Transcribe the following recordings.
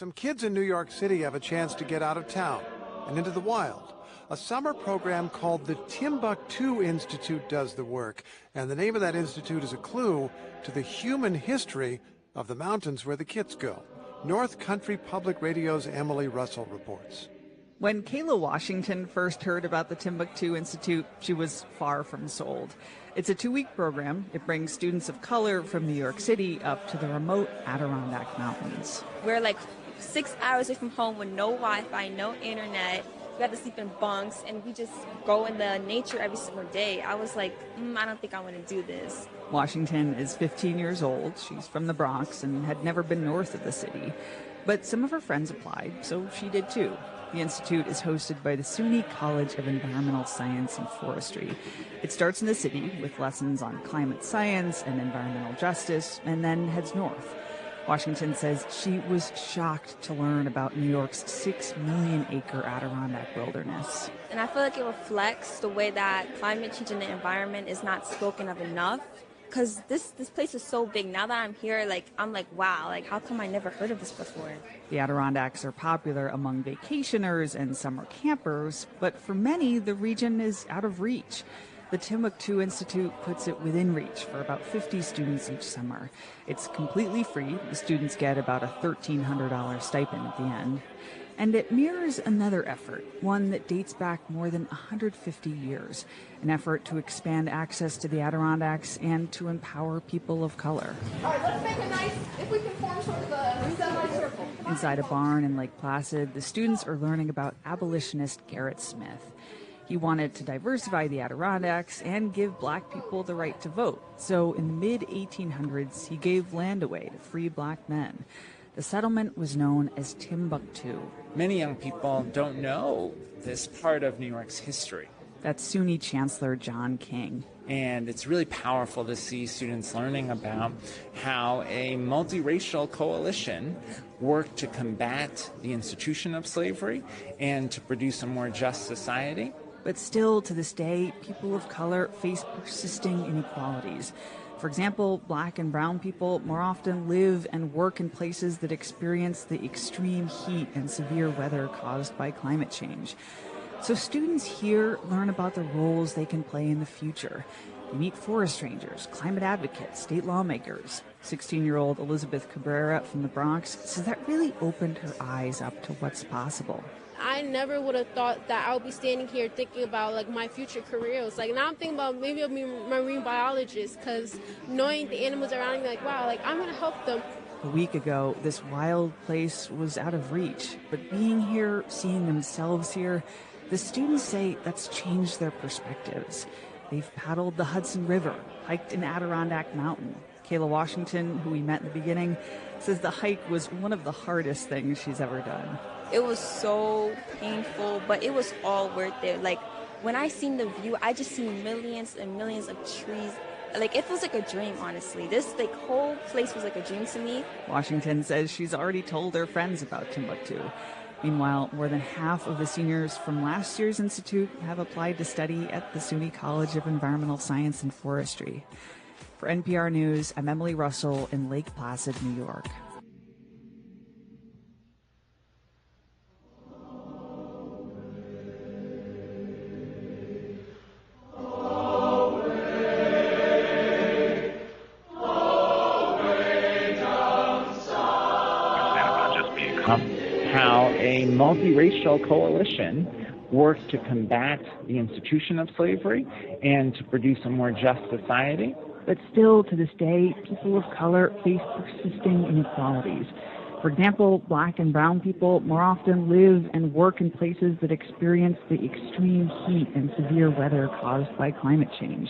Some kids in New York City have a chance to get out of town and into the wild. A summer program called the Timbuctoo Institute does the work, and the name of that institute is a clue to the human history of the mountains where the kids go. North Country Public Radio's Emily Russell reports. When Kayla Washington first heard about the Timbuctoo Institute, she was far from sold. It's a 2-week program. It brings students of color from New York City up to the remote Adirondack Mountains. We're like 6 hours away from home with no Wi-Fi, no internet. We had to sleep in bunks, and we just go in the nature every single day. I was like, I don't think I want to do this. Washington is 15 years old. She's from the Bronx and had never been north of the city. But some of her friends applied, so she did too. The institute is hosted by the SUNY College of Environmental Science and Forestry. It starts in the city with lessons on climate science and environmental justice, and then heads north. Washington says she was shocked to learn about New York's 6 million acre Adirondack wilderness. And I feel like it reflects the way that climate change and the environment is not spoken of enough. Because this place is so big. Now that I'm here, I'm like, wow, how come I never heard of this before? The Adirondacks are popular among vacationers and summer campers, but for many, the region is out of reach. The Timbuctoo Institute puts it within reach for about 50 students each summer. It's completely free. The students get about a $1,300 stipend at the end. And it mirrors another effort, one that dates back more than 150 years, an effort to expand access to the Adirondacks and to empower people of color. All right, let's make a nice, if we can form sort of a semicircle. Inside a barn in Lake Placid, the students are learning about abolitionist Gerrit Smith. He wanted to diversify the Adirondacks and give black people the right to vote. So in the mid-1800s, he gave land away to free black men. The settlement was known as Timbuctoo. Many young people don't know this part of New York's history. That's SUNY Chancellor John King. And it's really powerful to see students learning about how a multiracial coalition worked to combat the institution of slavery and to produce a more just society. But still, to this day, people of color face persisting inequalities. For example, black and brown people more often live and work in places that experience the extreme heat and severe weather caused by climate change. So students here learn about the roles they can play in the future. They meet forest rangers, climate advocates, state lawmakers. 16-year-old Elizabeth Cabrera from the Bronx says that really opened her eyes up to what's possible. I never would have thought that I would be standing here thinking about my future careers. Now I'm thinking about maybe I'll be a marine biologist, because knowing the animals around me, wow, I'm going to help them. A week ago, this wild place was out of reach, but being here, seeing themselves here, the students say that's changed their perspectives. They've paddled the Hudson River, hiked an Adirondack Mountain. Kayla Washington, who we met in the beginning, says the hike was one of the hardest things she's ever done. It was so painful, but it was all worth it. When I seen the view, I just seen millions and millions of trees. It feels like a dream, honestly. This whole place was like a dream to me. Washington says she's already told her friends about Timbuctoo. Meanwhile, more than half of the seniors from last year's institute have applied to study at the SUNY College of Environmental Science and Forestry. For NPR News, I'm Emily Russell in Lake Placid, New York. How a multiracial coalition worked to combat the institution of slavery and to produce a more just society. But still, to this day, people of color face persisting inequalities. For example, black and brown people more often live and work in places that experience the extreme heat and severe weather caused by climate change.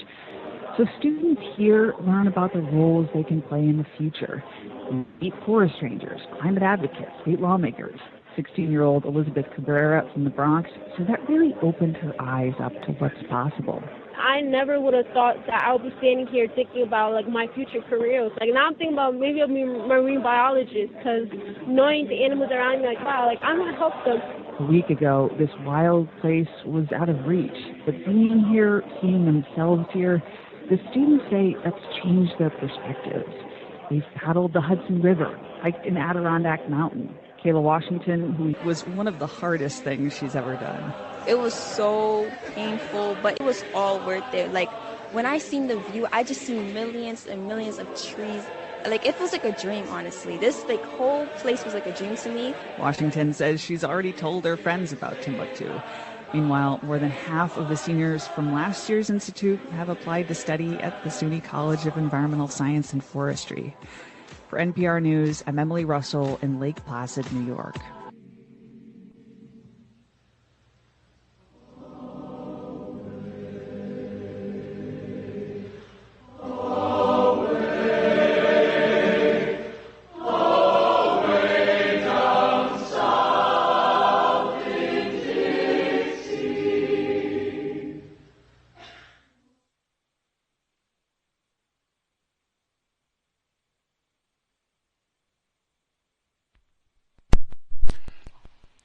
So students here learn about the roles they can play in the future. They meet forest rangers, climate advocates, state lawmakers. 16-year-old Elizabeth Cabrera from the Bronx says that really opened her eyes up to what's possible. I never would have thought that I would be standing here thinking about my future careers. Now I'm thinking about maybe I'll be a marine biologist, because knowing the animals around me, wow, I'm going to help them. A week ago, this wild place was out of reach, but being here, seeing themselves here, the students say that's changed their perspectives. They've paddled the Hudson River, hiked an Adirondack Mountain. Kayla Washington, who was one of the hardest things she's ever done. It was so painful, but it was all worth it. Like, when I seen the view, I just seen millions and millions of trees. Like, it was like a dream, honestly. This, like, whole place was like a dream to me. Washington says she's already told her friends about Timbuctoo. Meanwhile, more than half of the seniors from last year's institute have applied to study at the SUNY College of Environmental Science and Forestry. For NPR News, I'm Emily Russell in Lake Placid, New York.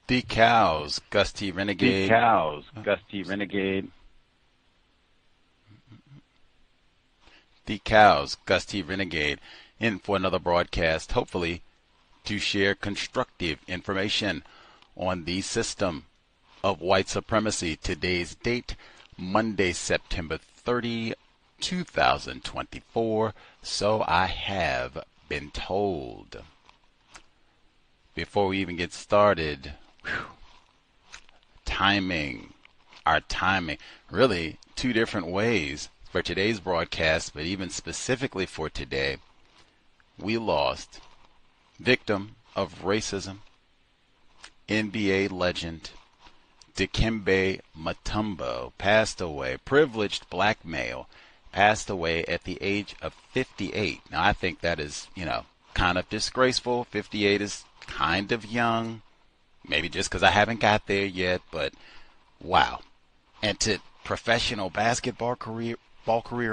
The C.O.W.S, Gus T. Renegade. The C.O.W.S, Gus T. Renegade. The C.O.W.S, Gus T. Renegade, in for another broadcast, hopefully to share constructive information on the system of white supremacy. Today's date, Monday, September 30, 2024. So I have been told. Before we even get started, our timing, really two different ways for today's broadcast, but even specifically for today, we lost victim of racism, NBA legend, Dikembe Mutombo, passed away, privileged black male, passed away at the age of 58. Now, I think that is, kind of disgraceful. 58 is kind of young. Maybe just because I haven't got there yet, but wow. And to professional basketball career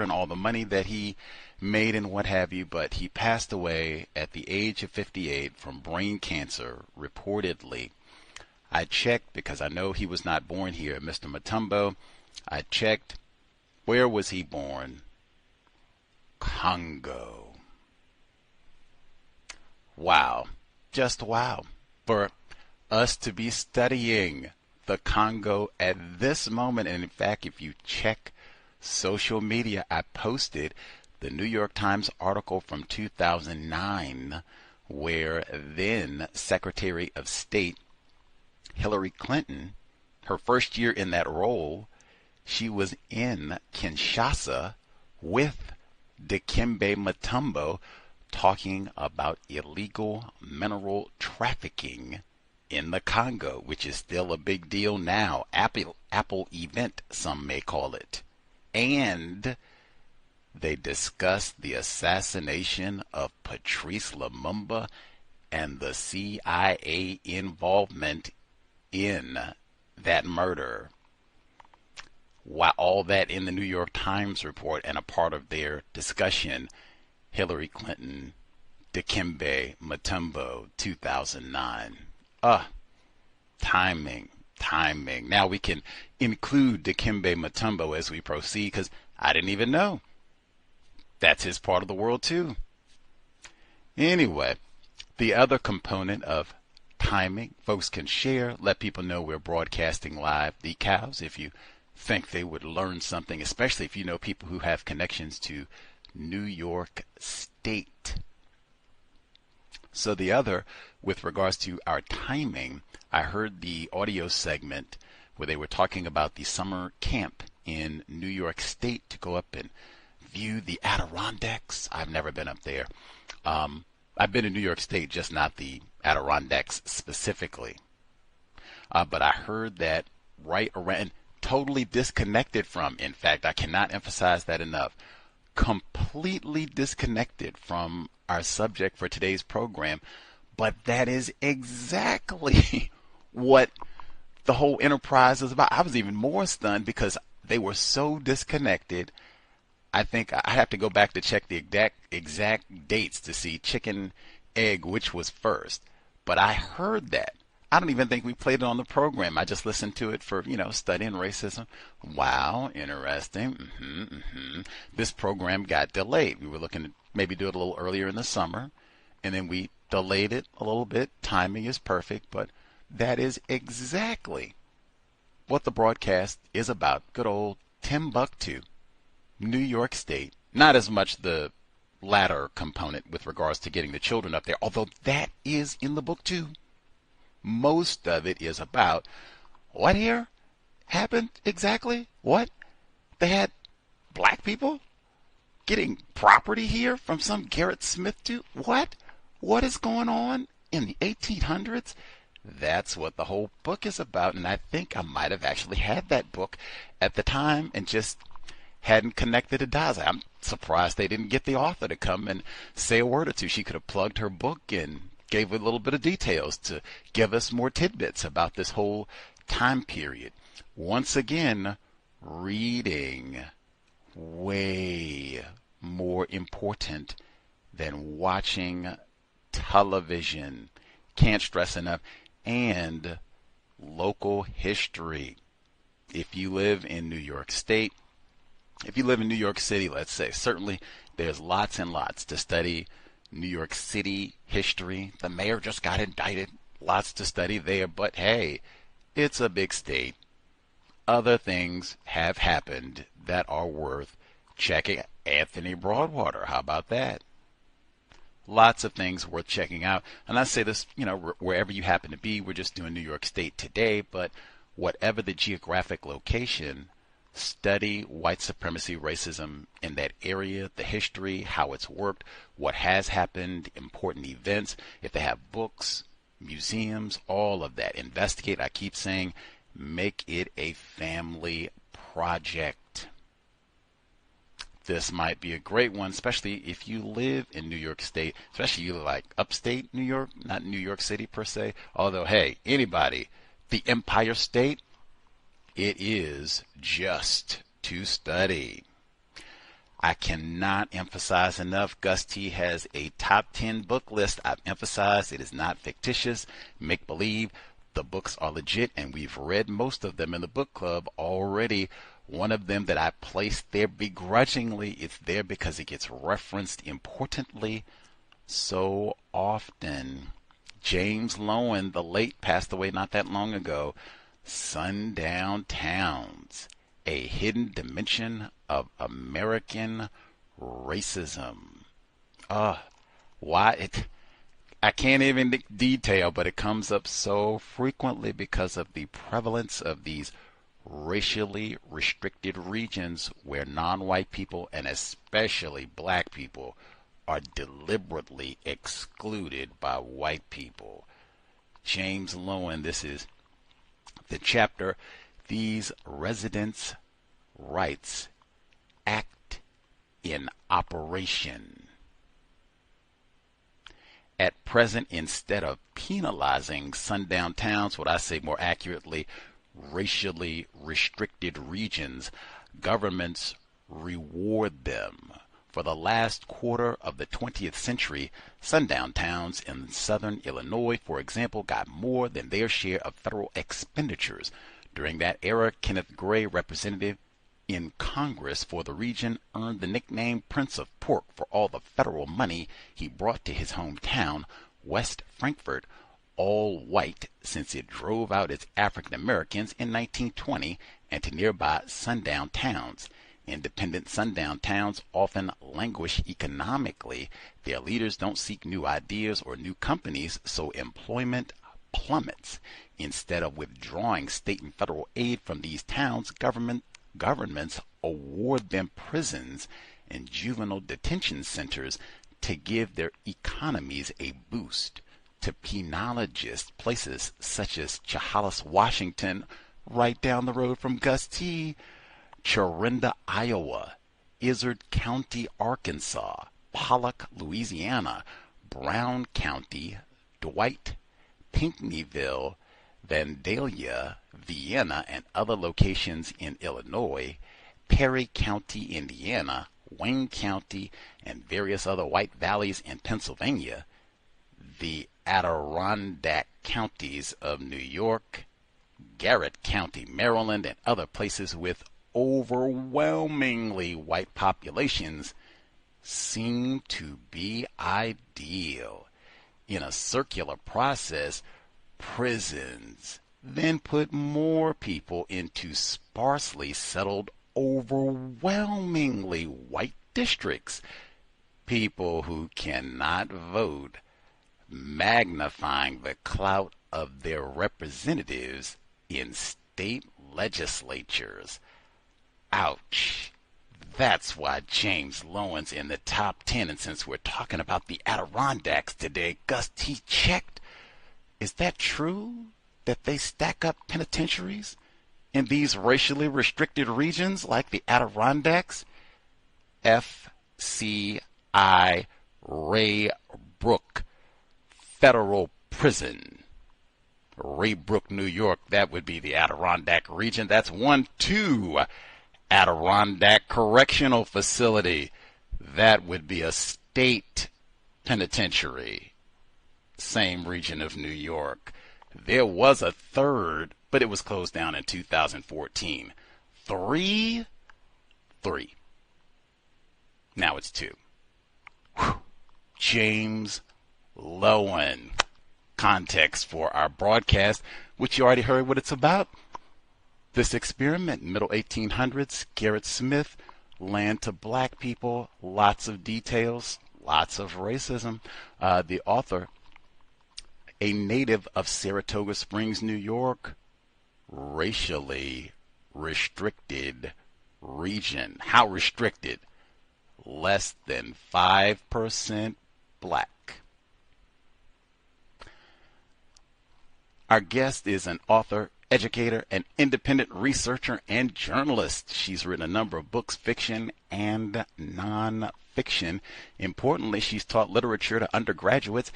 and all the money that he made and what have you, but he passed away at the age of 58 from brain cancer, reportedly. I checked because I know he was not born here, Mr. Mutombo. I checked, where was he born? Congo. Wow. Just wow. For us to be studying the Congo at this moment. And in fact, if you check social media, I posted the New York Times article from 2009 where then Secretary of State Hillary Clinton, her first year in that role, she was in Kinshasa with Dikembe Mutombo talking about illegal mineral trafficking in the Congo, which is still a big deal now. Apple event, some may call it. And they discussed the assassination of Patrice Lumumba and the CIA involvement in that murder. All that in the New York Times report and a part of their discussion. Hillary Clinton, Dikembe Mutombo, 2009. Timing. Now we can include Dikembe Mutombo as we proceed, because I didn't even know. That's his part of the world too. Anyway, the other component of timing, folks can share, let people know we're broadcasting live. The C.O.W.S, if you think they would learn something, especially if you know people who have connections to New York State. So the other, with regards to our timing, I heard the audio segment where they were talking about the summer camp in New York State to go up and view the Adirondacks. I've never been up there. I've been in New York State, just not the Adirondacks specifically. But I heard that right around, totally disconnected from, in fact, I cannot emphasize that enough, completely disconnected from our subject for today's program, but that is exactly what the whole enterprise is about. I was even more stunned because they were so disconnected. I think I have to go back to check the exact dates to see chicken, egg, which was first. But I heard that. I don't even think we played it on the program. I just listened to it for, studying racism. Wow, interesting. This program got delayed. We were looking to maybe do it a little earlier in the summer. And then we delayed it a little bit. Timing is perfect, but that is exactly what the broadcast is about. Good old Timbuctoo, New York State. Not as much the latter component with regards to getting the children up there, although that is in the book too. Most of it is about what here happened exactly? What? They had black people getting property here from some Gerrit Smith dude? What? What is going on in the 1800s? That's what the whole book is about, and I think I might have actually had that book at the time and just hadn't connected the dots. I'm surprised they didn't get the author to come and say a word or two. She could have plugged her book and gave a little bit of details to give us more tidbits about this whole time period. Once again, reading way more important than watching television. Can't stress enough. And local history. If you live in New York State, if you live in New York City, let's say, certainly there's lots and lots to study New York City history. The mayor just got indicted. Lots to study there, but hey, it's a big state. Other things have happened that are worth checking. Anthony Broadwater, how about that? Lots of things worth checking out. And I say this, wherever you happen to be, we're just doing New York State today, but whatever the geographic location, study white supremacy, racism in that area, the history, how it's worked, what has happened, important events. If they have books, museums, all of that. Investigate. I keep saying, make it a family project. This might be a great one, especially if you live in New York State, especially you like upstate New York, not New York City per se. Although, hey, anybody, the Empire State, it is just to study. I cannot emphasize enough, Gus T has a top 10 book list. I've emphasized it is not fictitious, make-believe. The books are legit, and we've read most of them in the book club already. One of them that I placed there begrudgingly, it's there because it gets referenced importantly so often. James Loewen, the late, passed away not that long ago. Sundown Towns, a hidden dimension of American racism. I can't even detail, but it comes up so frequently because of the prevalence of these racially restricted regions where non-white people, and especially black people, are deliberately excluded by white people. James Loewen, this is the chapter, These Residents' Rights Act in Operation. At present, instead of penalizing sundown towns, what I say more accurately, racially restricted regions, governments reward them. For the last quarter of the 20th century, sundown towns in southern Illinois, for example, got more than their share of federal expenditures. During that era, Kenneth Gray, representative in Congress for the region, earned the nickname Prince of Pork for all the federal money he brought to his hometown, West Frankfort, all white, since it drove out its African Americans in 1920 and to nearby sundown towns. Independent sundown towns often languish economically. Their leaders don't seek new ideas or new companies, so employment plummets. Instead of withdrawing state and federal aid from these towns, governments award them prisons and juvenile detention centers to give their economies a boost. To penologists, places such as Chehalis, Washington, right down the road from Gus T., Chorinda, Iowa, Izard County, Arkansas, Pollock, Louisiana, Brown County, Dwight, Pinckneyville, Vandalia, Vienna, and other locations in Illinois, Perry County, Indiana, Wayne County, and various other white valleys in Pennsylvania, the Adirondack counties of New York, Garrett County, Maryland, and other places with overwhelmingly white populations seem to be ideal. in a circular process, prisons then put more people into sparsely settled, overwhelmingly white districts. People who cannot vote, magnifying the clout of their representatives in state legislatures. Ouch. That's why James Loewen's in the top 10. And since we're talking about the Adirondacks today, Gus, he checked. Is that true that they stack up penitentiaries in these racially restricted regions like the Adirondacks? F.C.I. Ray Brook Federal Prison. Raybrook, New York, that would be the Adirondack region. That's 2. Adirondack Correctional Facility. That would be a state penitentiary. Same region of New York. There was a 3rd, but it was closed down in 2014. 3. Now it's 2. Whew. James Loewen. Context for our broadcast, which you already heard what it's about. This experiment, middle 1800s, Gerrit Smith, land to black people, lots of details, lots of racism. The author, a native of Saratoga Springs, New York, racially restricted region. How restricted? Less than 5% black. Our guest is an author, educator, an independent researcher, and journalist. She's written a number of books, fiction and nonfiction. Importantly, she's taught literature to undergraduates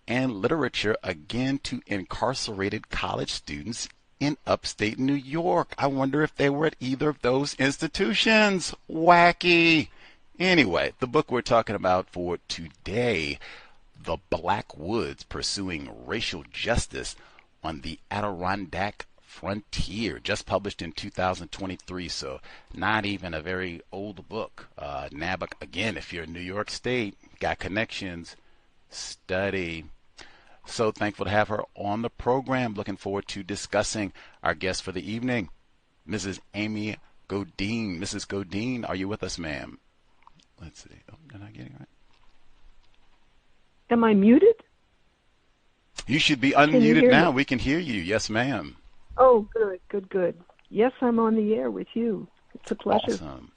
and literature again to incarcerated college students in upstate New York. I wonder if they were at either of those institutions. Wacky. Anyway, the book we're talking about for today, The Black Woods Pursuing Racial Justice on the Adirondack Frontier, just published in 2023, so not even a very old book. Nabok, again, if you're in New York State, got connections, study. So thankful to have her on the program. Looking forward to discussing our guest for the evening, Mrs. Amy Godine. Mrs. Godine, are you with us, ma'am? Let's see. Oh, did I get it right? Am I muted? You should be unmuted now. We can hear you. Yes, ma'am. Oh, good. Yes, I'm on the air with you. It's a pleasure. Awesome.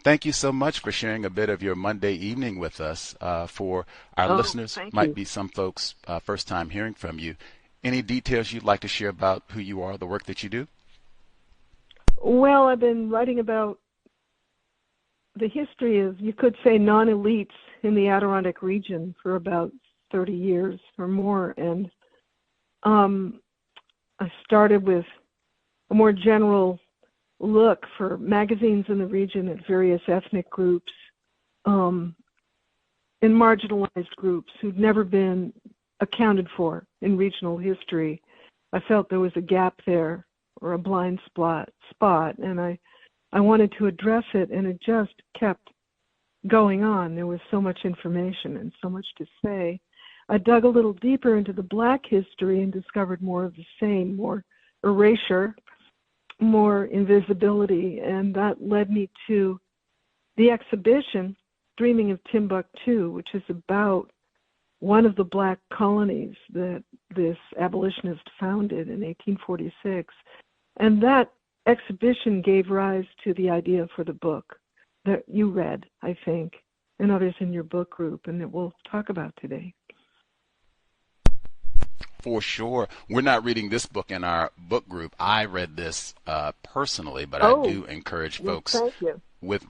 Thank you so much for sharing a bit of your Monday evening with us. For our listeners, might be some folks first time hearing from you. Any details you'd like to share about who you are, the work that you do? Well, I've been writing about the history of, you could say, non-elites in the Adirondack region for about 30 years or more, and I started with a more general look for magazines in the region at various ethnic groups and marginalized groups who'd never been accounted for in regional history. I felt there was a gap there, or a blind spot, and I wanted to address it, and it just kept going on. There was so much information and so much to say. I dug a little deeper into the black history and discovered more of the same, more erasure, more invisibility, and that led me to the exhibition, Dreaming of Timbuctoo, which is about one of the black colonies that this abolitionist founded in 1846. And that exhibition gave rise to the idea for the book that you read, I think, and others in your book group, and that we'll talk about today. For sure. We're not reading this book in our book group. I read this personally, but I do encourage folks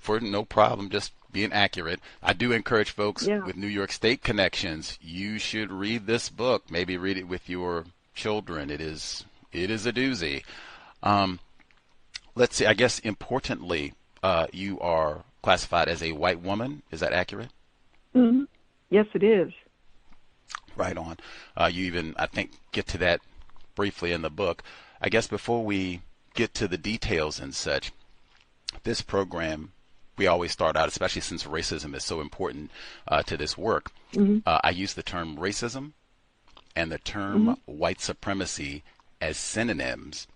for no problem, just being accurate. I do encourage folks with New York State connections. You should read this book. Maybe read it with your children. It is a doozy. Let's see. I guess importantly, you are classified as a white woman. Is that accurate? Mm-hmm. Yes, it is. Right on. You even, I think, get to that briefly in the book. I guess before we get to the details and such, this program we always start out, especially since racism is so important to this work. I use the term racism and the term white supremacy as synonyms.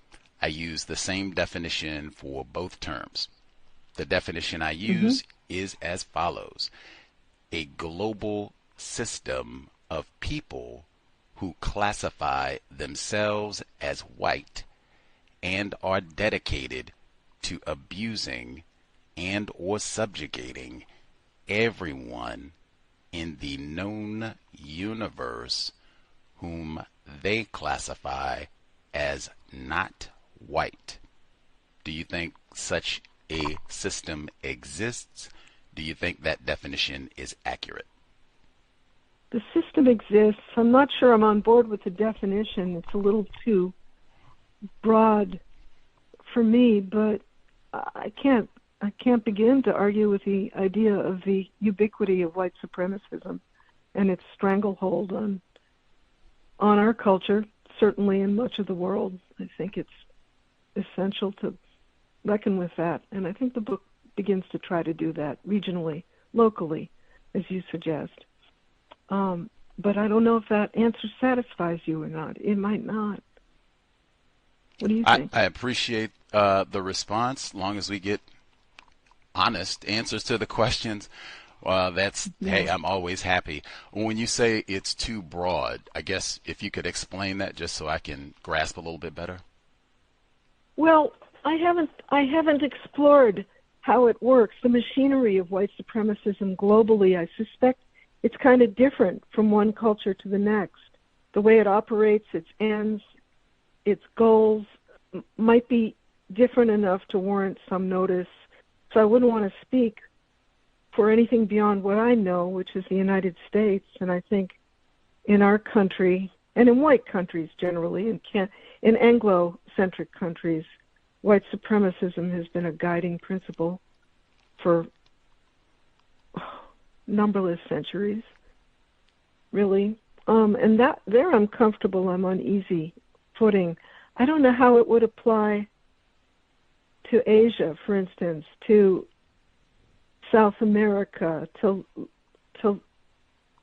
I use the same definition for both terms. The definition I use is as follows: a global system of people who classify themselves as white and are dedicated to abusing and or subjugating everyone in the known universe whom they classify as not white. Do you think such a system exists? Do you think that definition is accurate? The system exists. I'm not sure I'm on board with the definition. It's a little too broad for me, but I can't begin to argue with the idea of the ubiquity of white supremacism and its stranglehold on our culture, certainly in much of the world. I think it's essential to reckon with that, and I think the book begins to try to do that regionally, locally, as you suggest. But I don't know if that answer satisfies you or not. It might not. What do you think? I appreciate the response. As long as we get honest answers to the questions, hey, I'm always happy. When you say it's too broad, I guess if you could explain that just so I can grasp a little bit better. Well, I haven't explored how it works. The machinery of white supremacism globally, I suspect it's kind of different from one culture to the next. The way it operates, its ends, its goals might be different enough to warrant some notice. So I wouldn't want to speak for anything beyond what I know, which is the United States. And I think in our country, and in white countries generally, in Anglo-centric countries, white supremacism has been a guiding principle for numberless centuries, really. And that there I'm comfortable, I'm on easy footing. I don't know how it would apply to Asia, for instance, to South America, to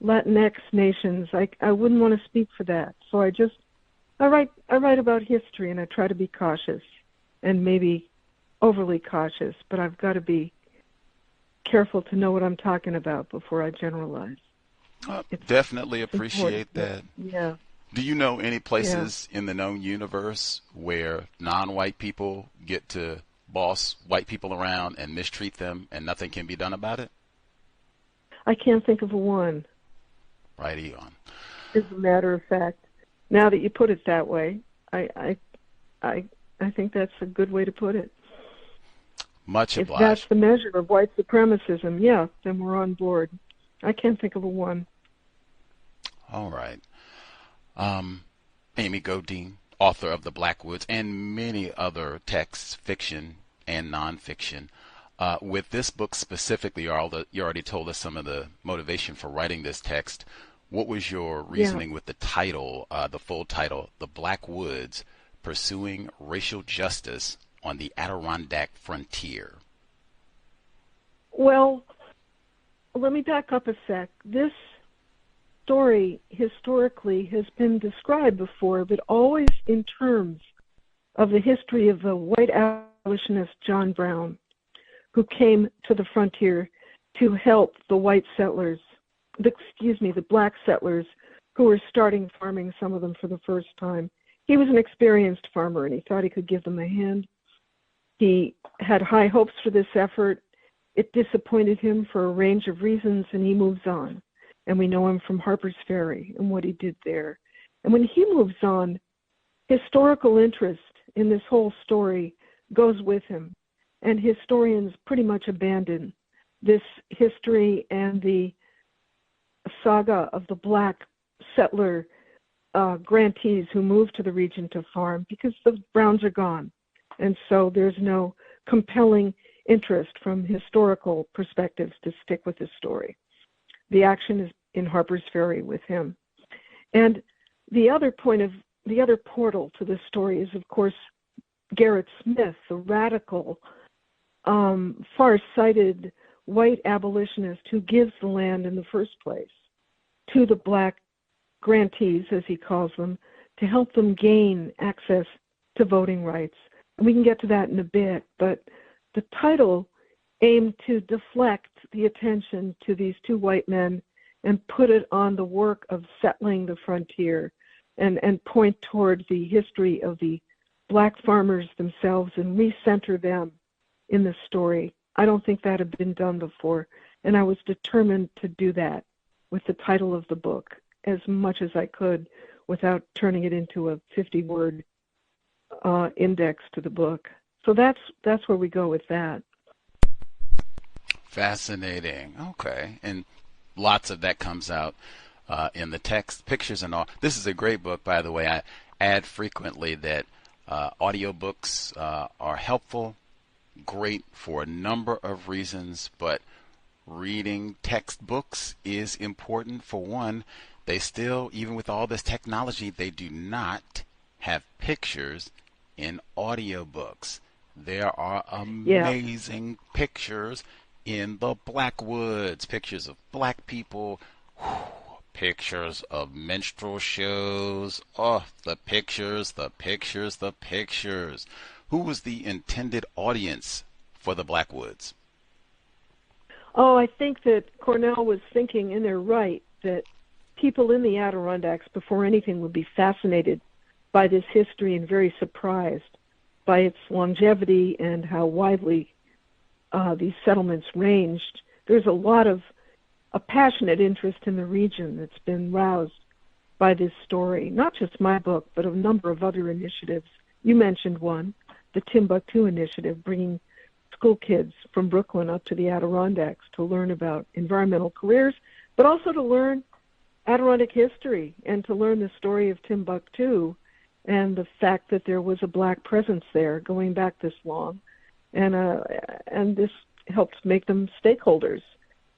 Latinx nations. I wouldn't want to speak for that. So I write about history, and I try to be cautious, and maybe overly cautious, but I've got to be careful to know what I'm talking about before I generalize. Definitely appreciate that. Yeah. Do you know any places in the known universe where non-white people get to boss white people around and mistreat them and nothing can be done about it? I can't think of a one. Righty on. As a matter of fact, now that you put it that way, I think that's a good way to put it. Much obliged. If that's the measure of white supremacism, yeah, then we're on board. I can't think of a one. All right. Amy Godine, author of The Black Woods and many other texts, fiction and nonfiction. With this book specifically, you already told us some of the motivation for writing this text. What was your reasoning with the title, the full title, The Black Woods, Pursuing Racial Justice on the Adirondack Frontier? Well, let me back up a sec. This story historically has been described before, but always in terms of the history of the white abolitionist John Brown, who came to the frontier to help the white settlers, the black settlers who were starting farming, some of them for the first time. He was an experienced farmer, and he thought he could give them a hand. He had high hopes for this effort. It disappointed him for a range of reasons, and he moves on. And we know him from Harper's Ferry and what he did there. And when he moves on, historical interest in this whole story goes with him. And historians pretty much abandon this history and the saga of the black settler grantees who moved to the region to farm because the Browns are gone. And so there's no compelling interest from historical perspectives to stick with this story. The action is in Harper's Ferry with him. And the other portal to this story is, of course, Gerrit Smith, the radical far-sighted white abolitionist who gives the land in the first place to the black grantees, as he calls them, to help them gain access to voting rights. And we can get to that in a bit, but the title aimed to deflect the attention to these two white men and put it on the work of settling the frontier and point toward the history of the black farmers themselves and recenter them in the story. I don't think that had been done before, and I was determined to do that with the title of the book as much as I could without turning it into a 50-word index to the book. So that's where we go with that. Fascinating. Okay. And lots of that comes out in the text, pictures and all. This is a great book, by the way. I add frequently that audiobooks are helpful, great for a number of reasons, but reading textbooks is important. For one, they still, even with all this technology, they do not have pictures in audiobooks. There are amazing pictures in the Blackwoods, pictures of black people, pictures of minstrel shows. Oh, the pictures, the pictures, the pictures. Who was the intended audience for the Blackwoods? Oh, I think that Cornell was thinking, and they're right, that people in the Adirondacks, before anything, would be fascinated by this history and very surprised by its longevity and how widely these settlements ranged. There's a passionate interest in the region that's been roused by this story, not just my book, but a number of other initiatives. You mentioned one, the Timbuctoo initiative, bringing school kids from Brooklyn up to the Adirondacks to learn about environmental careers, but also to learn Adirondack history and to learn the story of Timbuctoo and the fact that there was a black presence there going back this long. And this helped make them stakeholders,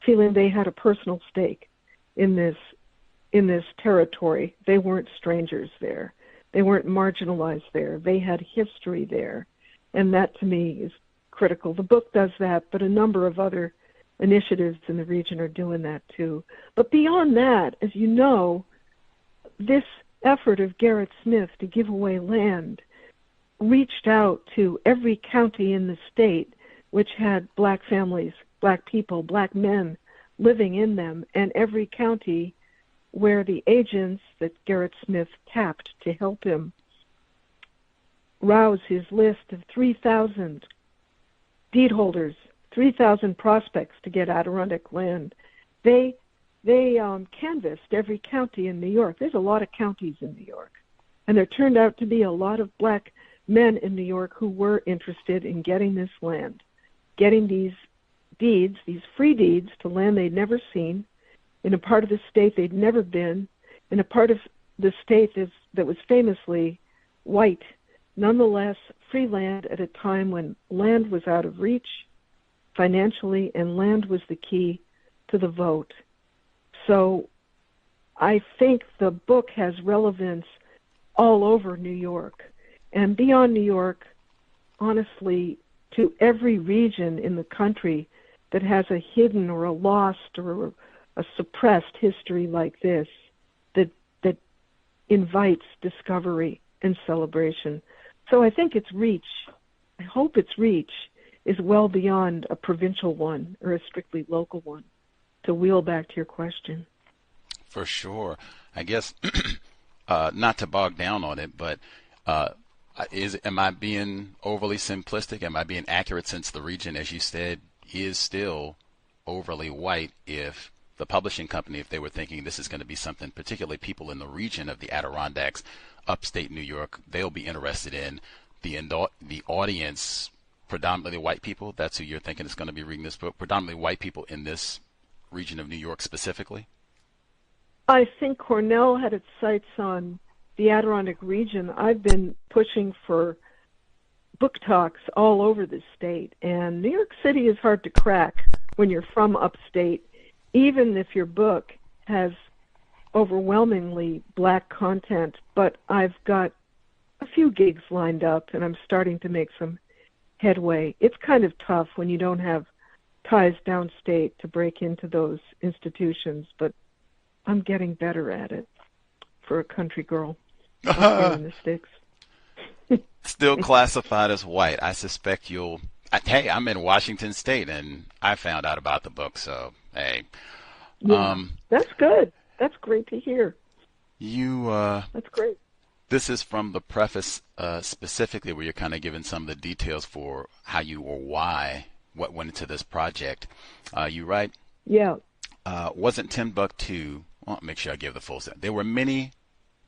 feeling they had a personal stake in this territory. They weren't strangers there. They weren't marginalized there. They had history there. And that, to me, is critical. The book does that, but a number of other initiatives in the region are doing that too. But beyond that, as you know, this effort of Gerrit Smith to give away land reached out to every county in the state which had black families, black people, black men living in them, and every county where the agents that Gerrit Smith tapped to help him rouse his list of 3,000 deed holders, 3,000 prospects to get Adirondack land. They canvassed every county in New York. There's a lot of counties in New York. And there turned out to be a lot of black men in New York who were interested in getting this land, getting these deeds, these free deeds to land they'd never seen, in a part of the state they'd never been, in a part of the state that was famously white, nonetheless free land at a time when land was out of reach financially, and land was the key to the vote. So I think the book has relevance all over New York, and beyond New York, honestly, to every region in the country that has a hidden or a lost or a suppressed history like this that invites discovery and celebration. So I think its reach, I hope its reach, is well beyond a provincial one or a strictly local one, to wheel back to your question. For sure. I guess, not to bog down on it, but am I being overly simplistic? Am I being accurate, since the region, as you said, is still overly white? If the publishing company, if they were thinking this is going to be something, particularly people in the region of the Adirondacks, upstate New York, they'll be interested in the audience, predominantly white people. That's who you're thinking is going to be reading this book, predominantly white people in this region of New York specifically? I think Cornell had its sights on the Adirondack region. I've been pushing for book talks all over the state, and New York City is hard to crack when you're from upstate, even if your book has overwhelmingly black content. But I've got a few gigs lined up, and I'm starting to make some headway. It's kind of tough when you don't have ties downstate to break into those institutions, but I'm getting better at it for a country girl up here in the sticks. Still classified as white. I suspect you'll... Hey, I'm in Washington State, and I found out about the book, so, hey. Yeah, that's good. That's great to hear. That's great. This is from the preface specifically where you're kind of giving some of the details for how you or why, what went into this project. You write? Yeah. Wasn't Timbuctoo... Well, make sure I give the full sentence.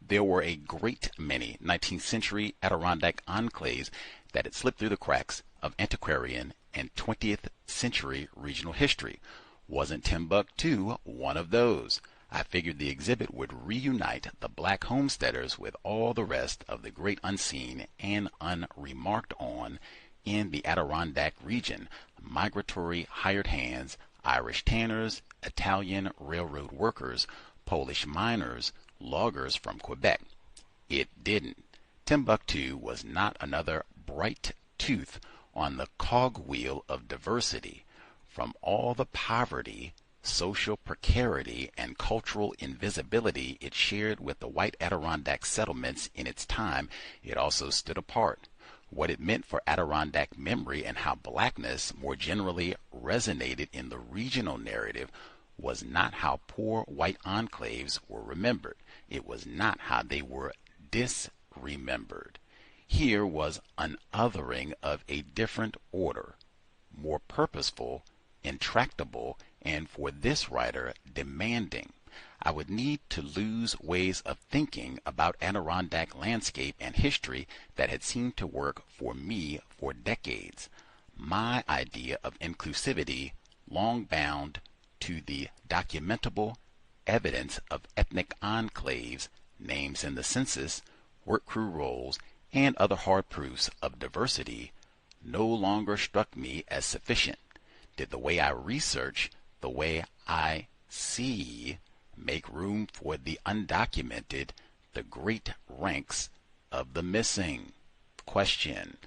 There were a great many 19th century Adirondack enclaves that had slipped through the cracks of antiquarian and 20th century regional history. Wasn't Timbuctoo one of those? I figured the exhibit would reunite the black homesteaders with all the rest of the great unseen and unremarked on in the Adirondack region, migratory hired hands, Irish tanners, Italian railroad workers, Polish miners, loggers from Quebec. It didn't. Timbuctoo was not another bright tooth on the cogwheel of diversity. From all the poverty, social precarity, and cultural invisibility it shared with the white Adirondack settlements in its time, it also stood apart. What it meant for Adirondack memory and how blackness more generally resonated in the regional narrative was not how poor white enclaves were remembered. It was not how they were disremembered. Here was an othering of a different order, more purposeful, intractable, and for this writer, demanding. I would need to lose ways of thinking about Adirondack landscape and history that had seemed to work for me for decades. My idea of inclusivity, long bound to the documentable evidence of ethnic enclaves, names in the census, work crew rolls, and other hard proofs of diversity, no longer struck me as sufficient. Did the way I research, the way I see, make room for the undocumented, the great ranks of the missing? Question.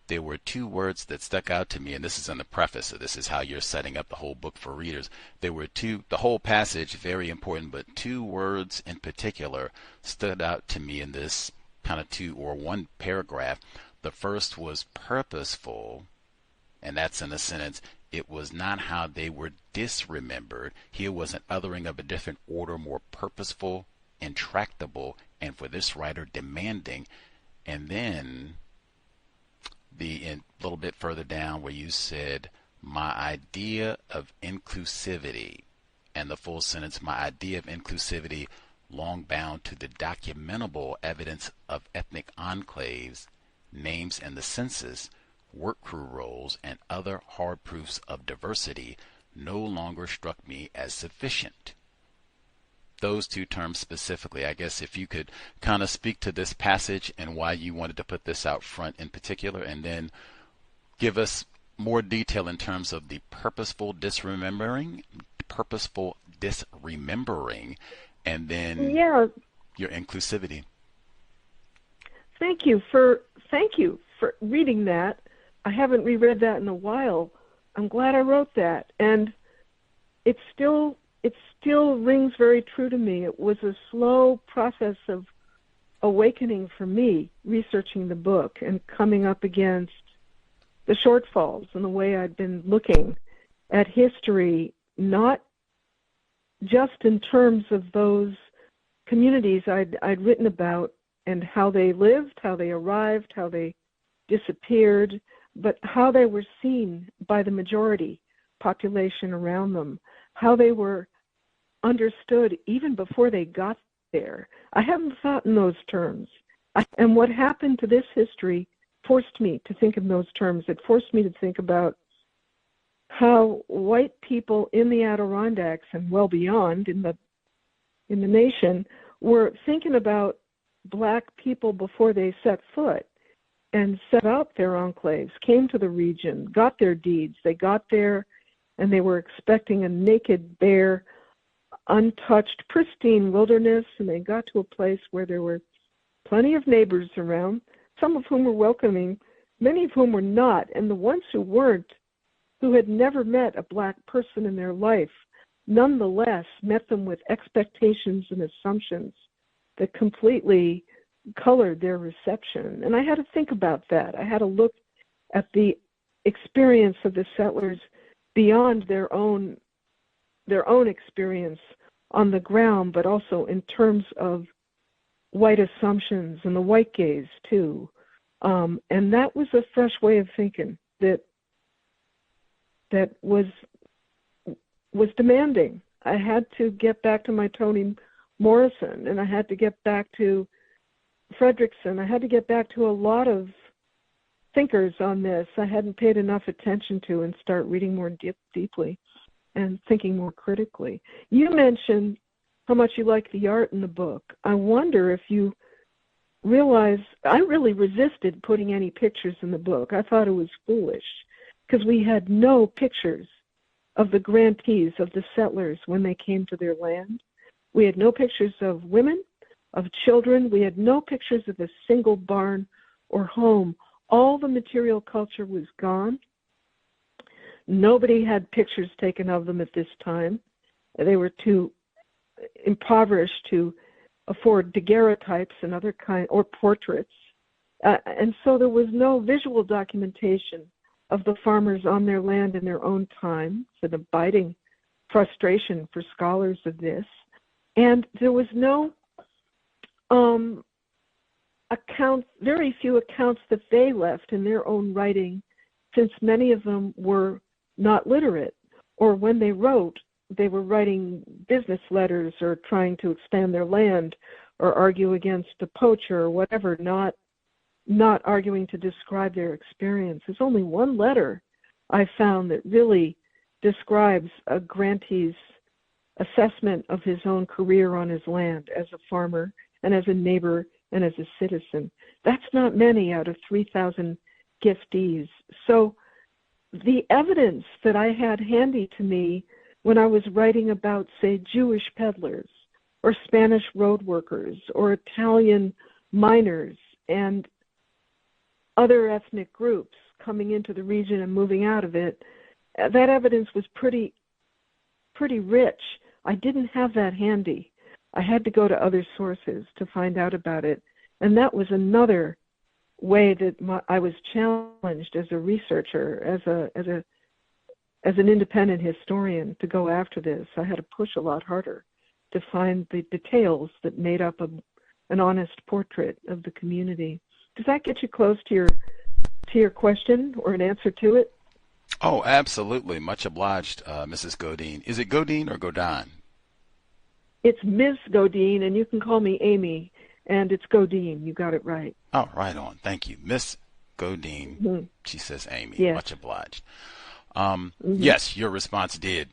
There were two words that stuck out to me, and this is in the preface, so this is how you're setting up the whole book for readers. There were the whole passage, very important, but two words in particular stood out to me in this kind of one paragraph. The first was purposeful, and that's in a sentence. It was not how they were disremembered. Here was an othering of a different order, more purposeful, intractable, and for this writer, demanding. And then a little bit further down where you said, my idea of inclusivity, and the full sentence, my idea of inclusivity, long bound to the documentable evidence of ethnic enclaves, names in the census, work crew rolls, and other hard proofs of diversity, no longer struck me as sufficient. Those two terms specifically, I guess if you could kind of speak to this passage and why you wanted to put this out front in particular, and then give us more detail in terms of the purposeful disremembering, and then your inclusivity. Thank you for reading that. I haven't reread that in a while. I'm glad I wrote that, and it still rings very true to me. It was a slow process of awakening for me, researching the book and coming up against the shortfalls in the way I'd been looking at history, not just in terms of those communities I'd written about and how they lived, how they arrived, how they disappeared, but how they were seen by the majority population around them, how they were understood even before they got there. I haven't thought in those terms. And what happened to this history forced me to think in those terms. It forced me to think about how white people in the Adirondacks and well beyond in the nation were thinking about black people before they set foot and set up their enclaves, came to the region, got their deeds. They got there and they were expecting a naked, bare, untouched, pristine wilderness, and they got to a place where there were plenty of neighbors around, some of whom were welcoming many of whom were not, and the ones who weren't, who had never met a black person in their life, nonetheless met them with expectations and assumptions that completely colored their reception. And I had to think about that. I had to look at the experience of the settlers beyond their own experience on the ground, but also in terms of white assumptions and the white gaze too. And that was a fresh way of thinking that was demanding. I had to get back to my Toni Morrison, and I had to get back to Fredrickson. I had to get back to a lot of thinkers on this I hadn't paid enough attention to, and start reading more deeply and thinking more critically. You mentioned how much you like the art in the book. I wonder if you realize I really resisted putting any pictures in the book. I thought it was foolish because we had no pictures of the grantees, of the settlers when they came to their land. We had no pictures of women, of children. We had no pictures of a single barn or home. All the material culture was gone. Nobody had pictures taken of them at this time. They were too impoverished to afford daguerreotypes and other kind, or portraits. And so there was no visual documentation of the farmers on their land in their own time. It's an abiding frustration for scholars of this. And there was no account, very few accounts that they left in their own writing, since many of them were not literate, or when they wrote, they were writing business letters or trying to expand their land or argue against a poacher or whatever, not arguing to describe their experience. There's only one letter I found that really describes a grantee's assessment of his own career on his land as a farmer and as a neighbor and as a citizen. That's not many out of 3,000 giftees. So the evidence that I had handy to me when I was writing about, say, Jewish peddlers or Spanish road workers or Italian miners and other ethnic groups coming into the region and moving out of it, that evidence was pretty rich. I didn't have that handy. I had to go to other sources to find out about it. And that was another way that I was challenged as a researcher, as an independent historian, to go after this. I had to push a lot harder to find the details that made up an honest portrait of the community. Does that get you close to your question or an answer to it? Oh, absolutely. Much obliged, Mrs. Godine. Is it Godine or Godine? It's Ms. Godine, and you can call me Amy, and it's Godine. You got it right. Oh, right on. Thank you. Miss Godine. Mm-hmm. She says Amy. Yes. Much obliged. Yes, your response did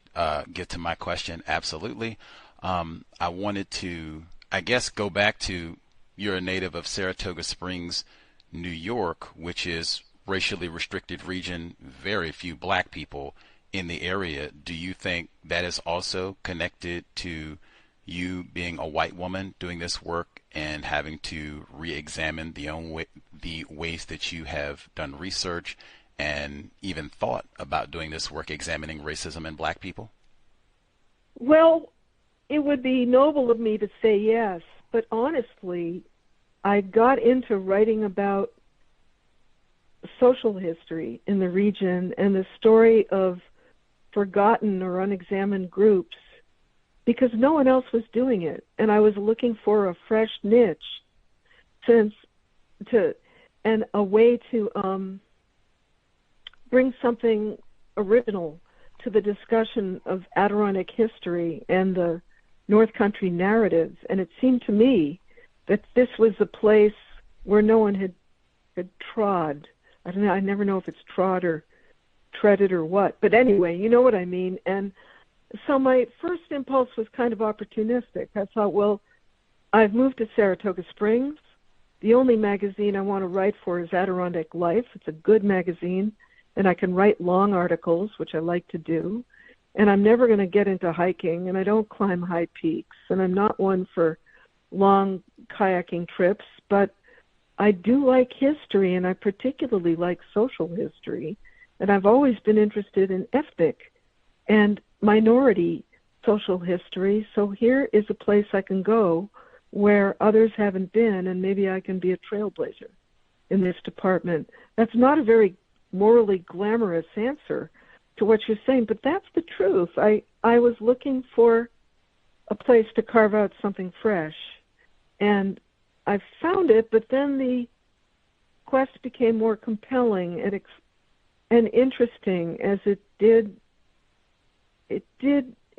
get to my question. Absolutely. I wanted to, I guess, go back to, you're a native of Saratoga Springs, New York, which is racially restricted region, very few black people in the area. Do you think that is also connected to you being a white woman doing this work and having to re-examine the ways that you have done research and even thought about doing this work, examining racism in black people? Well, it would be noble of me to say yes, but honestly, I got into writing about social history in the region and the story of forgotten or unexamined groups because no one else was doing it, and I was looking for a fresh niche and a way to bring something original to the discussion of Adirondack history and the North Country narrative. And it seemed to me that this was a place where no one had trod. I don't know, I never know if it's trod or treaded or what, but anyway, you know what I mean. And so my first impulse was kind of opportunistic. I thought, well, I've moved to Saratoga Springs. The only magazine I want to write for is Adirondack Life. It's a good magazine, and I can write long articles, which I like to do. And I'm never going to get into hiking, and I don't climb high peaks, and I'm not one for long kayaking trips, but I do like history, and I particularly like social history, and I've always been interested in ethnic and minority social history, so here is a place I can go where others haven't been, and maybe I can be a trailblazer in this department. That's not a very morally glamorous answer to what you're saying, but that's the truth. I was looking for a place to carve out something fresh, and I found it, but then the quest became more compelling and interesting as it did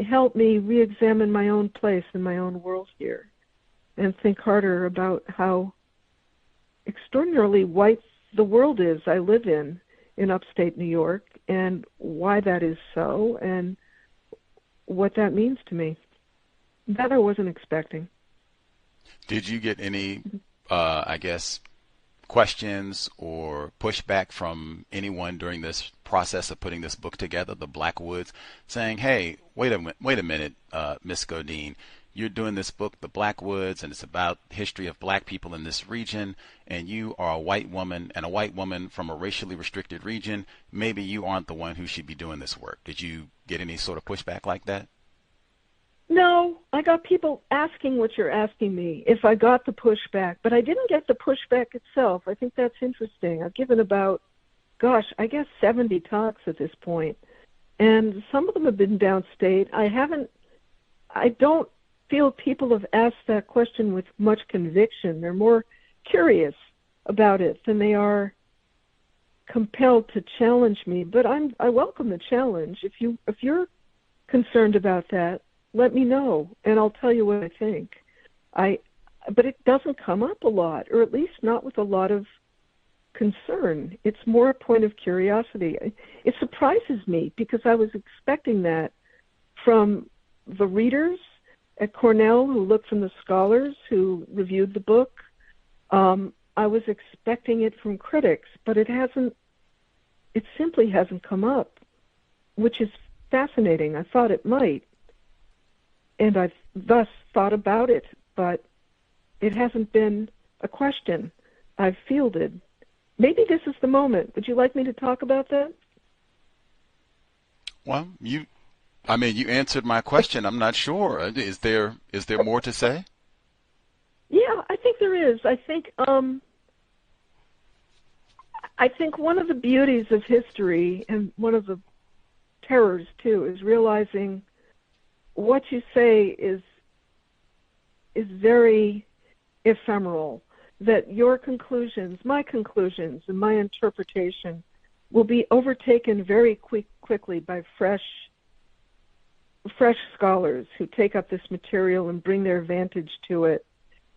help me re-examine my own place in my own world here and think harder about how extraordinarily white the world is I live in upstate New York, and why that is so, and what that means to me. That I wasn't expecting. Did you get any, questions or pushback from anyone during this process of putting this book together, the Blackwoods, saying, hey, wait a minute, Miss Godine, you're doing this book, The Blackwoods, and it's about the history of black people in this region, and you are a white woman, and a white woman from a racially restricted region. Maybe you aren't the one who should be doing this work. Did you get any sort of pushback like that? No, I got people asking what you're asking me, if I got the pushback, but I didn't get the pushback itself. I think that's interesting. I've given about, 70 talks at this point, and some of them have been downstate. I don't feel people have asked that question with much conviction. They're more curious about it than they are compelled to challenge me, but I welcome the challenge. If you're concerned about that, let me know, and I'll tell you what I think. But it doesn't come up a lot, or at least not with a lot of concern. It's more a point of curiosity. It surprises me because I was expecting that from the readers at Cornell who looked from the scholars who reviewed the book. I was expecting it from critics, but it simply hasn't come up, which is fascinating. I thought it might, and I've thus thought about it, but it hasn't been a question I've fielded. Maybe this is the moment. Would you like me to talk about that? Well, you answered my question. I'm not sure. Is there more to say? Yeah, I think there is. I think one of the beauties of history, and one of the terrors too, is realizing what you say is very ephemeral, that your conclusions, my conclusions, and my interpretation will be overtaken very quickly by fresh scholars who take up this material and bring their vantage to it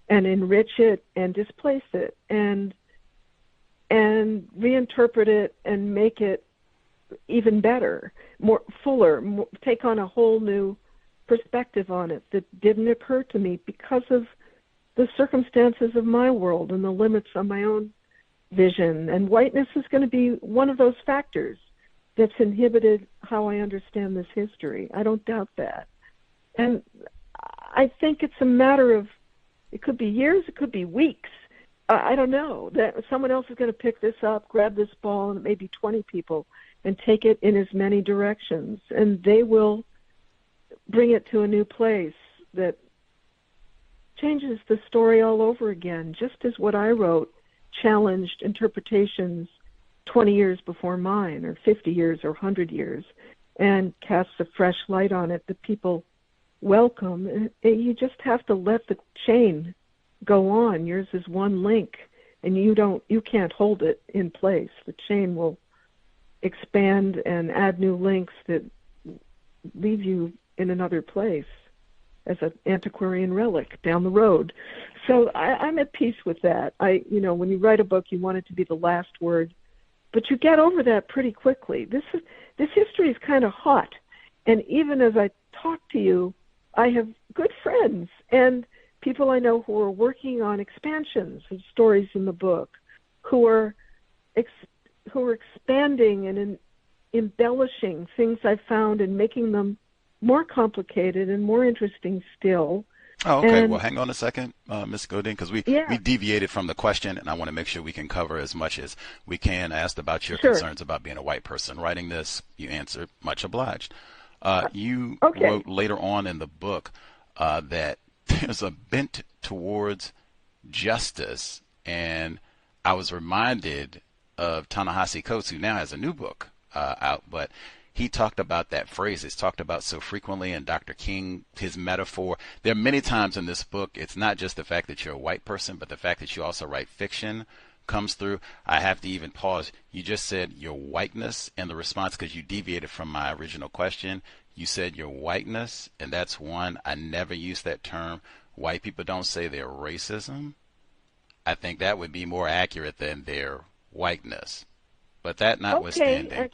and enrich it and displace it and reinterpret it and make it even better, more fuller, take on a whole new perspective on it that didn't occur to me because of the circumstances of my world and the limits on my own vision. And whiteness is going to be one of those factors that's inhibited how I understand this history. I don't doubt that. And I think it's a matter of, it could be years, it could be weeks. I don't know, that someone else is going to pick this up, grab this ball, and it may be 20 people, and take it in as many directions. And they will bring it to a new place that changes the story all over again, just as what I wrote challenged interpretations 20 years before mine, or 50 years, or 100 years, and casts a fresh light on it that people welcome. And you just have to let the chain go on. Yours is one link, and you can't hold it in place. The chain will expand and add new links that leave you in another place as an antiquarian relic down the road. So I'm at peace with that. When you write a book, you want it to be the last word, but you get over that pretty quickly. This history is kind of hot, and even as I talk to you, I have good friends and people I know who are working on expansions of stories in the book, who are expanding and embellishing things I found and making them more complicated and more interesting still. Oh, okay. And Well, hang on a second, Ms. Godine, because we yeah, deviated from the question, and I want to make sure we can cover as much as we can. I asked about your sure. concerns about being a white person writing this. You answered, much obliged. You Okay. wrote later on in the book that there's a bent towards justice, and I was reminded of Ta-Nehisi Coates, who now has a new book out, but he talked about that phrase. It's talked about so frequently, and Dr. King, his metaphor. There are many times in this book, it's not just the fact that you're a white person, but the fact that you also write fiction comes through. I have to even pause. You just said your whiteness in the response because you deviated from my original question. You said your whiteness, and that's one. I never use that term. White people don't say their racism. I think that would be more accurate than their whiteness. But that notwithstanding, Okay.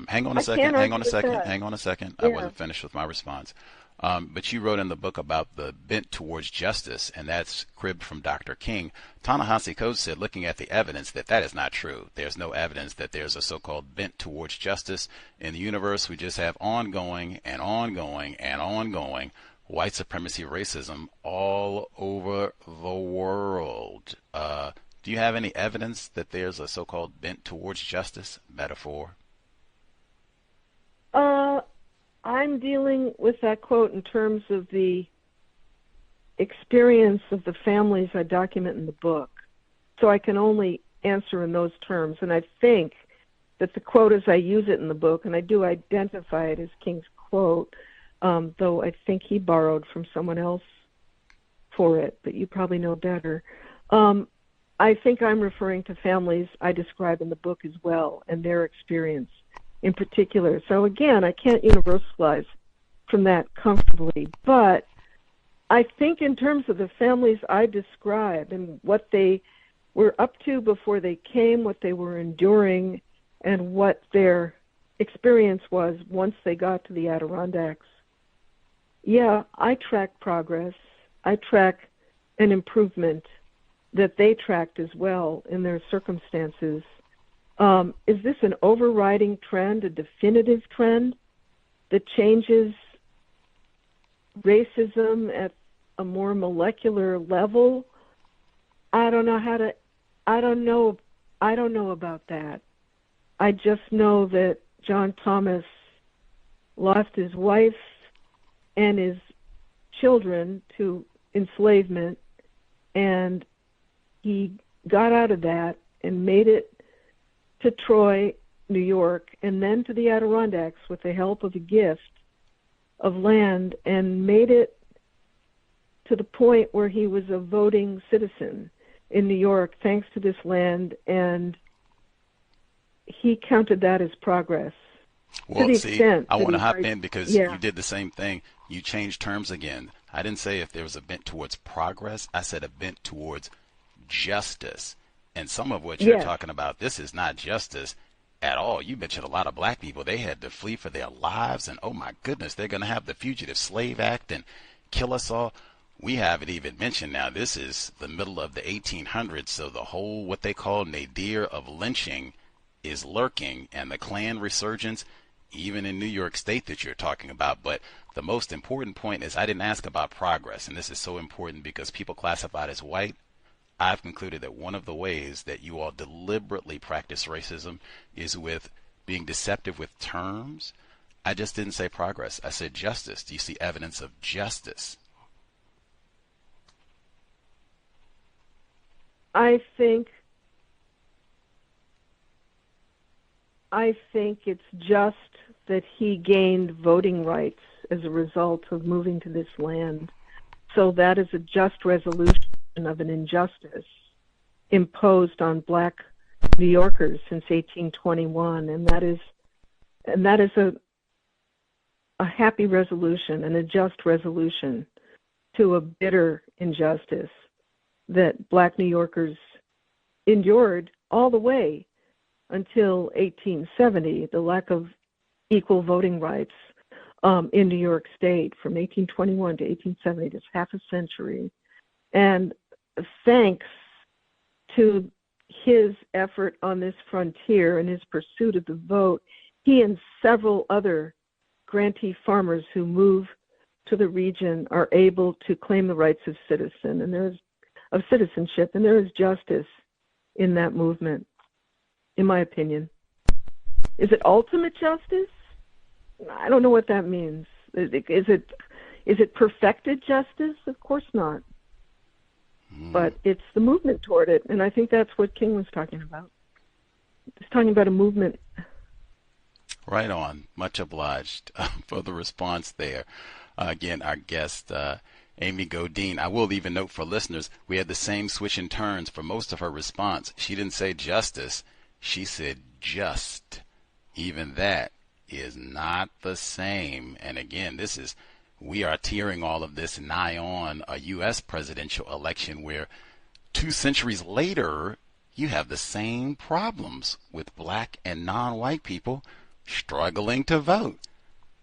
hang on a I second, can't hang argue on a with second, that. hang on a second. I Yeah. wasn't finished with my response. But you wrote in the book about the bent towards justice, and that's cribbed from Dr. King. Ta-Nehisi Coates said, looking at the evidence, that that is not true. There's no evidence that there's a so-called bent towards justice in the universe. We just have ongoing and ongoing and ongoing white supremacy racism all over the world. Do you have any evidence that there's a so-called bent towards justice metaphor? I'm dealing with that quote in terms of the experience of the families I document in the book. So I can only answer in those terms. And I think that the quote as I use it in the book, and I do identify it as King's quote, though I think he borrowed from someone else for it, but you probably know better. I think I'm referring to families I describe in the book as well and their experience in particular. So again, I can't universalize from that comfortably, but I think in terms of the families I describe and what they were up to before they came, what they were enduring, and what their experience was once they got to the Adirondacks, yeah, I track progress. I track an improvement that they tracked as well in their circumstances. Is this an overriding trend, a definitive trend that changes racism at a more molecular level? I don't know about that. I just know that John Thomas lost his wife and his children to enslavement, and he got out of that and made it to Troy, New York, and then to the Adirondacks with the help of a gift of land, and made it to the point where he was a voting citizen in New York thanks to this land, and he counted that as progress. Well, see, I want to hop in because you did the same thing. You changed terms again. I didn't say if there was a bent towards progress. I said a bent towards justice. And some of what you're talking about, this is not justice at all. You mentioned a lot of black people. They had to flee for their lives. And, oh, my goodness, they're going to have the Fugitive Slave Act and kill us all. We haven't even mentioned now, this is the middle of the 1800s. So the whole what they call nadir of lynching is lurking, and the Klan resurgence, even in New York State that you're talking about. But the most important point is I didn't ask about progress. And this is so important because people classified as white. I've concluded that one of the ways that you all deliberately practice racism is with being deceptive with terms. I just didn't say progress. I said justice. Do you see evidence of justice? I think it's just that he gained voting rights as a result of moving to this land. So that is a just resolution of an injustice imposed on black New Yorkers since 1821, and that is a happy resolution and a just resolution to a bitter injustice that black New Yorkers endured all the way until 1870, the lack of equal voting rights in New York State from 1821 to 1870, that's half a century. And thanks to his effort on this frontier and his pursuit of the vote, he and several other grantee farmers who move to the region are able to claim the rights of citizenship, and there is justice in that movement, in my opinion. Is it ultimate justice? I don't know what that means. Is it perfected justice? Of course not. But it's the movement toward it, and I think that's what King was talking about. He's talking about a movement. Right on. Much obliged for the response there. Again, our guest, Amy Godine. I will even note for listeners, we had the same switch in turns for most of her response. She didn't say justice. She said just. Even that is not the same. And again, we are tearing all of this nigh on a U.S. presidential election where 2 centuries later, you have the same problems with black and non-white people struggling to vote.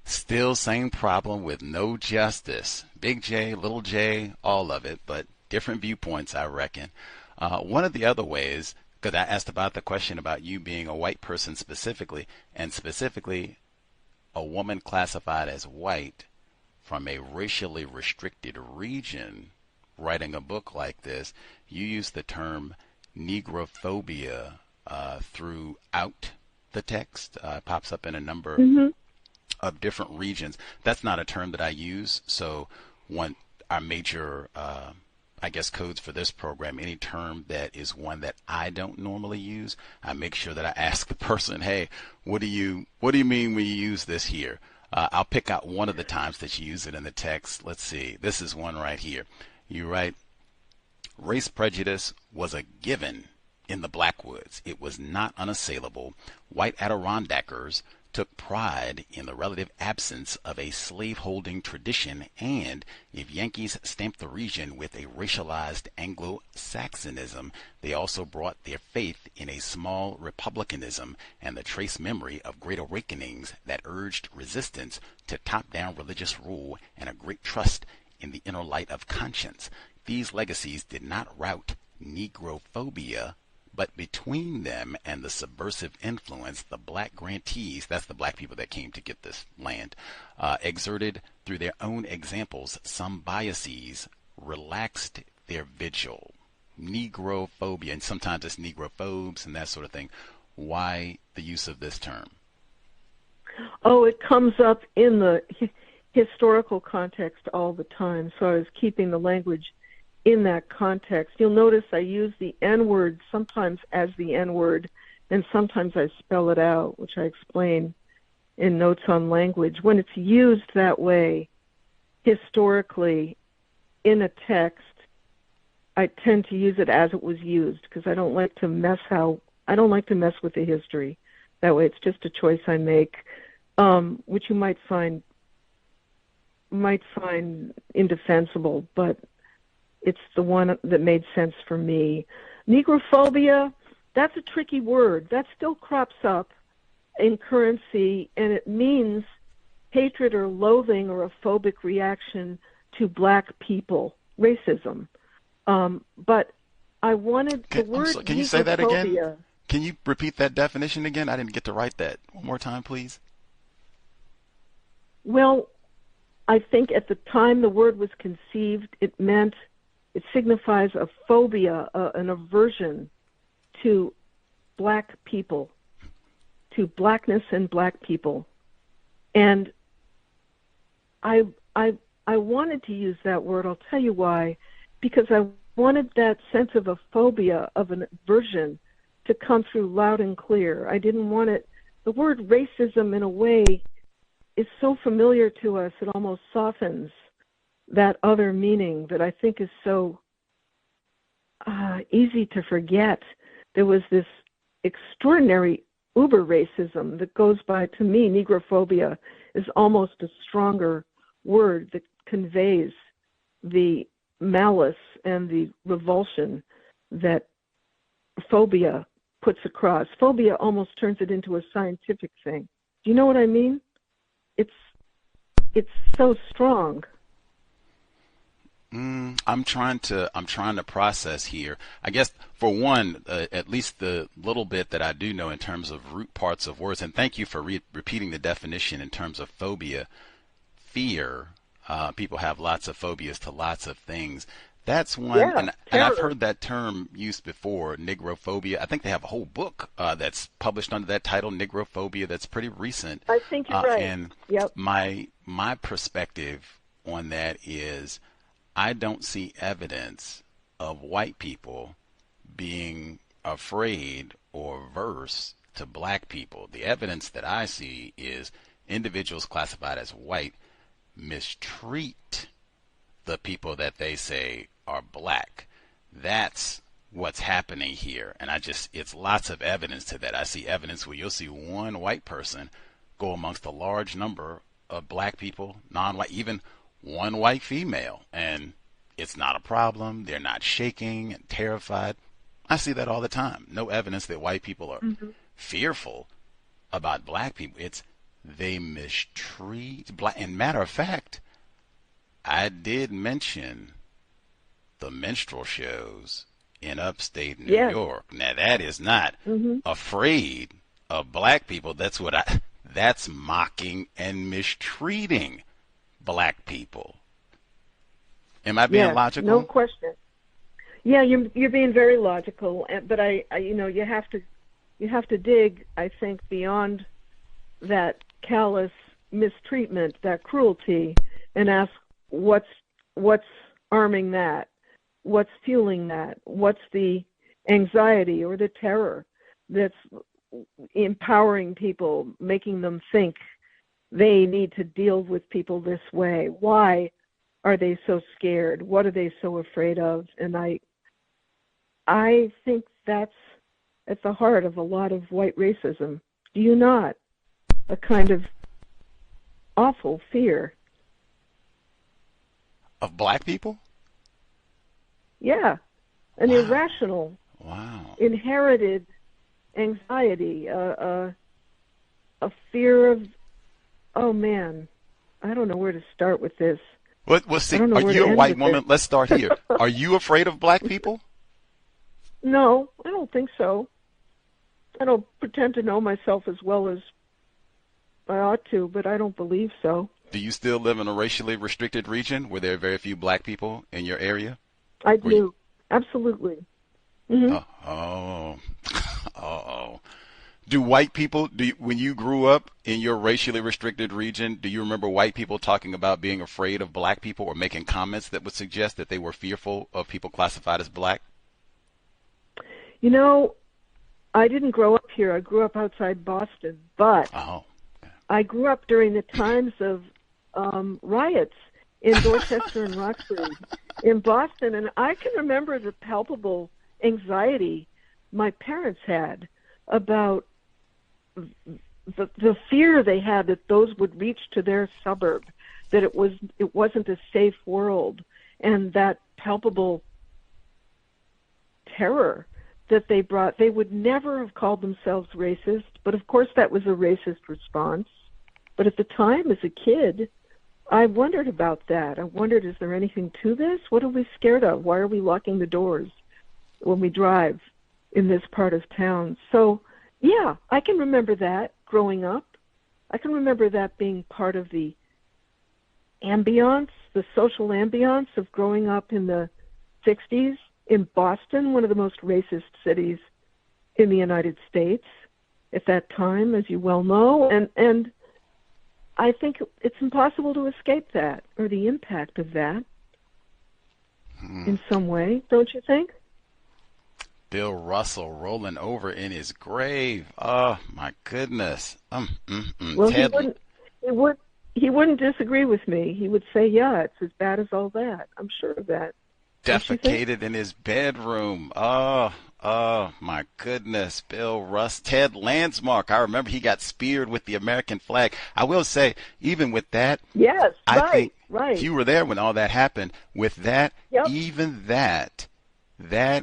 Still same problem with no justice. Big J, little j, all of it, but different viewpoints, I reckon. One of the other ways, because I asked about the question about you being a white person specifically, and specifically a woman classified as white from a racially restricted region, writing a book like this, you use the term negrophobia throughout the text. It pops up in a number of different regions. That's not a term that I use, so our major codes for this program, any term that is one that I don't normally use, I make sure that I ask the person, hey, what do you mean when you use this here? I'll pick out one of the times that you use it in the text. Let's see. This is one right here. You write, race prejudice was a given in the Blackwoods. It was not unassailable. White Adirondackers took pride in the relative absence of a slaveholding tradition, and if Yankees stamped the region with a racialized Anglo-Saxonism, they also brought their faith in a small republicanism and the trace memory of great awakenings that urged resistance to top-down religious rule and a great trust in the inner light of conscience. These legacies did not rout negrophobia, but between them and the subversive influence, the black grantees, that's the black people that came to get this land, exerted through their own examples some biases, relaxed their vigil. Negrophobia, and sometimes it's negrophobes and that sort of thing. Why the use of this term? Oh, it comes up in the historical context all the time, so I was keeping the language in that context. You'll notice I use the N-word sometimes as the N-word, and sometimes I spell it out, which I explain in Notes on Language. When it's used that way, historically, in a text, I tend to use it as it was used, because I don't like to mess with the history. That way, it's just a choice I make, which you might find indefensible, but it's the one that made sense for me. Negrophobia, that's a tricky word. That still crops up in currency, and it means hatred or loathing or a phobic reaction to black people, racism. But I wanted the word can you say that again? Can you repeat that definition again? I didn't get to write that. One more time, please. Well, I think at the time the word was conceived, it signifies a phobia, an aversion to black people, to blackness and black people. And I wanted to use that word. I'll tell you why. Because I wanted that sense of a phobia, of an aversion, to come through loud and clear. I didn't want it. The word racism, in a way, is so familiar to us, it almost softens that other meaning that I think is so easy to forget. There was this extraordinary uber racism that goes by, to me, negrophobia is almost a stronger word that conveys the malice and the revulsion that phobia puts across. Phobia almost turns it into a scientific thing. Do you know what I mean? It's so strong. I'm trying to process here. I guess for one, at least the little bit that I do know in terms of root parts of words, and thank you for repeating the definition in terms of phobia, fear, People have lots of phobias to lots of things. That's one, Yeah, and I've heard that term used before, nigrophobia. I think they have a whole book that's published under that title, Nigrophobia, that's pretty recent. I think you're right. And Yep. my perspective on that is I don't see evidence of white people being afraid or averse to black people. The evidence that I see is individuals classified as white mistreat the people that they say are black. That's what's happening here. And it's lots of evidence to that. I see evidence where you'll see one white person go amongst a large number of black people, non-white, even one white female, and it's not a problem. They're not shaking and terrified. I see that all the time. No evidence that white people are fearful about black people. It's they mistreat black. And matter of fact, I did mention the minstrel shows in upstate New York. Now that is not afraid of black people. That's mocking and mistreating black people. Am I being logical? No question. Yeah, you're being very logical, but I you have to dig, I think, beyond that callous mistreatment, that cruelty, and ask what's arming that, what's fueling that, what's the anxiety or the terror that's empowering people, making them think they need to deal with people this way. Why are they so scared? What are they so afraid of? And I think that's at the heart of a lot of white racism. Do you not? A kind of awful fear. Of black people? Yeah. An irrational, inherited anxiety, a fear of, oh man, I don't know where to start with this. Let's see. Are you a white woman? Let's start here. Are you afraid of black people? No, I don't think so. I don't pretend to know myself as well as I ought to, but I don't believe so. Do you still live in a racially restricted region where there are very few black people in your area? I do. Absolutely. Mm-hmm. Do white people, when you grew up in your racially restricted region, do you remember white people talking about being afraid of black people or making comments that would suggest that they were fearful of people classified as black? You know, I didn't grow up here. I grew up outside Boston, but I grew up during the times of riots in Dorchester and Roxbury in Boston, and I can remember the palpable anxiety my parents had about the fear they had that those would reach to their suburb, that it wasn't a safe world, and that palpable terror that they brought. They would never have called themselves racist, but of course that was a racist response. But at the time, as a kid, I wondered about that. I wondered, is there anything to this? What are we scared of? Why are we locking the doors when we drive in this part of town? So, yeah, I can remember that growing up. I can remember that being part of the ambiance, the social ambiance of growing up in the 60s in Boston, one of the most racist cities in the United States at that time, as you well know. And I think it's impossible to escape that or the impact of that in some way, don't you think? Bill Russell rolling over in his grave. Oh my goodness. Well, he wouldn't disagree with me. He would say, yeah, it's as bad as all that. I'm sure of that. Defecated in his bedroom. Oh my goodness. Bill Russ, Ted Landsmark. I remember he got speared with the American flag. I will say, even with that, yes, I think you were there when all that happened. With that, even that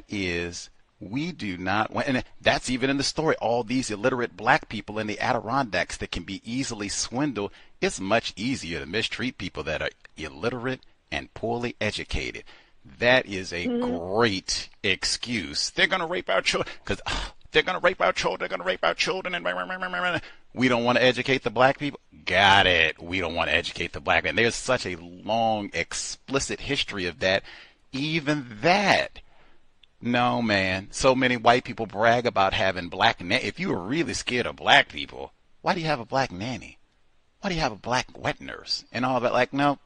is, we do not want, and that's even in the story, all these illiterate black people in the Adirondacks that can be easily swindled. It's much easier to mistreat people that are illiterate and poorly educated. That is a great excuse. They're going to rape our children because they're going to rape our children. They're going to rape our children. And we don't want to educate the black people. got it. We don't want to educate the black man. There's such a long, explicit history of that. Even that. No, man. So many white people brag about having black nanny. If you were really scared of black people, why do you have a black nanny? Why do you have a black wet nurse? And all that. Like, no.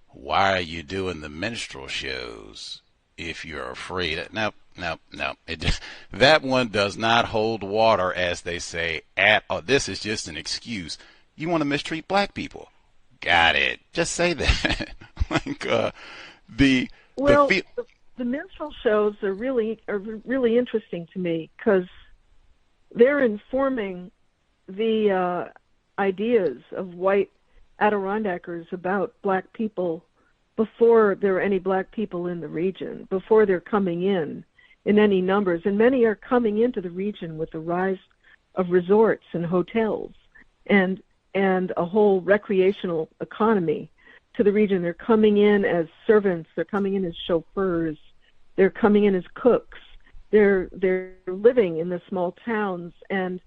Why are you doing the minstrel shows if you're afraid? No. That one does not hold water, as they say. This is just an excuse. You want to mistreat black people? Got it. Just say that. The minstrel shows are really interesting to me because they're informing the ideas of white Adirondackers about black people before there are any black people in the region, before they're coming in any numbers. And many are coming into the region with the rise of resorts and hotels and a whole recreational economy to the region. They're coming in as servants, they're coming in as chauffeurs, they're coming in as cooks, they're living in the small towns, and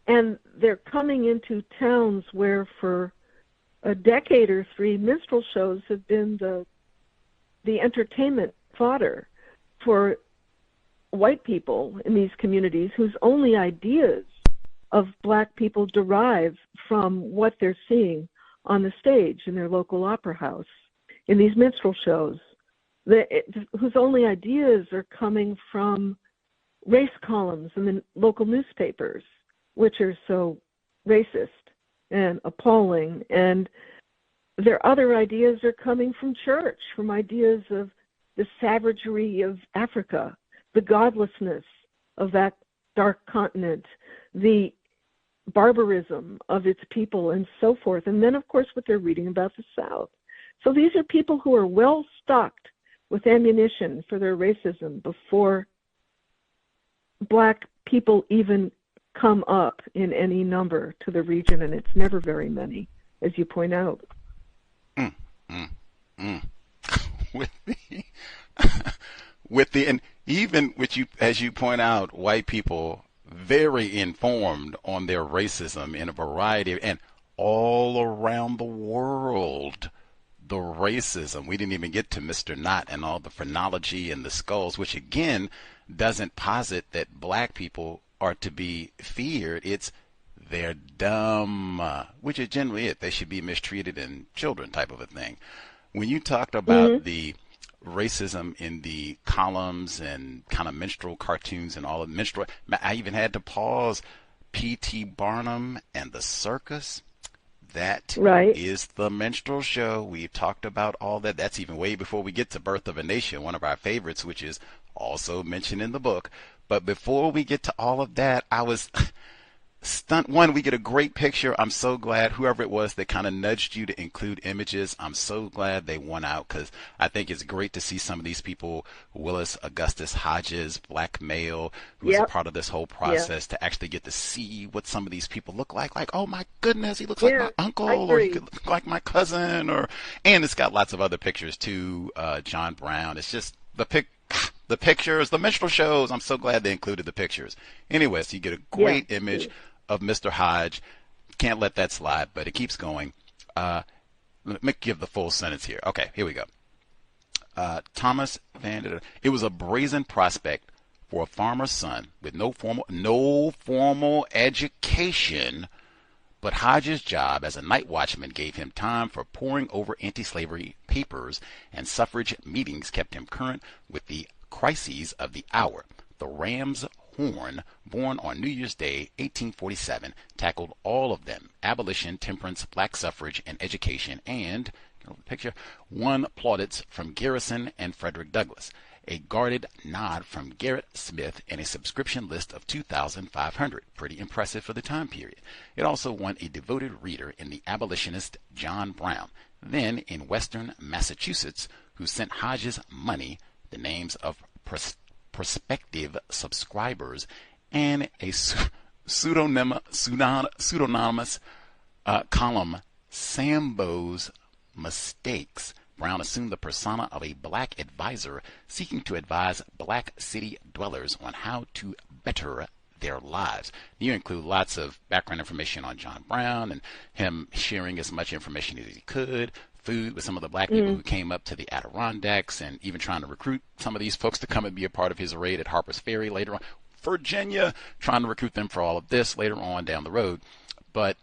they're coming into towns where for a decade or three minstrel shows have been the entertainment fodder for white people in these communities whose only ideas of black people derive from what they're seeing on the stage in their local opera house, in these minstrel shows, whose only ideas are coming from race columns in the local newspapers, which are so racist and appalling. And their other ideas are coming from church, from ideas of the savagery of Africa, the godlessness of that dark continent, the barbarism of its people, and so forth. And then, of course, what they're reading about the South. So these are people who are well stocked with ammunition for their racism before black people even come up in any number to the region, and it's never very many, as you point out. And even with you, as you point out, white people very informed on their racism in a variety of, and all around the world, the racism. We didn't even get to Mr. Knott and all the phrenology and the skulls, which again doesn't posit that black people are to be feared. It's they're dumb, which is generally it. They should be mistreated in children type of a thing. When you talked about the racism in the columns and kind of minstrel cartoons and all of minstrel, I even had to pause P.T. Barnum and the circus. That is the minstrel show. We've talked about all that. That's even way before we get to Birth of a Nation, one of our favorites, which is also mentioned in the book. But before we get to all of that, I was stunned. One, we get a great picture. I'm so glad whoever it was that kind of nudged you to include images. I'm so glad they won out, because I think it's great to see some of these people, Willis Augustus Hodges, black male, who was a part of this whole process, to actually get to see what some of these people look like. Like, oh my goodness, he looks like my uncle, or he could look like my cousin, and it's got lots of other pictures too. John Brown. It's just the pictures, the minstrel shows. I'm so glad they included the pictures. Anyways, you get a great image of Mr. Hodge. Can't let that slide, but it keeps going. Let me give the full sentence here. Okay, here we go. Thomas Van. It was a brazen prospect for a farmer's son with no formal education, but Hodge's job as a night watchman gave him time for poring over anti-slavery papers, and suffrage meetings kept him current with the crises of the hour. The Ram's Horn, born on New Year's Day, 1847, tackled all of them: abolition, temperance, black suffrage, and education, and won plaudits from Garrison and Frederick Douglass, a guarded nod from Gerrit Smith, and a subscription list of 2,500. Pretty impressive for the time period. It also won a devoted reader in the abolitionist John Brown, then in western Massachusetts, who sent Hodges money, the names of prospective subscribers, and a pseudonymous column, Sambo's Mistakes. Brown assumed the persona of a black advisor seeking to advise black city dwellers on how to better their lives. You include lots of background information on John Brown and him sharing as much information as he could, food with some of the black people who came up to the Adirondacks, and even trying to recruit some of these folks to come and be a part of his raid at Harper's Ferry later on. Virginia, trying to recruit them for all of this later on down the road. But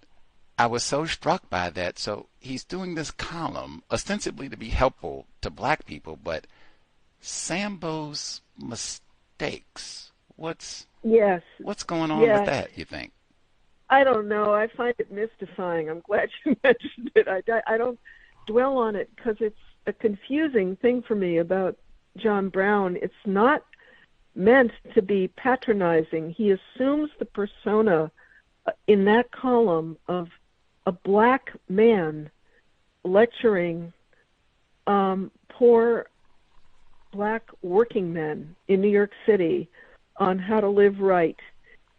I was so struck by that. So he's doing this column ostensibly to be helpful to black people, but Sambo's mistakes. What's going on with that, you think? I don't know. I find it mystifying. I'm glad you mentioned it. I don't dwell on it because it's a confusing thing for me about John Brown. It's not meant to be patronizing. He assumes the persona in that column of a black man lecturing poor black working men in New York City on how to live right,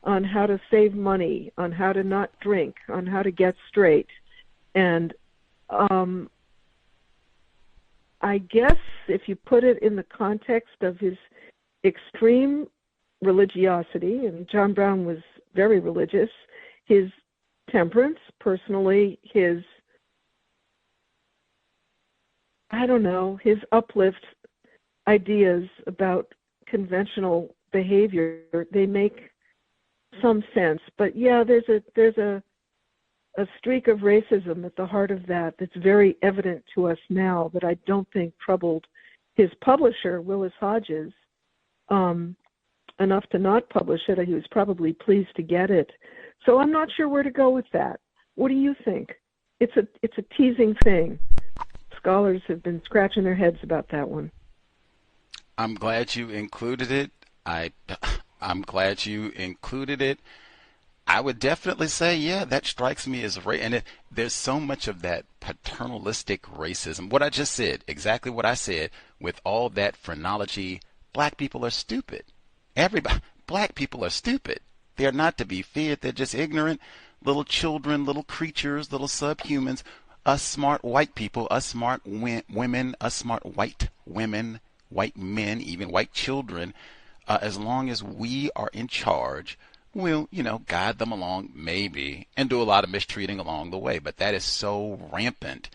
on how to save money, on how to not drink, on how to get straight. And I guess if you put it in the context of his extreme religiosity, and John Brown was very religious, his temperance, personally, his, his uplift ideas about conventional behavior, they make some sense. But yeah, there's a streak of racism at the heart of that that's very evident to us now that I don't think troubled his publisher, Willis Hodges, enough to not publish it. He was probably pleased to get it. So I'm not sure where to go with that. What do you think? It's a teasing thing. Scholars have been scratching their heads about that one. I'm glad you included it. I'm glad you included it. I would definitely say, yeah, that strikes me as and there's so much of that paternalistic racism. What I just said, exactly what I said, with all that phrenology. Black people are stupid. Black people are stupid. They're not to be feared. They're just ignorant little children, little creatures, little subhumans. Us smart white people, us smart women, us smart white women, white men, even white children, as long as we are in charge, we'll, guide them along, maybe, and do a lot of mistreating along the way. But that is so rampant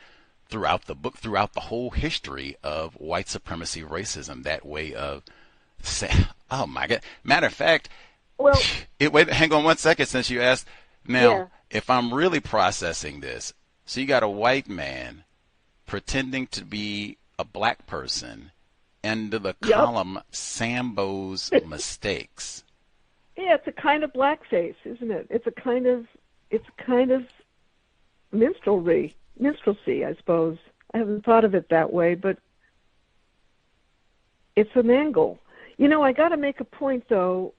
throughout the book, throughout the whole history of white supremacy racism, that way of saying, oh my God. Matter of fact, wait, hang on one second since you asked. Now, if I'm really processing this, so you got a white man pretending to be a black person under the column Sambo's mistakes. Yeah, it's a kind of blackface, isn't it? It's a kind of minstrelsy, I suppose. I haven't thought of it that way, but it's an angle. I got to make a point, though.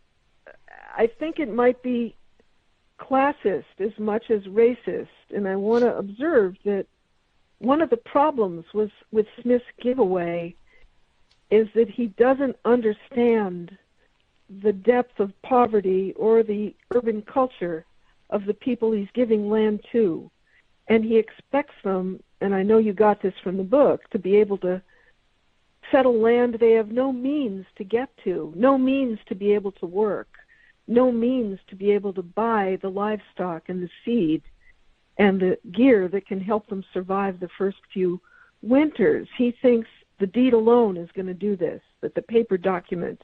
I think it might be classist as much as racist, and I want to observe that one of the problems with Smith's giveaway is that he doesn't understand the depth of poverty or the urban culture of the people he's giving land to. And he expects them, and I know you got this from the book, to be able to settle land they have no means to get to, no means to be able to work, no means to be able to buy the livestock and the seed and the gear that can help them survive the first few winters. He thinks the deed alone is going to do this, that the paper document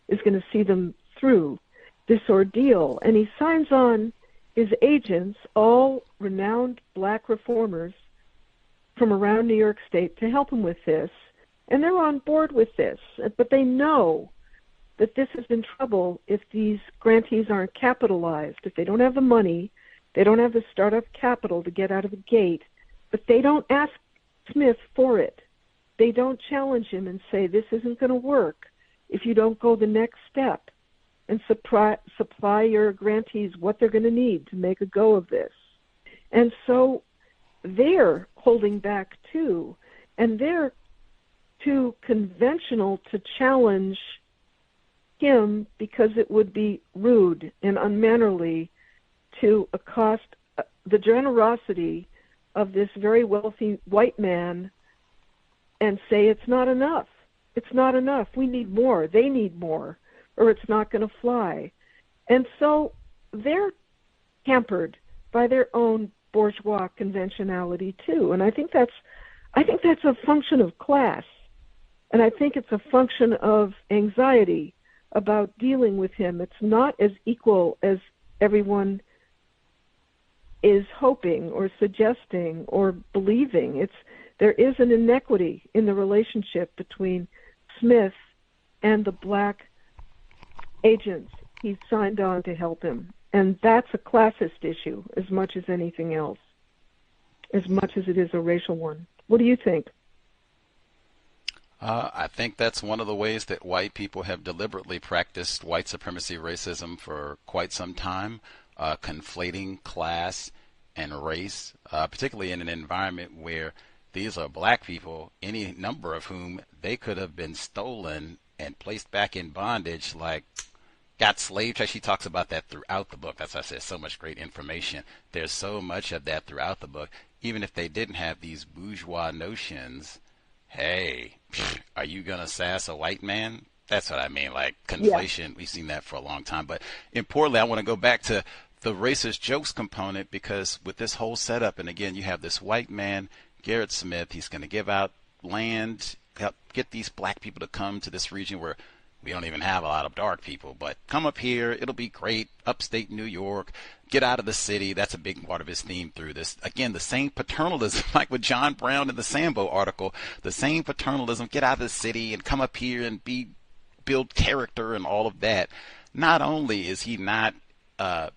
is going to see them through this ordeal. And he signs on his agents, all renowned black reformers from around New York State, to help him with this. And they're on board with this. But they know that this is in trouble if these grantees aren't capitalized. If they don't have the money, they don't have the startup capital to get out of the gate. But they don't ask Smith for it. They don't challenge him and say, this isn't going to work if you don't go the next step and supply your grantees what they're going to need to make a go of this. And so they're holding back too, and they're too conventional to challenge him because it would be rude and unmannerly to accost the generosity of this very wealthy white man and say it's not enough. It's not enough. We need more. They need more, or it's not going to fly. And so they're hampered by their own bourgeois conventionality too. And I think that's a function of class. And I think it's a function of anxiety about dealing with him. It's not as equal as everyone is hoping or suggesting or believing. There is an inequity in the relationship between Smith and the black agents he signed on to help him. And that's a classist issue as much as anything else, as much as it is a racial one. What do you think? I think that's one of the ways that white people have deliberately practiced white supremacy racism for quite some time, conflating class and race, particularly in an environment where these are black people, any number of whom they could have been stolen and placed back in bondage, like got slave trade. She talks about that throughout the book. That's why I said so much great information. There's so much of that throughout the book. Even if they didn't have these bourgeois notions, hey, are you going to sass a white man? That's what I mean, like conflation. Yeah. We've seen that for a long time. But importantly, I want to go back to the racist jokes component, because with this whole setup, and again, you have this white man, Gerrit Smith, he's going to give out land, help get these black people to come to this region where we don't even have a lot of dark people, but come up here, it'll be great, upstate New York, get out of the city. That's a big part of his theme through this. Again, the same paternalism, like with John Brown in the Sambo article, the same paternalism, get out of the city and come up here and build character and all of that. Not only is he not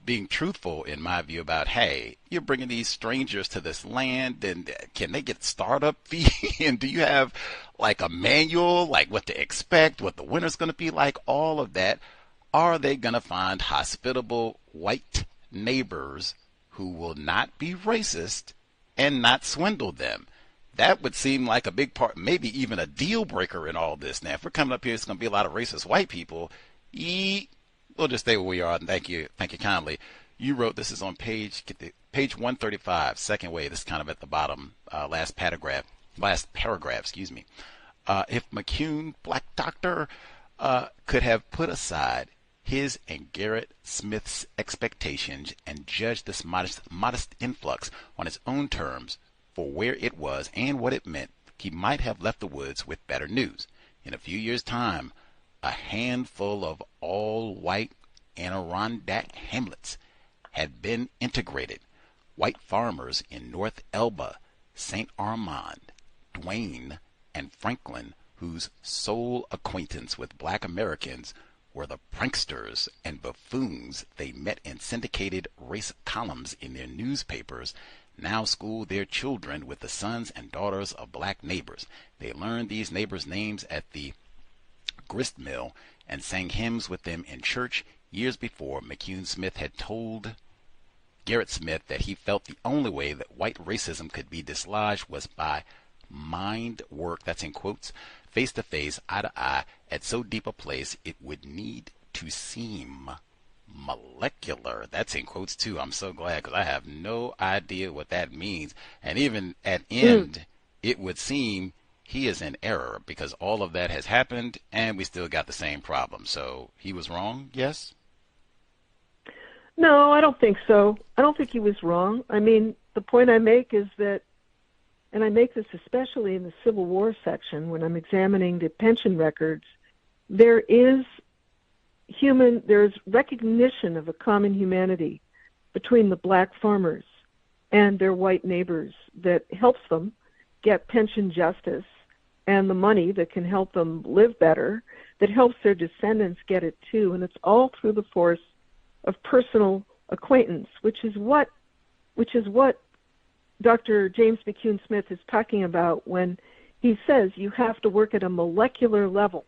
being truthful, in my view, about, hey, you're bringing these strangers to this land, and can they get startup fee? And do you have like a manual, like what to expect, what the winter's going to be like, all of that? Are they going to find hospitable white neighbors who will not be racist and not swindle them? That would seem like a big part, maybe even a deal breaker in all this. Now, if we're coming up here, it's going to be a lot of racist white people. We'll just stay where we are. And thank you kindly. You wrote, this is on page 135, second way. This is kind of at the bottom, last paragraph, excuse me. If McCune, black doctor, could have put aside his and Gerrit Smith's expectations and judged this modest influx on his own terms for where it was and what it meant, he might have left the woods with better news. In a few years' time, a handful of all-white Adirondack hamlets had been integrated. White farmers in North Elba, St. Armand, Duane, and Franklin, whose sole acquaintance with black Americans were the pranksters and buffoons they met in syndicated race columns in their newspapers, now schooled their children with the sons and daughters of black neighbors. They learned these neighbors' names at the grist mill and sang hymns with them in church. Years before, McCune Smith had told Gerrit Smith that he felt the only way that white racism could be dislodged was by mind work, that's in quotes, face to face, eye to eye, at so deep a place it would need to seem molecular. That's in quotes too. I'm so glad, because I have no idea what that means. And even at end, it would seem he is in error, because all of that has happened and we still got the same problem. So he was wrong, yes? No, I don't think so. I don't think he was wrong. I mean, the point I make is that, and I make this especially in the Civil War section when I'm examining the pension records, there's recognition of a common humanity between the black farmers and their white neighbors that helps them get pension justice and the money that can help them live better, that helps their descendants get it too. And it's all through the force of personal acquaintance, which is what Dr. James McCune Smith is talking about when he says you have to work at a molecular level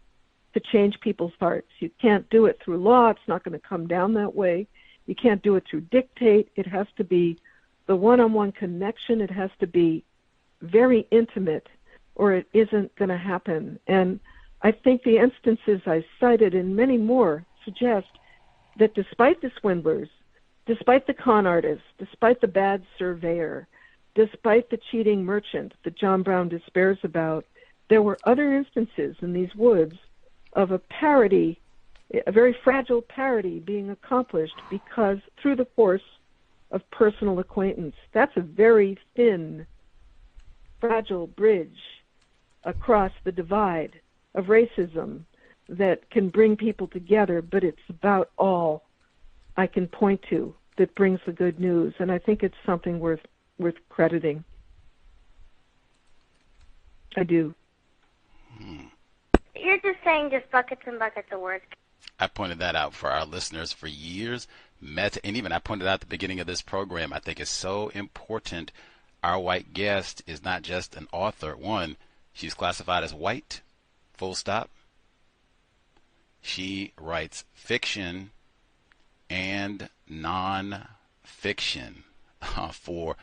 to change people's hearts. You can't do it through law. It's not going to come down that way. You can't do it through dictate. It has to be the one-on-one connection. It has to be very intimate, or it isn't going to happen. And I think the instances I cited and many more suggest that despite the swindlers, despite the con artists, despite the bad surveyor, despite the cheating merchant that John Brown despairs about, there were other instances in these woods of a parity a very fragile parity being accomplished because through the force of personal acquaintance. That's a very thin, fragile bridge across the divide of racism that can bring people together, but it's about all I can point to that brings the good news, and I think it's something worth crediting. I do. You're just saying just buckets and buckets of words. I pointed that out for our listeners for years. And even I pointed out at the beginning of this program, I think it's so important. Our white guest is not just an author. One, she's classified as white, full stop. She writes fiction and non-fiction for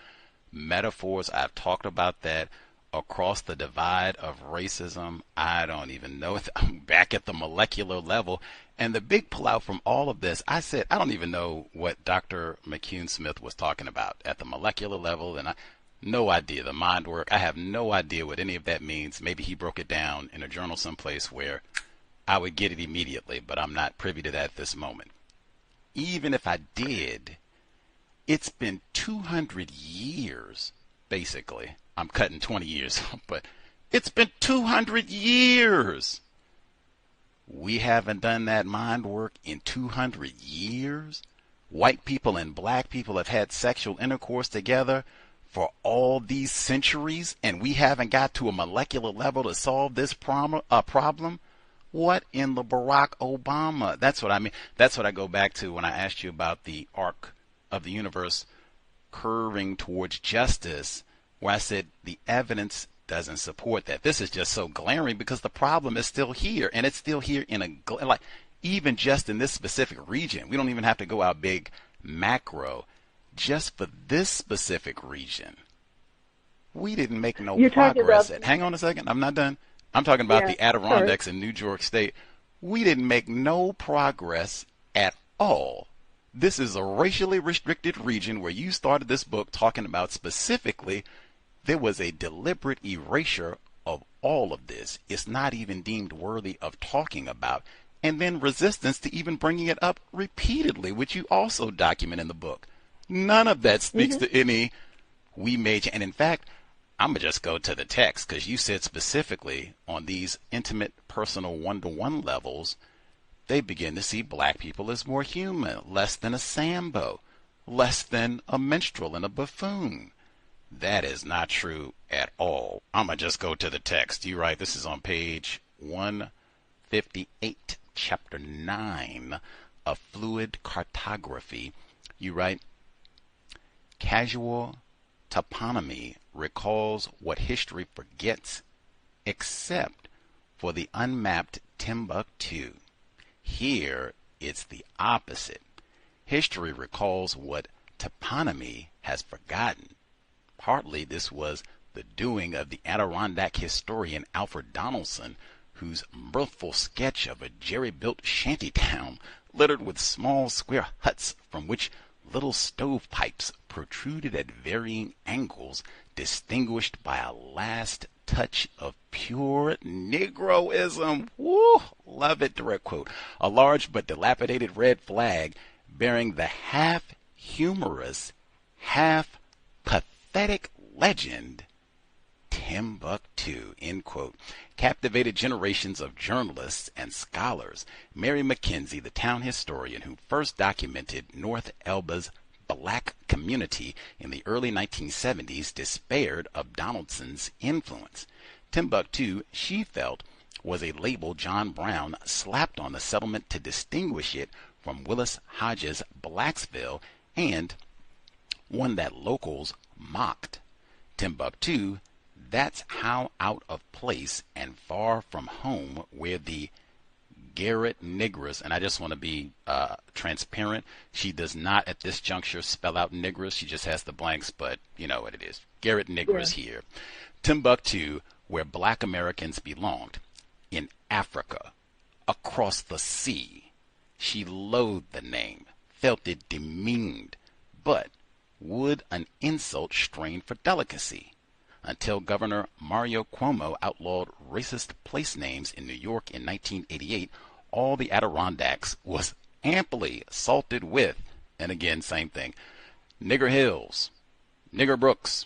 metaphors. I've talked about that across the divide of racism. I don't even know. I'm back at the molecular level. And the big pullout from all of this, I said, I don't even know what Dr. McCune Smith was talking about at the molecular level. And no idea. The mind work, I have no idea what any of that means. Maybe he broke it down in a journal someplace where I would get it immediately, but I'm not privy to that at this moment. Even if I did, it's been 200 years, basically. I'm cutting 20 years, but it's been 200 years. We haven't done that mind work in 200 years. White people and black people have had sexual intercourse together for all these centuries, and we haven't got to a molecular level to solve this problem. What in the Barack Obama? That's what I mean. That's what I go back to when I asked you about the arc of the universe curving towards justice, where I said the evidence doesn't support that. This is just so glaring because the problem is still here, and it's still here in like even just in this specific region. We don't even have to go out big macro. Just for this specific region, we didn't make no progress. Hang on a second. I'm not done. I'm talking about the Adirondacks in New York State. We didn't make no progress at all. This is a racially restricted region where you started this book talking about specifically there was a deliberate erasure of all of this. It's not even deemed worthy of talking about. And then resistance to even bringing it up repeatedly, which you also document in the book. None of that speaks to any we made. And in fact, I'm going to just go to the text because you said specifically on these intimate, personal, one-to-one levels, they begin to see black people as more human, less than a Sambo, less than a minstrel and a buffoon. That is not true at all. I'm going to just go to the text. You write, this is on page 158, chapter 9 of Fluid Cartography. You write, casual toponymy recalls what history forgets except for the unmapped Timbuctoo. Here, it's the opposite. History recalls what toponymy has forgotten. Partly this was the doing of the Adirondack historian Alfred Donaldson, whose mirthful sketch of a jerry-built shantytown littered with small square huts from which little stovepipes protruded at varying angles, distinguished by a last touch of pure Negroism. Woo! Love it. Direct quote. A large but dilapidated red flag bearing the half-humorous, half-pathetic legend, Timbuctoo, end quote, captivated generations of journalists and scholars. Mary Mackenzie, the town historian who first documented North Elba's black community in the early 1970s, despaired of Donaldson's influence. Timbuctoo, she felt, was a label John Brown slapped on the settlement to distinguish it from Willis Hodges' Blacksville, and one that locals mocked. Timbuctoo, that's how out of place and far from home where the Gerrit Niggers, and I just want to be transparent, she does not at this juncture spell out Niggers, she just has the blanks, but you know what it is. Gerrit Niggers here. Timbuctoo, where black Americans belonged, in Africa, across the sea. She loathed the name, felt it demeaned, but would an insult strain for delicacy? Until Governor Mario Cuomo outlawed racist place names in New York in 1988, all the Adirondacks was amply salted with, and again, same thing, Nigger Hills, Nigger Brooks,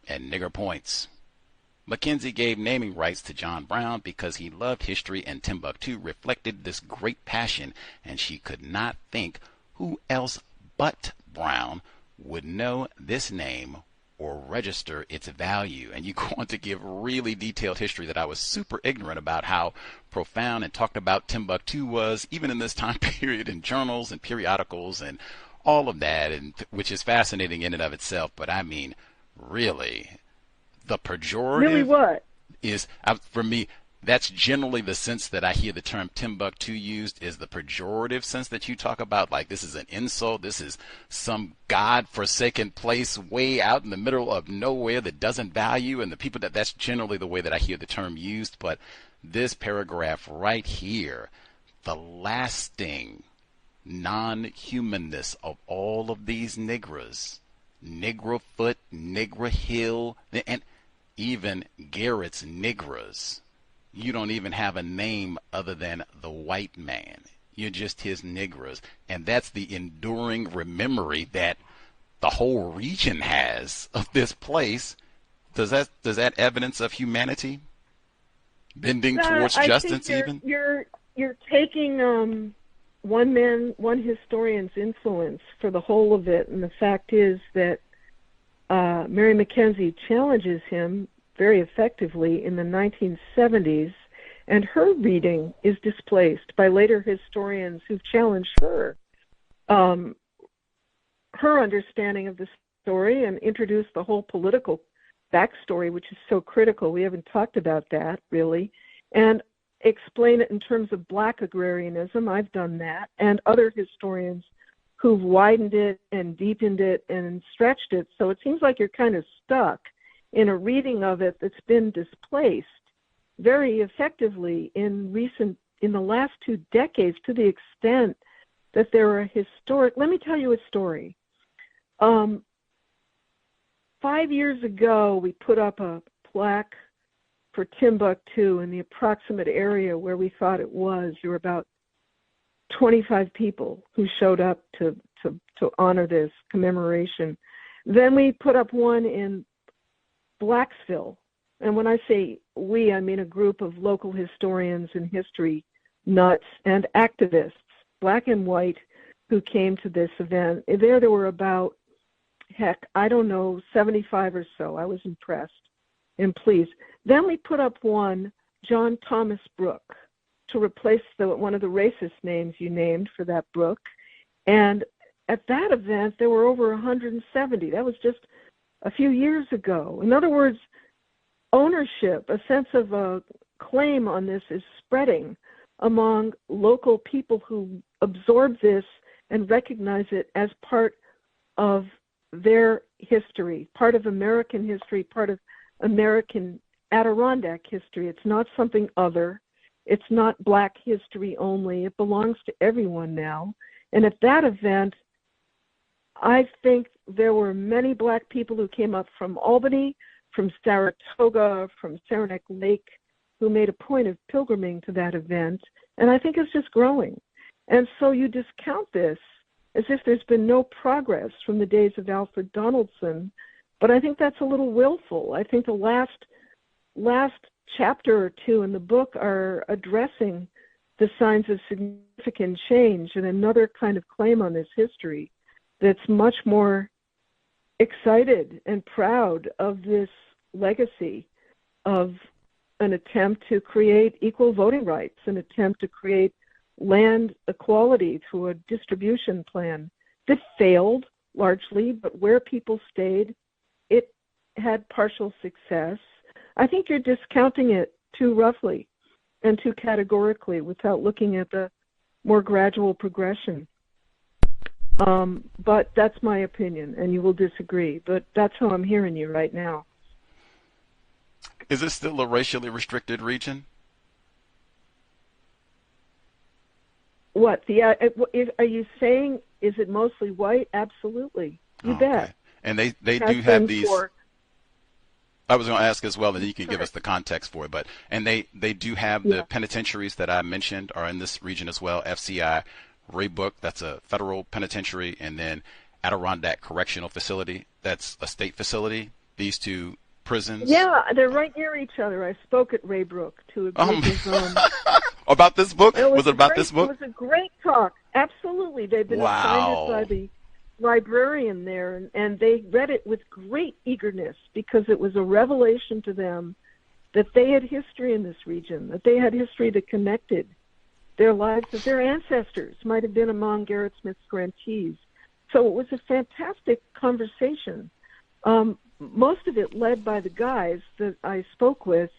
and Nigger Points. Mackenzie gave naming rights to John Brown because he loved history, and Timbuctoo reflected this great passion, and she could not think who else but Brown would know this name or register its value. And you go on to give really detailed history that I was super ignorant about how profound and talked about Timbuctoo was, even in this time period, in journals and periodicals and all of that, and which is fascinating in and of itself. But I mean, really, the pejorative Really what? is, for me, that's generally the sense that I hear the term Timbuctoo used, is the pejorative sense that you talk about, like this is an insult, this is some God-forsaken place way out in the middle of nowhere that doesn't value, and the people that's generally the way that I hear the term used. But this paragraph right here, the lasting non-humanness of all of these Negroes, Negro Foot, Nigger Hill, and even Gerrit's Negroes. You don't even have a name other than the white man. You're just his Negroes. And that's the enduring memory that the whole region has of this place. Does that evidence of humanity? Bending towards justice even? You're taking one historian's influence for the whole of it, and the fact is that Mary Mackenzie challenges him very effectively in the 1970s, and her reading is displaced by later historians who've challenged her understanding of the story and introduced the whole political backstory, which is so critical. We haven't talked about that, really, and explain it in terms of black agrarianism. I've done that, and other historians who've widened it and deepened it and stretched it. So it seems like you're kind of stuck in a reading of it that's been displaced very effectively in the last 2 decades, to the extent that there are historic. Let me tell you a story. 5 years ago, we put up a plaque for Timbuctoo in the approximate area where we thought it was. There were about 25 people who showed up to honor this commemoration. Then we put up one in Blacksville. And when I say we, I mean a group of local historians and history nuts and activists, black and white, who came to this event. There were about, 75 or so. I was impressed and pleased. Then we put up one, John Thomas Brooke, to replace one of the racist names you named for that brook. And at that event, there were over 170. That was just a few years ago. In other words, ownership, a sense of a claim on this is spreading among local people who absorb this and recognize it as part of their history, part of American history, part of American Adirondack history. It's not something other. It's not black history only. It belongs to everyone now. And at that event, I think there were many black people who came up from Albany, from Saratoga, from Saranac Lake, who made a point of pilgriming to that event. And I think it's just growing. And so you discount this as if there's been no progress from the days of Alfred Donaldson. But I think that's a little willful. I think the last chapter or two in the book are addressing the signs of significant change and another kind of claim on this history that's much more excited and proud of this legacy of an attempt to create equal voting rights, an attempt to create land equality through a distribution plan that failed largely, but where people stayed, it had partial success. I think you're discounting it too roughly and too categorically without looking at the more gradual progression. But that's my opinion, and you will disagree. But that's how I'm hearing you right now. Is it still a racially restricted region? What? Are you saying, is it mostly white? Absolutely. You bet. And they do have these... I was going to ask as well, and you can give us the context for it. But and they do have the penitentiaries that I mentioned are in this region as well. FCI, Raybook, that's a federal penitentiary, and then Adirondack Correctional Facility, that's a state facility. These two prisons. Yeah, they're right near each other. I spoke at Raybook to a group of about this book. Was it about this book? It was a great talk. Absolutely, they've been assigned by the librarian there, and they read it with great eagerness because it was a revelation to them that they had history in this region, that they had history that connected their lives, that their ancestors might have been among Gerrit Smith's grantees. So it was a fantastic conversation, most of it led by the guys that I spoke with,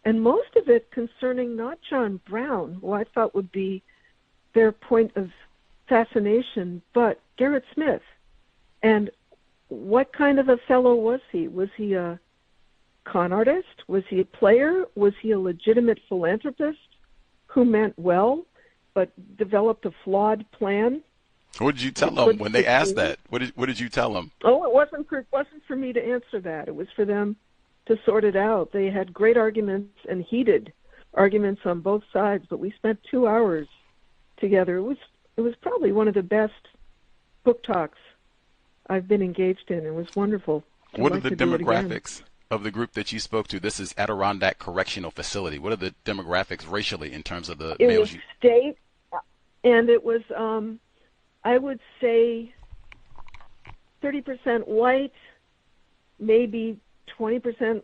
and most of it concerning not John Brown, who I thought would be their point of fascination, but Gerrit Smith. And what kind of a fellow was he? Was he a con artist? Was he a player? Was he a legitimate philanthropist who meant well but developed a flawed plan? What did you tell them when they asked that? What did you tell them? Oh, it wasn't for me to answer that. It was for them to sort it out. They had great arguments and heated arguments on both sides, but we spent 2 hours together. It was probably one of the best book talks I've been engaged in. It was wonderful. What are the demographics of the group that you spoke to? This is Adirondack Correctional Facility. What are the demographics racially in terms of the males? It was state, and it was, I would say, 30% white, maybe 20%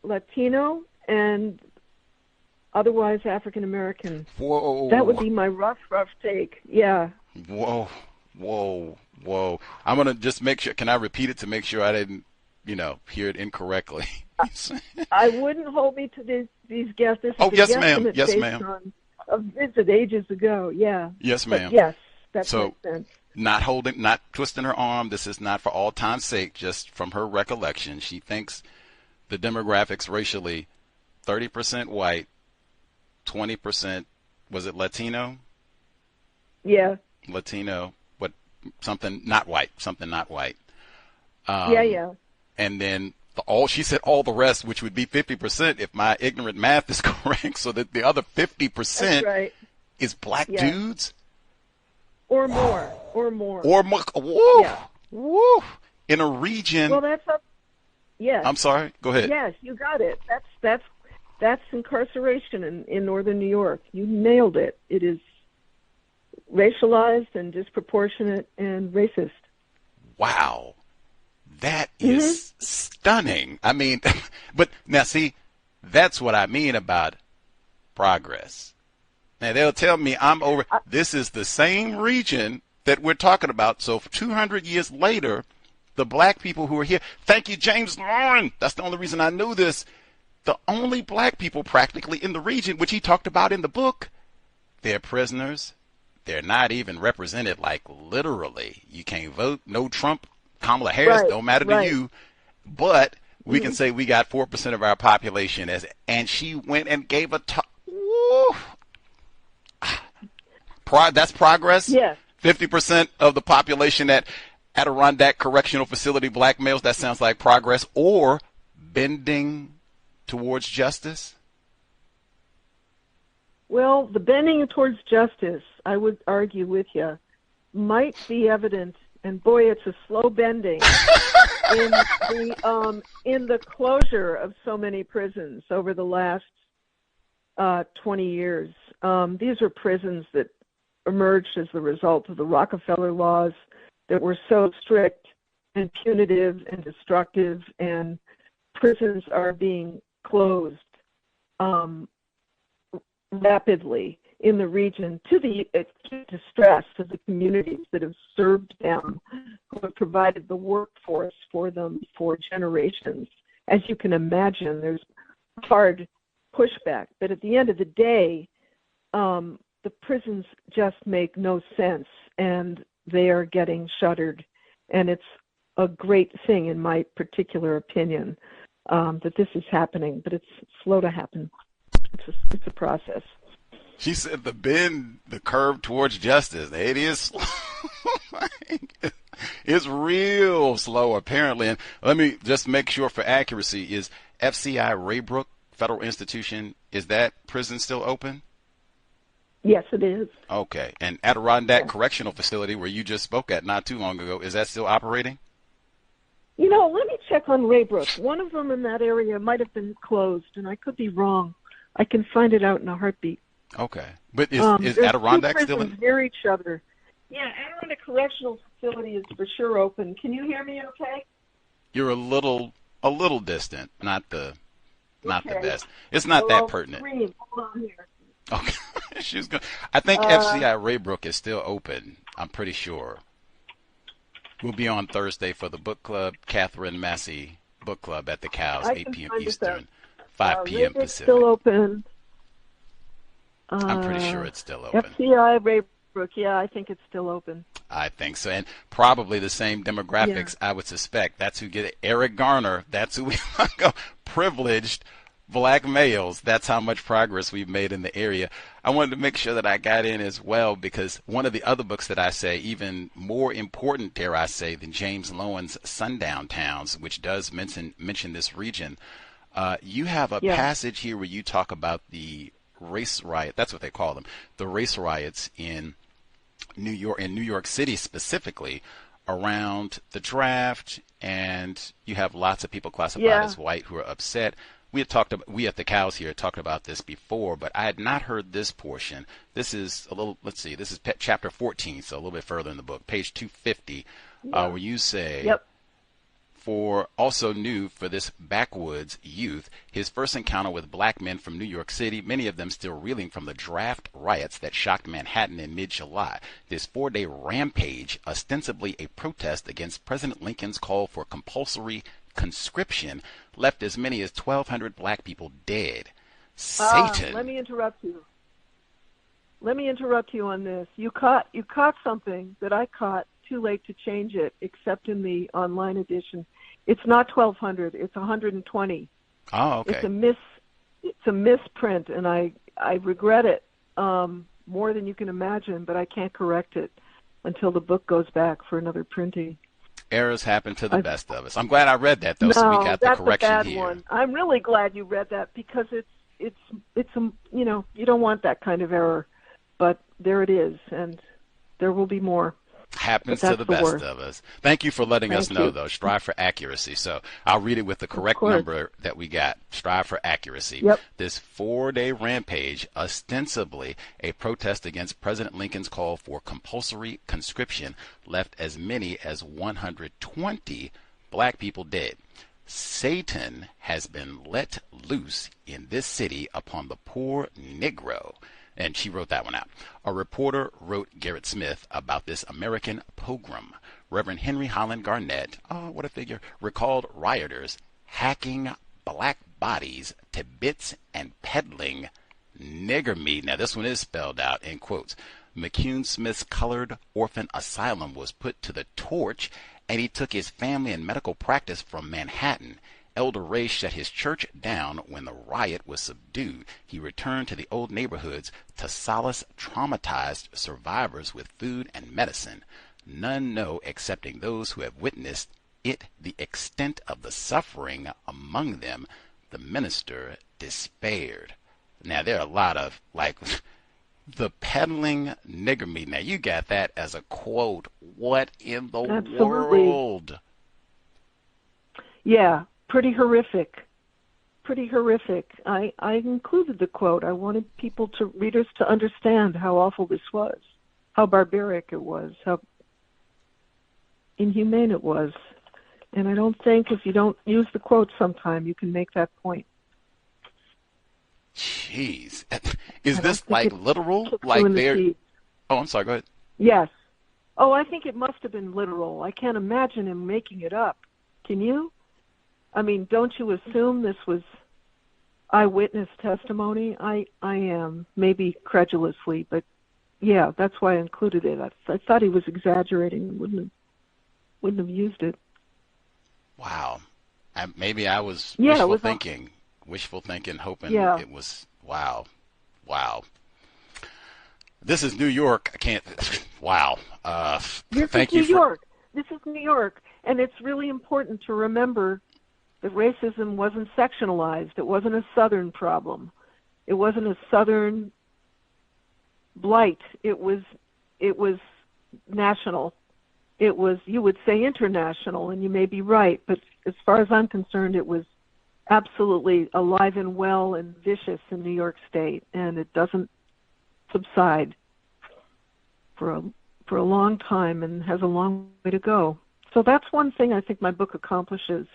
Latino, and otherwise African American. Whoa. That would be my rough take. Yeah. Whoa. I'm going to just make sure. Can I repeat it to make sure I didn't, hear it incorrectly? I wouldn't hold me to these guesses. This is yes, ma'am. Yes, ma'am. On a visit ages ago. Yeah. Yes, ma'am. But yes, that makes sense. Not twisting her arm. This is not for all time's sake, just from her recollection. She thinks the demographics racially, 30% white, 20%, was it Latino? Yeah. Latino, something not white. Yeah. And then she said all the rest, which would be 50% if my ignorant math is correct, so that the other 50% is black dudes? Or more. Woo! Yeah. Woo! In a region. Well, that's up. Yes. I'm sorry. Go ahead. Yes, you got it. That's incarceration in northern New York. You nailed it. It is racialized and disproportionate and racist. Wow. That is stunning. I mean, but now see, that's what I mean about progress. Now they'll tell me I'm over. This is the same region that we're talking about. So 200 years later, the black people who are here, thank you, James Loewen. That's the only reason I knew this. The only black people practically in the region, which he talked about in the book, they're prisoners. They're not even represented, like literally. You can't vote. No Trump, Kamala Harris, don't matter to you. But we can say we got 4% of our population and she went and gave a talk. That's progress? Yes. 50% of the population at Adirondack Correctional Facility, black males, that sounds like progress or bending towards justice? Well, the bending towards justice, I would argue with you, might be evident, and boy, it's a slow bending, in the closure of so many prisons over the last 20 years. These are prisons that emerged as the result of the Rockefeller laws that were so strict and punitive and destructive, and prisons are being closed rapidly in the region to the acute distress of the communities that have served them, who have provided the workforce for them for generations. As you can imagine, there's hard pushback, but at the end of the day, the prisons just make no sense, and they are getting shuttered, and it's a great thing, in my particular opinion, that this is happening, but it's slow to happen. It's a process. She said the curve towards justice. It is it's real slow apparently. And let me just make sure for accuracy, is FCI Raybrook Federal Institution, is that prison still open? Yes, it is. Okay. And Adirondack Correctional Facility, where you just spoke at not too long ago, is that still operating? You know, let me check on Raybrook. One of them in that area might have been closed, and I could be wrong. I can find it out in a heartbeat. Okay. But is Adirondack still in? Near each other. Yeah, Adirondack Correctional Facility is for sure open. Can you hear me okay? You're a little distant, not the best. It's not that pertinent. Scream. Hold on here. Okay. She's going. I think FCI Raybrook is still open. I'm pretty sure. We'll be on Thursday for the book club, Catherine Massey Book Club at the C.O.W.S, 8 p.m. Eastern, 5 p.m. Raybrooks Pacific. Still open. I'm pretty sure it's still open. FCI Raybrook, yeah, I think it's still open. I think so, and probably the same demographics. Yeah. I would suspect that's who get it. Eric Garner. That's who we go. Privileged black males. That's how much progress we've made in the area. I wanted to make sure that I got in as well, because one of the other books that I say, even more important, dare I say, than James Loewen's Sundown Towns, which does mention this region, you have a passage here where you talk about the race riot. That's what they call them. The race riots in New York City specifically, around the draft, and you have lots of people classified as white who are upset. We at the C.O.W.S here talked about this before, but I had not heard this portion. This is a little, let's see, this is chapter 14, so a little bit further in the book, page 250, where you say, for also new for this backwoods youth, his first encounter with black men from New York City, many of them still reeling from the draft riots that shocked Manhattan in mid-July. This 4-day rampage, ostensibly a protest against President Lincoln's call for compulsory conscription, left as many as 1,200 black people dead. Satan. Let me interrupt you. On this. You caught something that I caught. Too late to change it, except in the online edition. It's not 1,200. It's 120. Oh, okay. It's a misprint, and I regret it more than you can imagine. But I can't correct it until the book goes back for another printing. Errors happen to the best of us. I'm glad I read that though, so we got the correction that's a bad here. One. I'm really glad you read that, because it's you don't want that kind of error, but there it is, and there will be more. Happens to the best of us. Thank you for letting us know, though. Strive for accuracy. So I'll read it with the correct number that we got. Strive for accuracy. Yep. This 4-day rampage, ostensibly a protest against President Lincoln's call for compulsory conscription, left as many as 120 black people dead. Satan has been let loose in this city upon the poor Negro. And she wrote that one out. A reporter wrote Gerrit Smith about this American pogrom. Reverend Henry Holland Garnett, oh, what a figure, recalled rioters hacking black bodies to bits and peddling nigger meat. Now, this one is spelled out in quotes. McCune Smith's colored orphan asylum was put to the torch, and he took his family and medical practice from Manhattan. Elder Ray shut his church down when the riot was subdued. He returned to the old neighborhoods to solace traumatized survivors with food and medicine. None know, excepting those who have witnessed it, the extent of the suffering among them. The minister despaired. Now, there are a lot of, the peddling nigger meat. Now, you got that as a quote. What in the world? Yeah. Pretty horrific. I included the quote. I wanted readers to understand how awful this was, how barbaric it was, how inhumane it was. And I don't think if you don't use the quote sometime, you can make that point. Jeez. Is this literal? Like they're... Oh, I'm sorry, go ahead. Yes. Oh, I think it must have been literal. I can't imagine him making it up. Can you? I mean, don't you assume this was eyewitness testimony? I am, maybe credulously, but yeah, that's why I included it. I thought he was exaggerating and wouldn't have used it. Wow. Maybe I was wishful thinking, hoping it was, wow. This is New York. I can't. Wow. Thank you. New York. This is New York, and it's really important to remember that racism wasn't sectionalized. It wasn't a Southern problem. It wasn't a Southern blight. It was national. It was, you would say, international, and you may be right, but as far as I'm concerned, it was absolutely alive and well and vicious in New York State, and it doesn't subside for a long time and has a long way to go. So that's one thing I think my book accomplishes.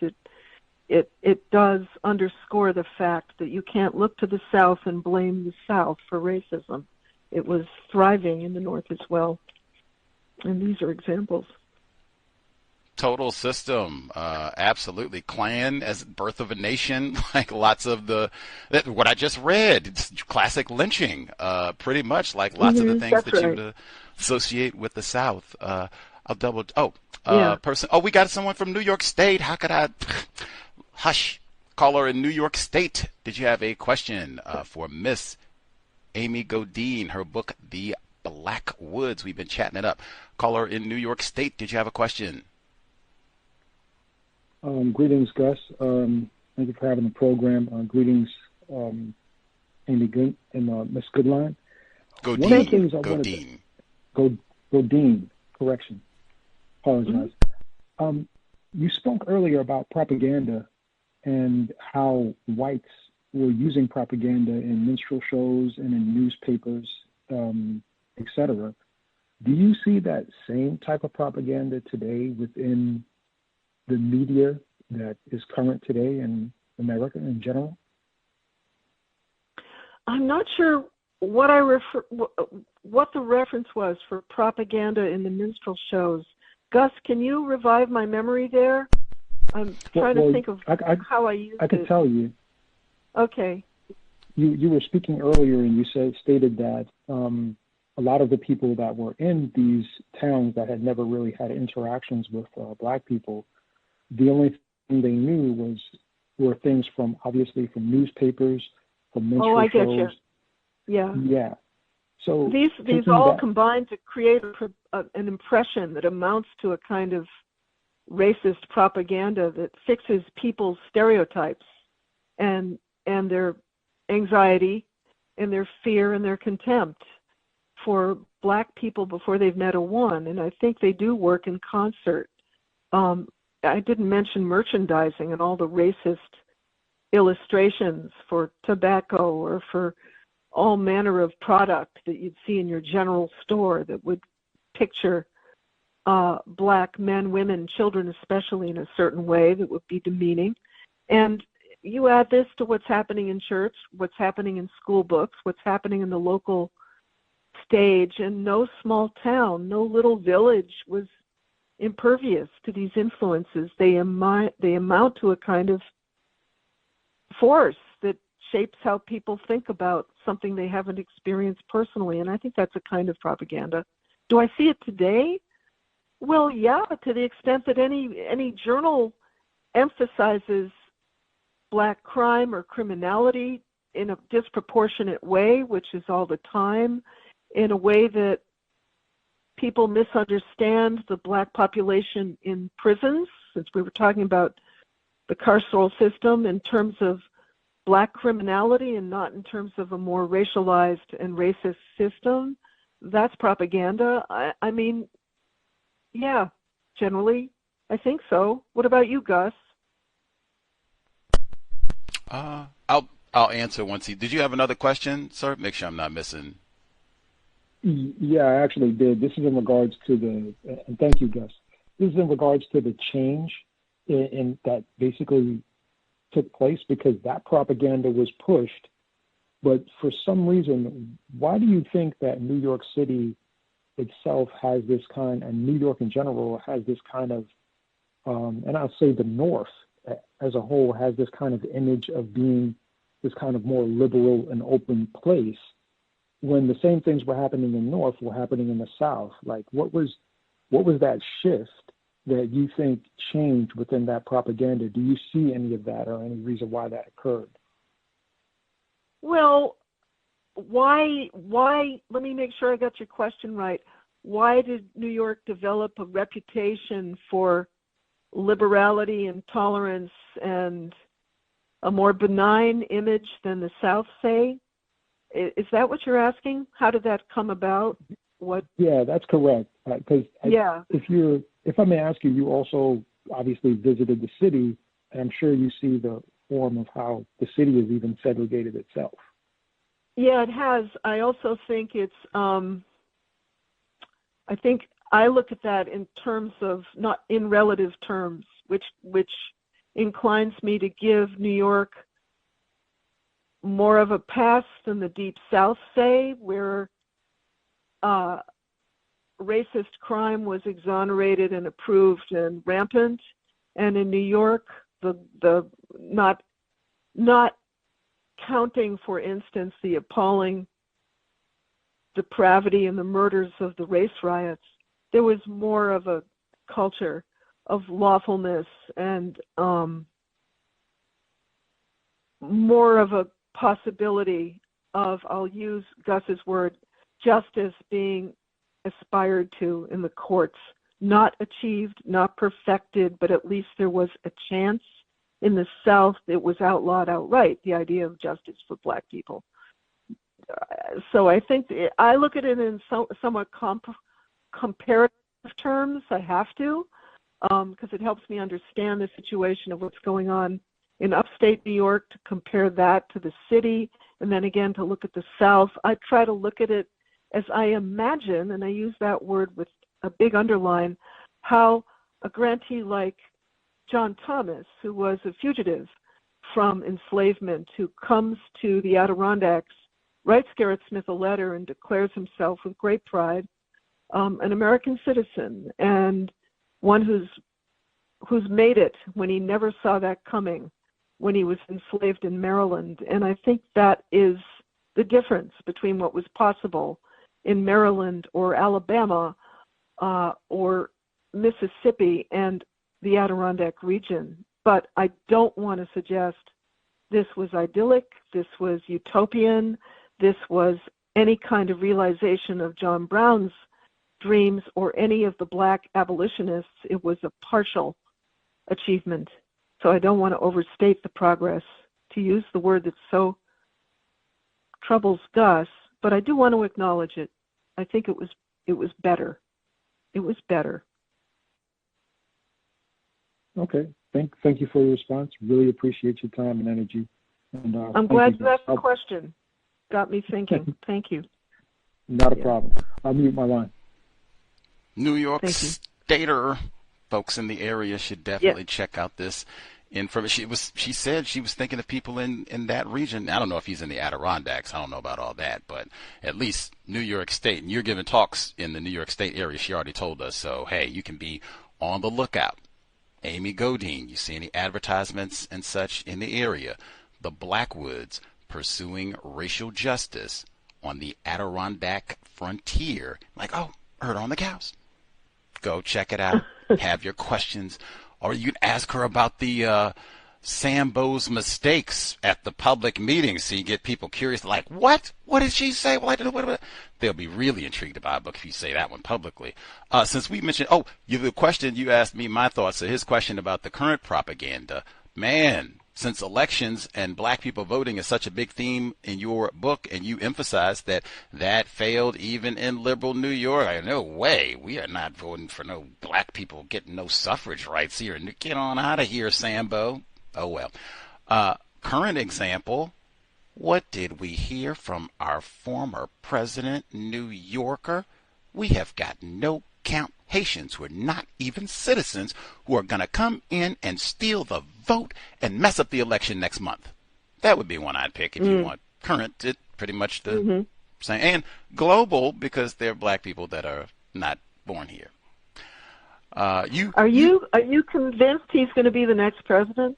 It does underscore the fact that you can't look to the South and blame the South for racism. It was thriving in the North as well. And these are examples. Total system, absolutely. Klan as birth of a nation, like lots of what I just read, it's classic lynching, pretty much like lots of the things that you would associate with the South. I'll double. We got someone from New York State. How could I? Hush. Caller in New York State. Did you have a question for Miss Amy Godine? Her book, The Black Woods. We've been chatting it up. Caller in New York State. Did you have a question? Greetings, Gus. Thank you for having the program. Greetings, Amy Good and Miss Goodline. Godine. Godine. Correction. Apologize. You spoke earlier about propaganda and how whites were using propaganda in minstrel shows and in newspapers, etc. Do you see that same type of propaganda today within the media that is current today in America in general? I'm not sure what the reference was for propaganda in the minstrel shows. Gus, can you revive my memory there? I'm trying to think of how I used it. I can tell you. Okay. You were speaking earlier, and you stated that a lot of the people that were in these towns that had never really had interactions with black people, the only thing they knew were things from newspapers, from minstrel shows. I get you. Yeah. So these all combine to create an impression that amounts to a kind of racist propaganda that fixes people's stereotypes and their anxiety and their fear and their contempt for black people before they've met a one. And I think they do work in concert. I didn't mention merchandising and all the racist illustrations for tobacco or for all manner of product that you'd see in your general store that would picture black men, women, children especially in a certain way that would be demeaning. And you add this to what's happening in church, what's happening in school books, what's happening in the local stage, and no small town, no little village was impervious to these influences. They amount to a kind of force that shapes how people think about something they haven't experienced personally, and I think that's a kind of propaganda. Do I see it today? Well, yeah, to the extent that any journal emphasizes black crime or criminality in a disproportionate way, which is all the time, in a way that people misunderstand the black population in prisons, since we were talking about the carceral system in terms of black criminality and not in terms of a more racialized and racist system, that's propaganda. I mean, yeah, generally, I think so. What about you, Gus? I'll answer once did you have another question, sir? Make sure I'm not missing. Yeah, I actually did. This is in regards to and thank you, Gus. This is in regards to the change in that basically took place, because that propaganda was pushed. But for some reason, why do you think that New York City itself has this kind, and New York in general has this kind of, and I'll say the North as a whole has this kind of image of being this kind of more liberal and open place, when the same things were happening in the North were happening in the South? Like, what was that shift that you think changed within that propaganda? Do you see any of that or any reason why that occurred? Well, why, let me make sure I got your question right. Why did New York develop a reputation for liberality and tolerance and a more benign image than the South, say? Is that what you're asking? How did that come about? What? Yeah, that's correct. Because if I may ask you, you also obviously visited the city, and I'm sure you see the form of how the city has even segregated itself. Yeah, it has. I also think it's, I think I look at that in terms of, not in relative terms, which inclines me to give New York more of a pass than the Deep South, say, where racist crime was exonerated and approved and rampant. And in New York, the not counting, for instance, the appalling depravity and the murders of the race riots, there was more of a culture of lawfulness and more of a possibility of, I'll use Gus's word, justice being aspired to in the courts. Not achieved, not perfected, but at least there was a chance. In the South, it was outlawed outright, the idea of justice for Black people. So I think I look at it in somewhat comparative terms. I have to, because it helps me understand the situation of what's going on in upstate New York, to compare that to the city, and then again to look at the South. I try to look at it as I imagine, and I use that word with a big underline, how a grantee like John Thomas, who was a fugitive from enslavement, who comes to the Adirondacks, writes Gerrit Smith a letter and declares himself with great pride an American citizen, and one who's made it when he never saw that coming when he was enslaved in Maryland. And I think that is the difference between what was possible in Maryland or Alabama or Mississippi and the Adirondack region. But I don't want to suggest this was idyllic, this was utopian, this was any kind of realization of John Brown's dreams or any of the Black abolitionists. It was a partial achievement. So I don't want to overstate the progress, to use the word that so troubles Gus, but I do want to acknowledge it. I think it was better. It was better. Okay. Thank you for your response. Really appreciate your time and energy. And I'm glad you asked the question. Got me thinking. Thank you. Not a problem. I'll mute my line. New York Stater folks in the area should definitely check out this information. She said she was thinking of people in that region. I don't know if he's in the Adirondacks. I don't know about all that, but at least New York State. And you're giving talks in the New York State area. She already told us. So, hey, you can be on the lookout. Amy Godine, you see any advertisements and such in the area? The Blackwoods pursuing racial justice on the Adirondack Frontier. Like, oh, heard on the cows. Go check it out. Have your questions. Or you can ask her about the Sambo's mistakes at the public meetings, so you get people curious, like, what? What did she say? Well, they'll be really intrigued about a book if you say that one publicly. Since we mentioned, the question you asked me, my thoughts, so his question about the current propaganda, man, since elections and Black people voting is such a big theme in your book, and you emphasize that failed even in liberal New York. No way. We are not voting for no Black people getting no suffrage rights here. Get on out of here, Sambo. Oh, well. Current example, what did we hear from our former president, New Yorker? We have got no count Haitians who are not even citizens who are going to come in and steal the vote and mess up the election next month. That would be one I'd pick if you want current. It's pretty much the same. And global, because they're Black people that are not born here. Are you convinced he's going to be the next president?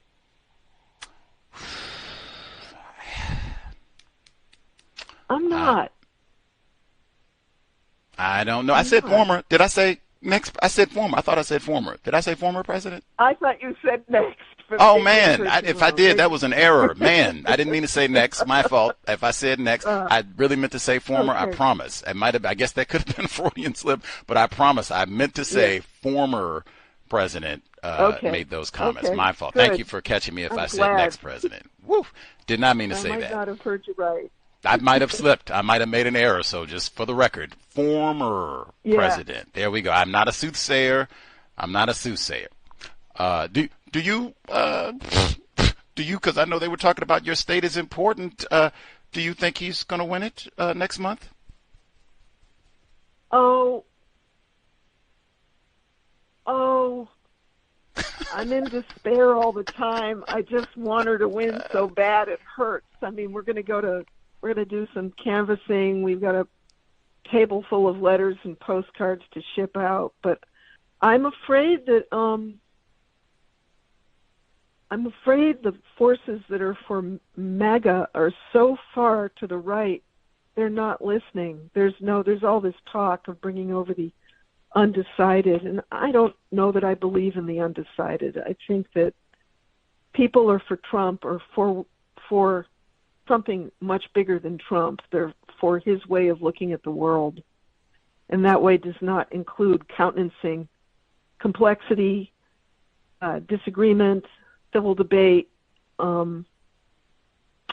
I'm not. I don't know. I said former. Did I say next? I said former. I thought I said former. Did I say former president? I thought you said next, Oh, man, if I did, that was an error. Man, I didn't mean to say next. My fault. If I said next, I really meant to say former. Okay. I promise. I guess that could have been a Freudian slip, but I promise I meant to say former president made those comments. Okay. My fault. Good. Thank you for catching me if I said next president. Woo. Did not mean to say that. I might not have heard you right. I might have slipped. I might have made an error. So just for the record, former president. There we go. I'm not a soothsayer. Do you, because I know they were talking about your state is important, do you think he's going to win it next month? Oh, I'm in despair all the time. I just want her to win so bad it hurts. I mean, we're going to do some canvassing. We've got a table full of letters and postcards to ship out, but I'm afraid that the forces that are for MAGA are so far to the right, they're not listening. There's all this talk of bringing over the undecided, and I don't know that I believe in the undecided. I think that people are for Trump or for something much bigger than Trump. They're for his way of looking at the world, and that way does not include countenancing complexity, disagreement, civil debate, or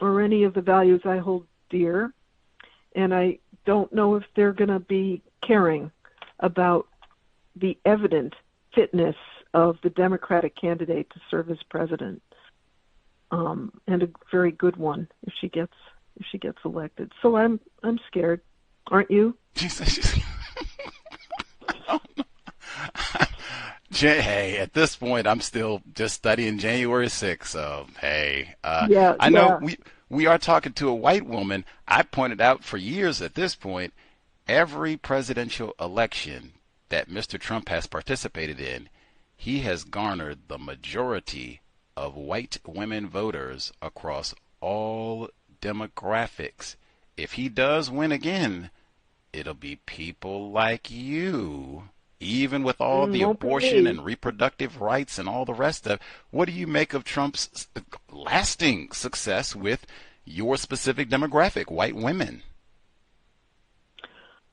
any of the values I hold dear. And I don't know if they're going to be caring about the evident fitness of the Democratic candidate to serve as president, and a very good one if she gets elected. So I'm scared. Aren't you? Hey, at this point, I'm still just studying January 6th. So, hey, I know we are talking to a white woman. I pointed out for years at this point, every presidential election that Mr. Trump has participated in, he has garnered the majority of white women voters across all demographics. If he does win again, it'll be people like you. Even with all the abortion and reproductive rights and all the rest of it, what do you make of Trump's lasting success with your specific demographic, white women?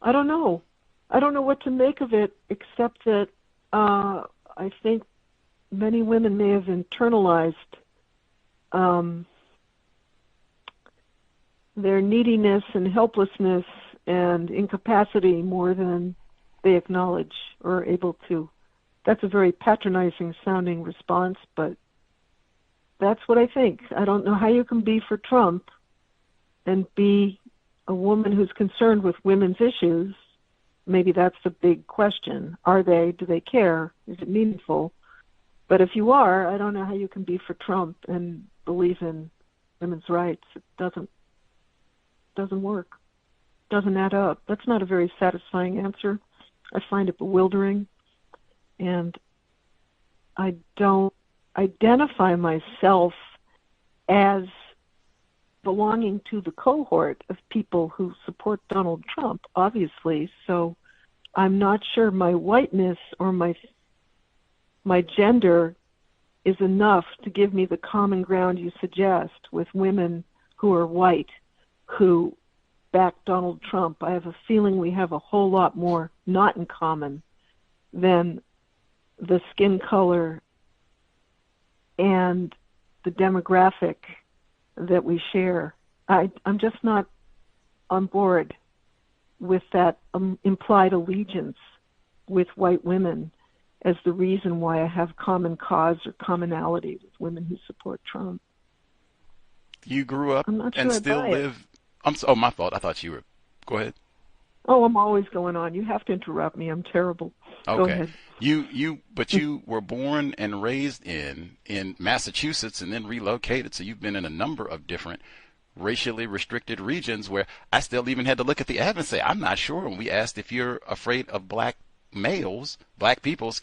I don't know. I don't know what to make of it, except that I think many women may have internalized their neediness and helplessness and incapacity more than they acknowledge or are able to. That's a very patronizing sounding response, but that's what I think. I don't know how you can be for Trump and be a woman who's concerned with women's issues. Maybe that's the big question. Are they? Do they care? Is it meaningful? But if you are, I don't know how you can be for Trump and believe in women's rights. It doesn't work. Doesn't add up. That's not a very satisfying answer. I find it bewildering, and I don't identify myself as belonging to the cohort of people who support Donald Trump, obviously, so I'm not sure my whiteness or my gender is enough to give me the common ground you suggest with women who are white, who back Donald Trump. I have a feeling we have a whole lot more not in common than the skin color and the demographic that we share. I'm just not on board with that implied allegiance with white women as the reason why I have common cause or commonality with women who support Trump. You grew up and still live... my fault. I thought you were... Go ahead. Oh, I'm always going on. You have to interrupt me. I'm terrible. Okay. Go ahead. You were born and raised in Massachusetts and then relocated, so you've been in a number of different racially restricted regions where I still even had to look at the ad and say, I'm not sure. When we asked if you're afraid of black people,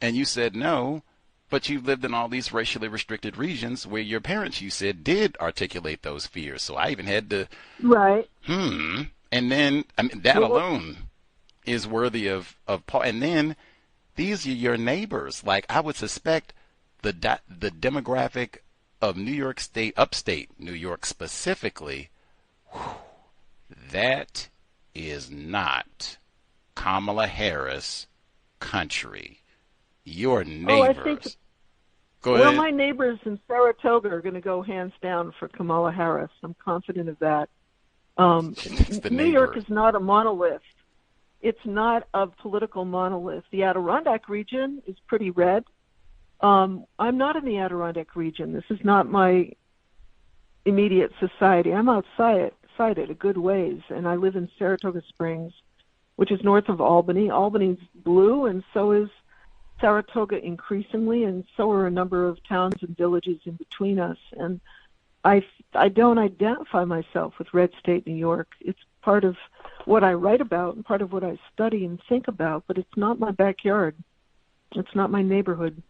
and you said no, but you lived in all these racially restricted regions where your parents, you said, did articulate those fears. So I even had to... Right. And then, that alone is worthy of... And then, these are your neighbors. Like, I would suspect the demographic of New York State, upstate New York specifically, that is not Kamala Harris country. Your neighbors. Go ahead. Well, my neighbors in Saratoga are going to go hands down for Kamala Harris. I'm confident of that. New York is not a monolith. It's not a political monolith. The Adirondack region is pretty red. I'm not in the Adirondack region. This is not my immediate society. I'm outside it a good ways, and I live in Saratoga Springs, which is north of Albany. Albany's blue, and so is Saratoga increasingly, and so are a number of towns and villages in between us. And I don't identify myself with red state New York. It's part of what I write about and part of what I study and think about, but it's not my backyard. It's not my neighborhood.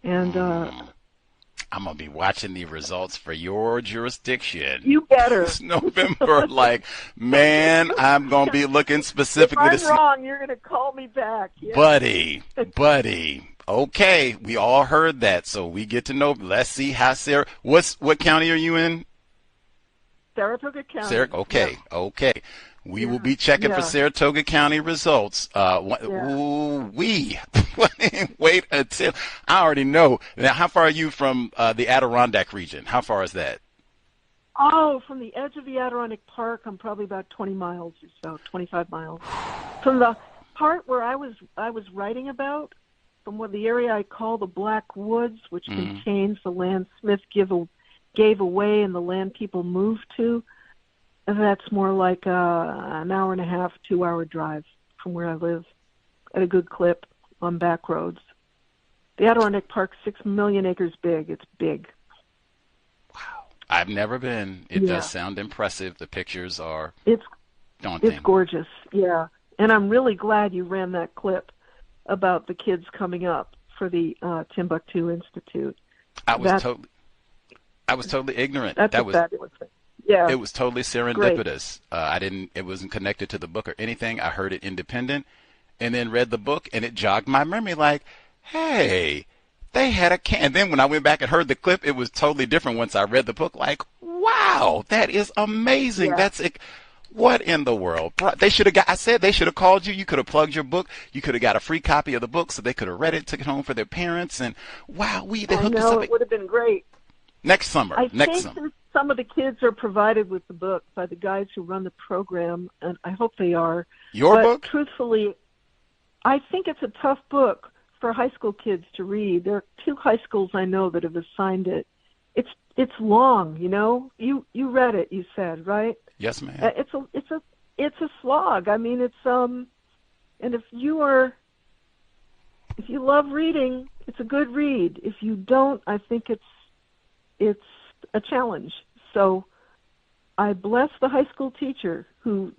And I'm going to be watching the results for your jurisdiction. You better. This November. Like, man, I'm going to be looking specifically if I'm wrong, you're going to call me back. Yeah. Buddy. Okay, we all heard that, so we get to know. Let's see how what county are you in? Saratoga County. Okay. We will be checking for Saratoga County results. Wait until I already know. Now, how far are you from the Adirondack region? How far is that? Oh, from the edge of the Adirondack Park, I'm probably about 20 miles or so, 25 miles. From the part where I was writing about, from the area I call the Black Woods, which contains the land Smith gave away and the land people moved to, and that's more like an hour and a half, 2-hour drive from where I live at a good clip on back roads. The Adirondack Park's 6 million acres big. It's big. Wow. I've never been. It does sound impressive. The pictures are daunting. It's gorgeous, yeah. And I'm really glad you ran that clip about the kids coming up for the Timbuctoo Institute. I was totally ignorant. That's a fabulous thing. Yeah. It was totally serendipitous. It wasn't connected to the book or anything. I heard it independent and then read the book, and it jogged my memory like, hey, they had a can. And then when I went back and heard the clip, it was totally different once I read the book. Like, wow, that is amazing. Yeah. That's it. What in the world? They should have called you. You could have plugged your book. You could have got a free copy of the book so they could have read it, took it home for their parents. And wow, they hooked us up. It would have been great. Next summer. I think some of the kids are provided with the book by the guys who run the program, and I hope they are. Your book? Truthfully, I think it's a tough book for high school kids to read. There are 2 high schools I know that have assigned it. It's long, you know. You read it, you said, right? Yes, ma'am. It's a slog. I mean, it's and if you love reading, it's a good read. If you don't, I think it's a challenge. So I bless the high school teacher who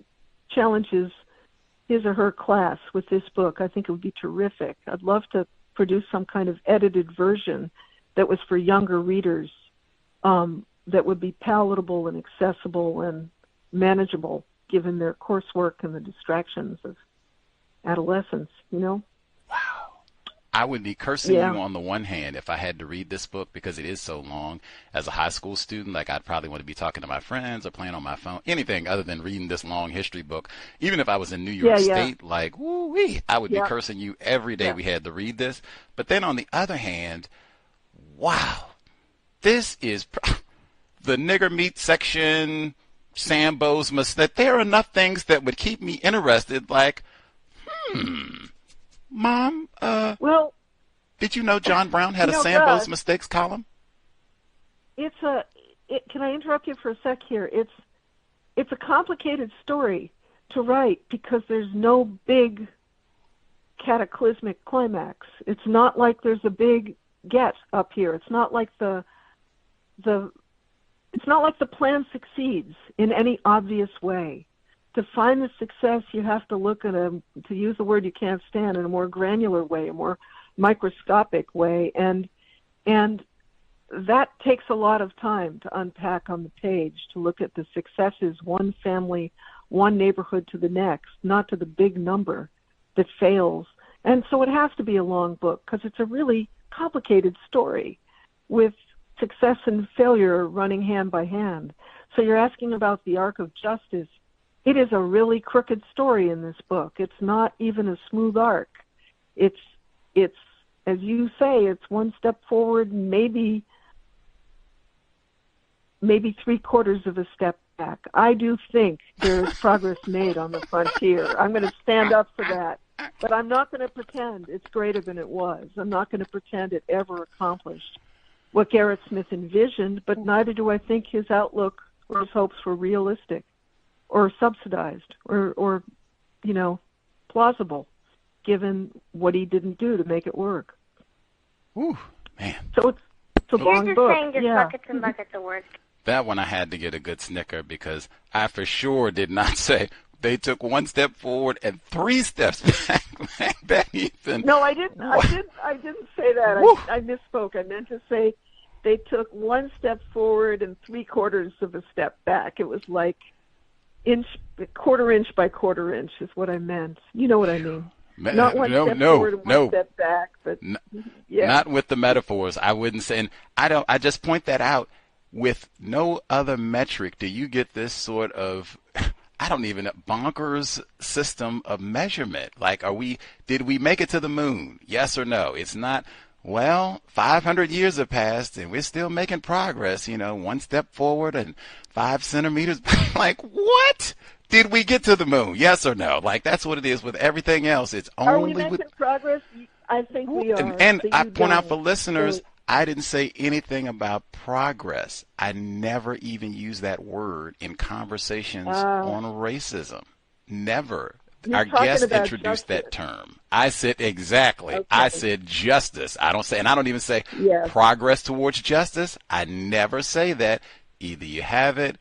challenges his or her class with this book. I think it would be terrific. I'd love to produce some kind of edited version that was for younger readers, that would be palatable and accessible and manageable given their coursework and the distractions of adolescence, you know? Wow. I would be cursing you on the one hand if I had to read this book because it is so long. As a high school student, like I'd probably want to be talking to my friends or playing on my phone, anything other than reading this long history book. Even if I was in New York State, like, woo-wee, I would be cursing you every day we had to read this. But then on the other hand, wow, this is the nigger meat section, Sambo's mistake. There are enough things that would keep me interested, like, Mom, did you know John Brown had a Sambo's mistakes column? Can I interrupt you for a sec here? It's a complicated story to write because there's no big cataclysmic climax. It's not like there's a big get up here. It's not like the plan succeeds in any obvious way. To find the success, you have to look at to use the word you can't stand, in a more granular way, a more microscopic way, and that takes a lot of time to unpack on the page, to look at the successes, one family, one neighborhood to the next, not to the big number that fails. And so it has to be a long book because it's a really complicated story with success and failure running hand by hand. So you're asking about the arc of justice. It is a really crooked story in this book. It's not even a smooth arc. It's as you say, it's one step forward, maybe 3/4 of a step back. I do think there's progress made on the frontier. I'm going to stand up for that. But I'm not going to pretend it's greater than it was. I'm not going to pretend it ever accomplished what Gerrit Smith envisioned, but neither do I think his outlook or his hopes were realistic or subsidized or plausible, given what he didn't do to make it work. Ooh, man. So it's a long book. You're just saying just buckets and buckets of words. That one I had to get a good snicker because I for sure did not say they took 1 step forward and 3 steps back, Ethan. No, I didn't. I didn't say that. I misspoke. I meant to say they took 1 step forward and 3/4 of a step back. It was like quarter inch by quarter inch is what I meant. You know what I mean? Not one step forward and 1 step back, but not with the metaphors. I wouldn't say. And I just point that out. With no other metric do you get this sort of, I don't even know, bonkers system of measurement. Like, did we make it to the moon? Yes or no? It's not, 500 years have passed and we're still making progress, 1 step forward and 5 centimeters. Like, what? Did we get to the moon? Yes or no? Like, that's what it is with everything else. It's only Are we making progress? I think we are. And I point out for listeners, I didn't say anything about progress. I never even used that word in conversations on racism. Never. Our guest introduced that term. I said exactly. Okay. I said justice. I don't even say progress towards justice. I never say that. Either you have it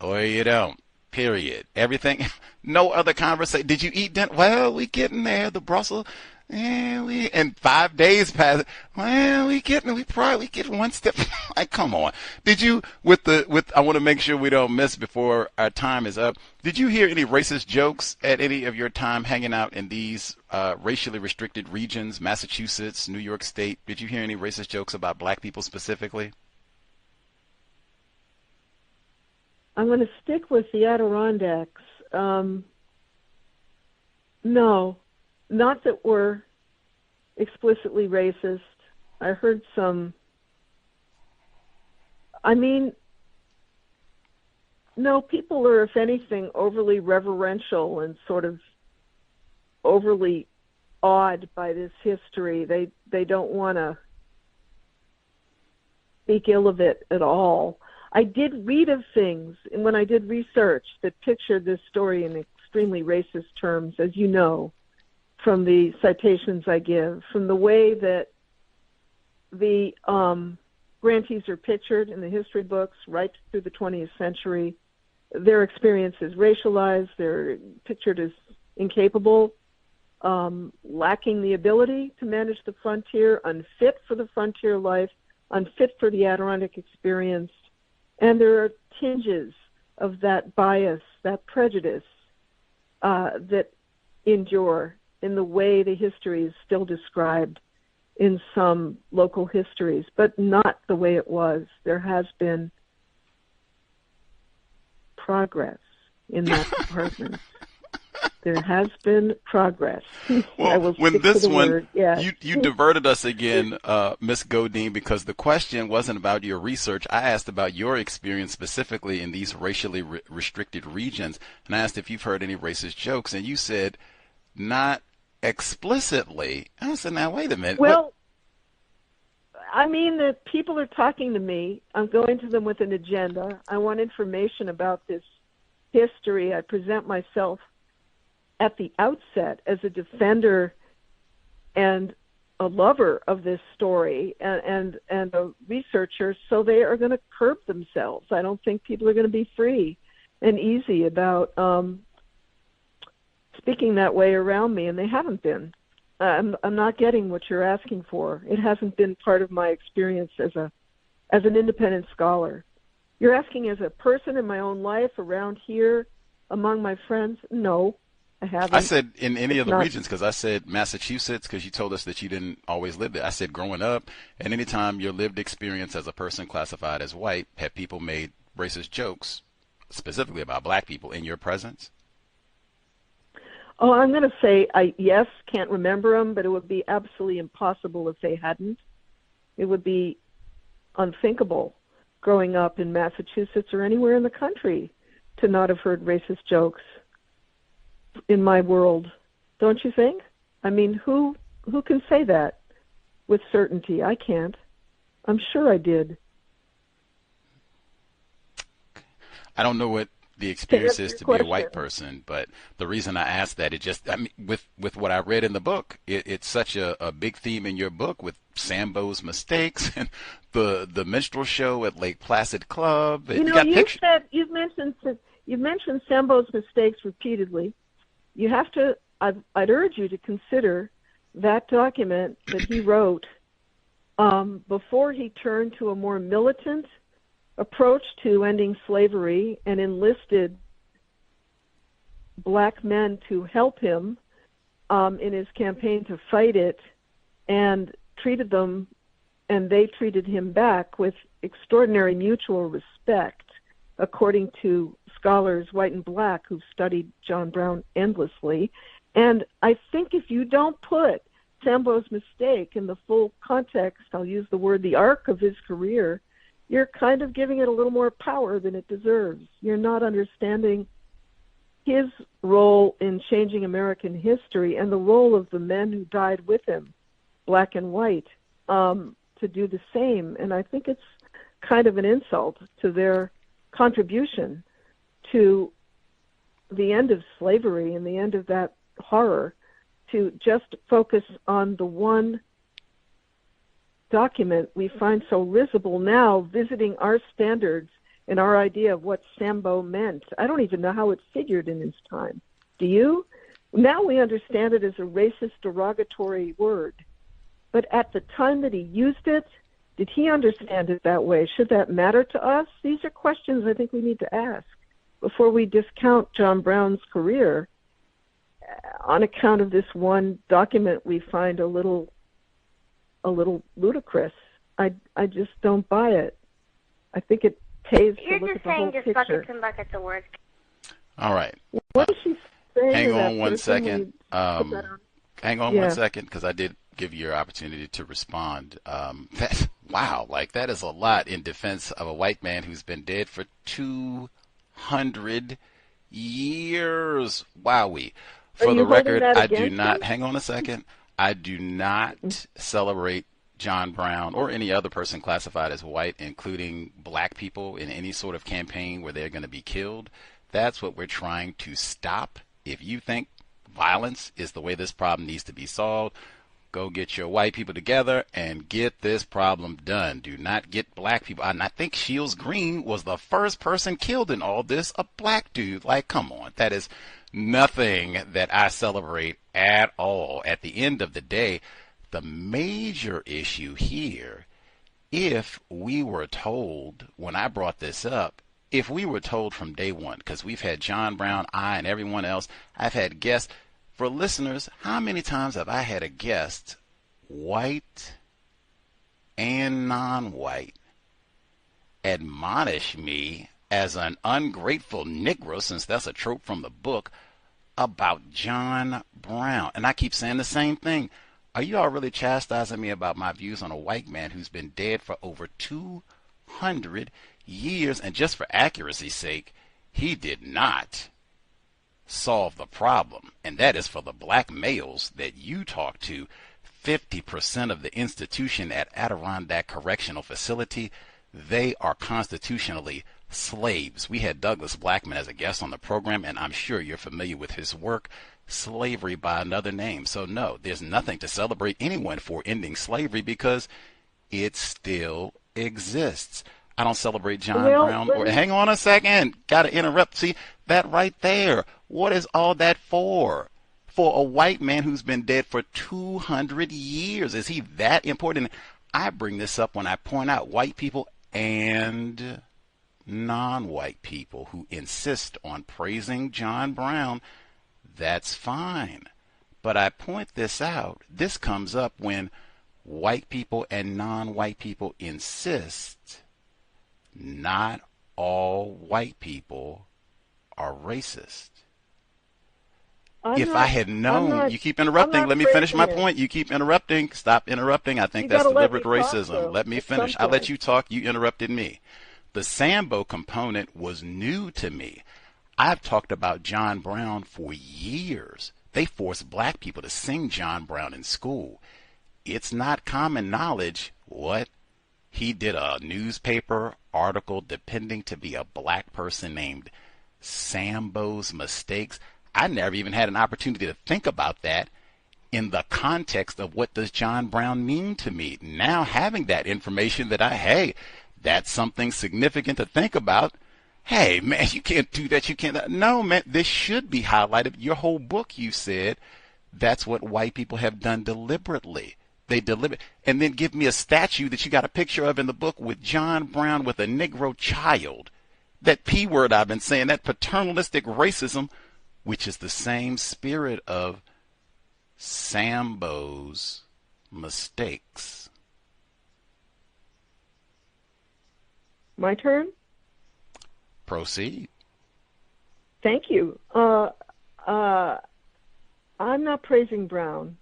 or you don't. Period. Everything. No other conversation. Did you eat dinner? Well, we getting there. The Brussels. And 5 days pass. Well, we get 1 step. Like, come on. Did you, I want to make sure we don't miss before our time is up. Did you hear any racist jokes at any of your time hanging out in these racially restricted regions, Massachusetts, New York State? Did you hear any racist jokes about black people specifically? I'm going to stick with the Adirondacks. No. Not that we're explicitly racist. I heard some. No, people are, if anything, overly reverential and sort of overly awed by this history. They don't want to speak ill of it at all. I did read of things, and when I did research, that pictured this story in extremely racist terms, as you know, from the citations I give, from the way that the grantees are pictured in the history books right through the 20th century. Their experience is racialized. They're pictured as incapable, lacking the ability to manage the frontier, unfit for the frontier life, unfit for the Adirondack experience. And there are tinges of that bias, that prejudice that endure in the way the history is still described in some local histories, but not the way it was. There has been progress in that department. There has been progress. Well, when this one, you diverted us again, Ms. Godine, because the question wasn't about your research. I asked about your experience specifically in these racially restricted regions, and I asked if you've heard any racist jokes, and you said not explicitly. I said, now, wait a minute. Well, the people are talking to me. I'm going to them with an agenda. I want information about this history. I present myself at the outset as a defender and a lover of this story and a researcher, so they are going to curb themselves. I don't think people are going to be free and easy about speaking that way around me, and they haven't been. I'm not getting what you're asking for. It hasn't been part of my experience as an independent scholar. You're asking as a person in my own life around here among my friends? No. I haven't. I said in any It's of the not- regions, because I said Massachusetts, because you told us that you didn't always live there. I said growing up, and anytime your lived experience as a person classified as white, have people made racist jokes, specifically about black people, in your presence? Oh, I'm going to say yes, can't remember them, but it would be absolutely impossible if they hadn't. It would be unthinkable growing up in Massachusetts or anywhere in the country to not have heard racist jokes in my world. Don't you think? I mean, who can say that with certainty? I can't. I'm sure I did. I don't know what the experience answer is your to be a question. white person, but the reason I asked that, with what I read in the book, it's such a big theme in your book with Sambo's mistakes and the minstrel show at Lake Placid Club. And you've mentioned Sambo's mistakes repeatedly. You have to. I'd urge you to consider that document that he wrote before he turned to a more militant approach to ending slavery and enlisted black men to help him in his campaign to fight it, and treated them, and they treated him back with extraordinary mutual respect, according to scholars, white and black, who've studied John Brown endlessly. And I think if you don't put Sambo's mistake in the full context, I'll use the word the arc of his career, you're kind of giving it a little more power than it deserves. You're not understanding his role in changing American history and the role of the men who died with him, black and white, to do the same. And I think it's kind of an insult to their contribution to the end of slavery and the end of that horror to just focus on the one document we find so risible now, visiting our standards and our idea of what Sambo meant. I don't even know how it figured in his time. Do you? Now we understand it as a racist, derogatory word. But at the time that he used it, did he understand it that way? Should that matter to us? These are questions I think we need to ask before we discount John Brown's career on account of this one document we find a little ludicrous. I just don't buy it. I think it pays to look at the whole picture. You're just saying just buckets and buckets of words. All right. What is she saying? Hang on one second. Hang on 1 second, because I did give you your opportunity to respond. Wow, like that is a lot in defense of a white man who's been dead for 200 years. Wowee. For the record, I do not, hang on a second, I do not celebrate John Brown or any other person classified as white, including black people, in any sort of campaign where they're going to be killed. That's what we're trying to stop. If you think violence is the way this problem needs to be solved, go get your white people together and get this problem done. Do not get black people. And I think Shields Green was the first person killed in all this, a black dude. Like, come on. That is nothing that I celebrate at all. At the end of the day, the major issue here, if we were told, when I brought this up, if we were told from day one, because we've had John Brown, I, and everyone else, I've had guests. For listeners, how many times have I had a guest, white and non-white, admonish me as an ungrateful Negro, since that's a trope from the book, about John Brown? And I keep saying the same thing. Are you all really chastising me about my views on a white man who's been dead for over 200 years? And just for accuracy's sake, he did not solve the problem, and that is for the black males that you talk to. 50% of the institution at Adirondack Correctional Facility, they are constitutionally slaves. We had Douglas Blackman as a guest on the program, and I'm sure you're familiar with his work, Slavery by Another Name. So no, there's nothing to celebrate anyone for ending slavery, because it still exists. I don't celebrate John Brown. Hang on a second. Got to interrupt. See, that right there. What is all that for? For a white man who's been dead for 200 years. Is he that important? I bring this up when I point out white people and non-white people who insist on praising John Brown. that's fine. But I point this out. This comes up when white people and non-white people insist not all white people are racist. If I had known, you keep interrupting. Let me finish my point. You keep interrupting. Stop interrupting. I think that's deliberate racism. Let me finish. I let you talk. You interrupted me. The Sambo component was new to me. I've talked about John Brown for years. They forced black people to sing John Brown in school. It's not common knowledge what he did a newspaper article depending to be a black person named Sambo's Mistakes. I never even had an opportunity to think about that in the context of what does John Brown mean to me. Now having that information that hey, that's something significant to think about. Hey, man, you can't do that. You can't. No, man, this should be highlighted. Your whole book, you said, that's what white people have done deliberately. They and then give me a statue that you got a picture of in the book with John Brown with a Negro child. That P word I've been saying, that paternalistic racism, which is the same spirit of Sambo's Mistakes. My turn? Proceed. Thank you. I'm not praising Brown.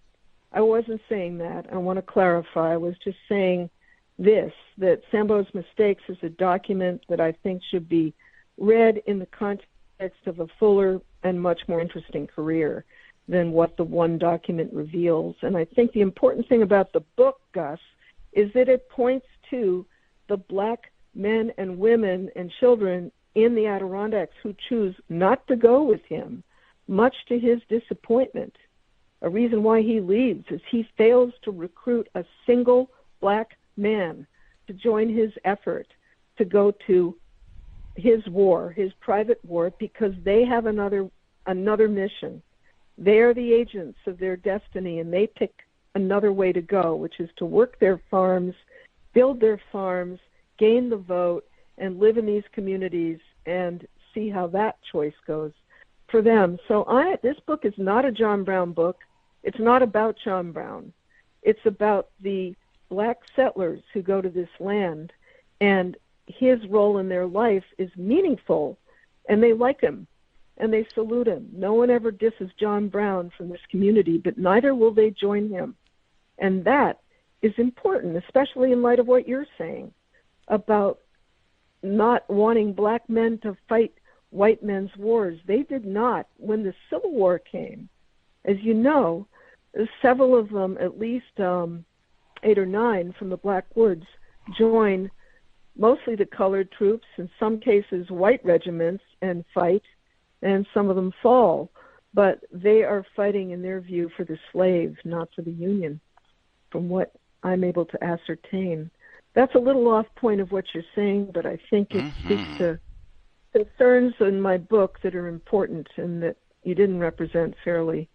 I wasn't saying that. I want to clarify. I was just saying this, that Sambo's Mistakes is a document that I think should be read in the context of a fuller and much more interesting career than what the one document reveals. And I think the important thing about the book, Gus, is that it points to the black men and women and children in the Adirondacks who choose not to go with him, much to his disappointment. A reason why he leaves is he fails to recruit a single black man to join his effort to go to his war, his private war, because they have another mission. They are the agents of their destiny, and they pick another way to go, which is to work their farms, build their farms, gain the vote, and live in these communities and see how that choice goes for them. So this book is not a John Brown book. It's not about John Brown. It's about the black settlers who go to this land, and his role in their life is meaningful, and they like him, and they salute him. No one ever disses John Brown from this community, but neither will they join him. And that is important, especially in light of what you're saying about not wanting black men to fight white men's wars. They did not. When the Civil War came, as you know, several of them, at least 8 or 9 from the Black Woods, joined mostly the colored troops, in some cases white regiments, and fight, and some of them fall. But they are fighting, in their view, for the slave, not for the Union, from what I'm able to ascertain. That's a little off point of what you're saying, but I think it speaks to concerns in my book that are important and that you didn't represent fairly.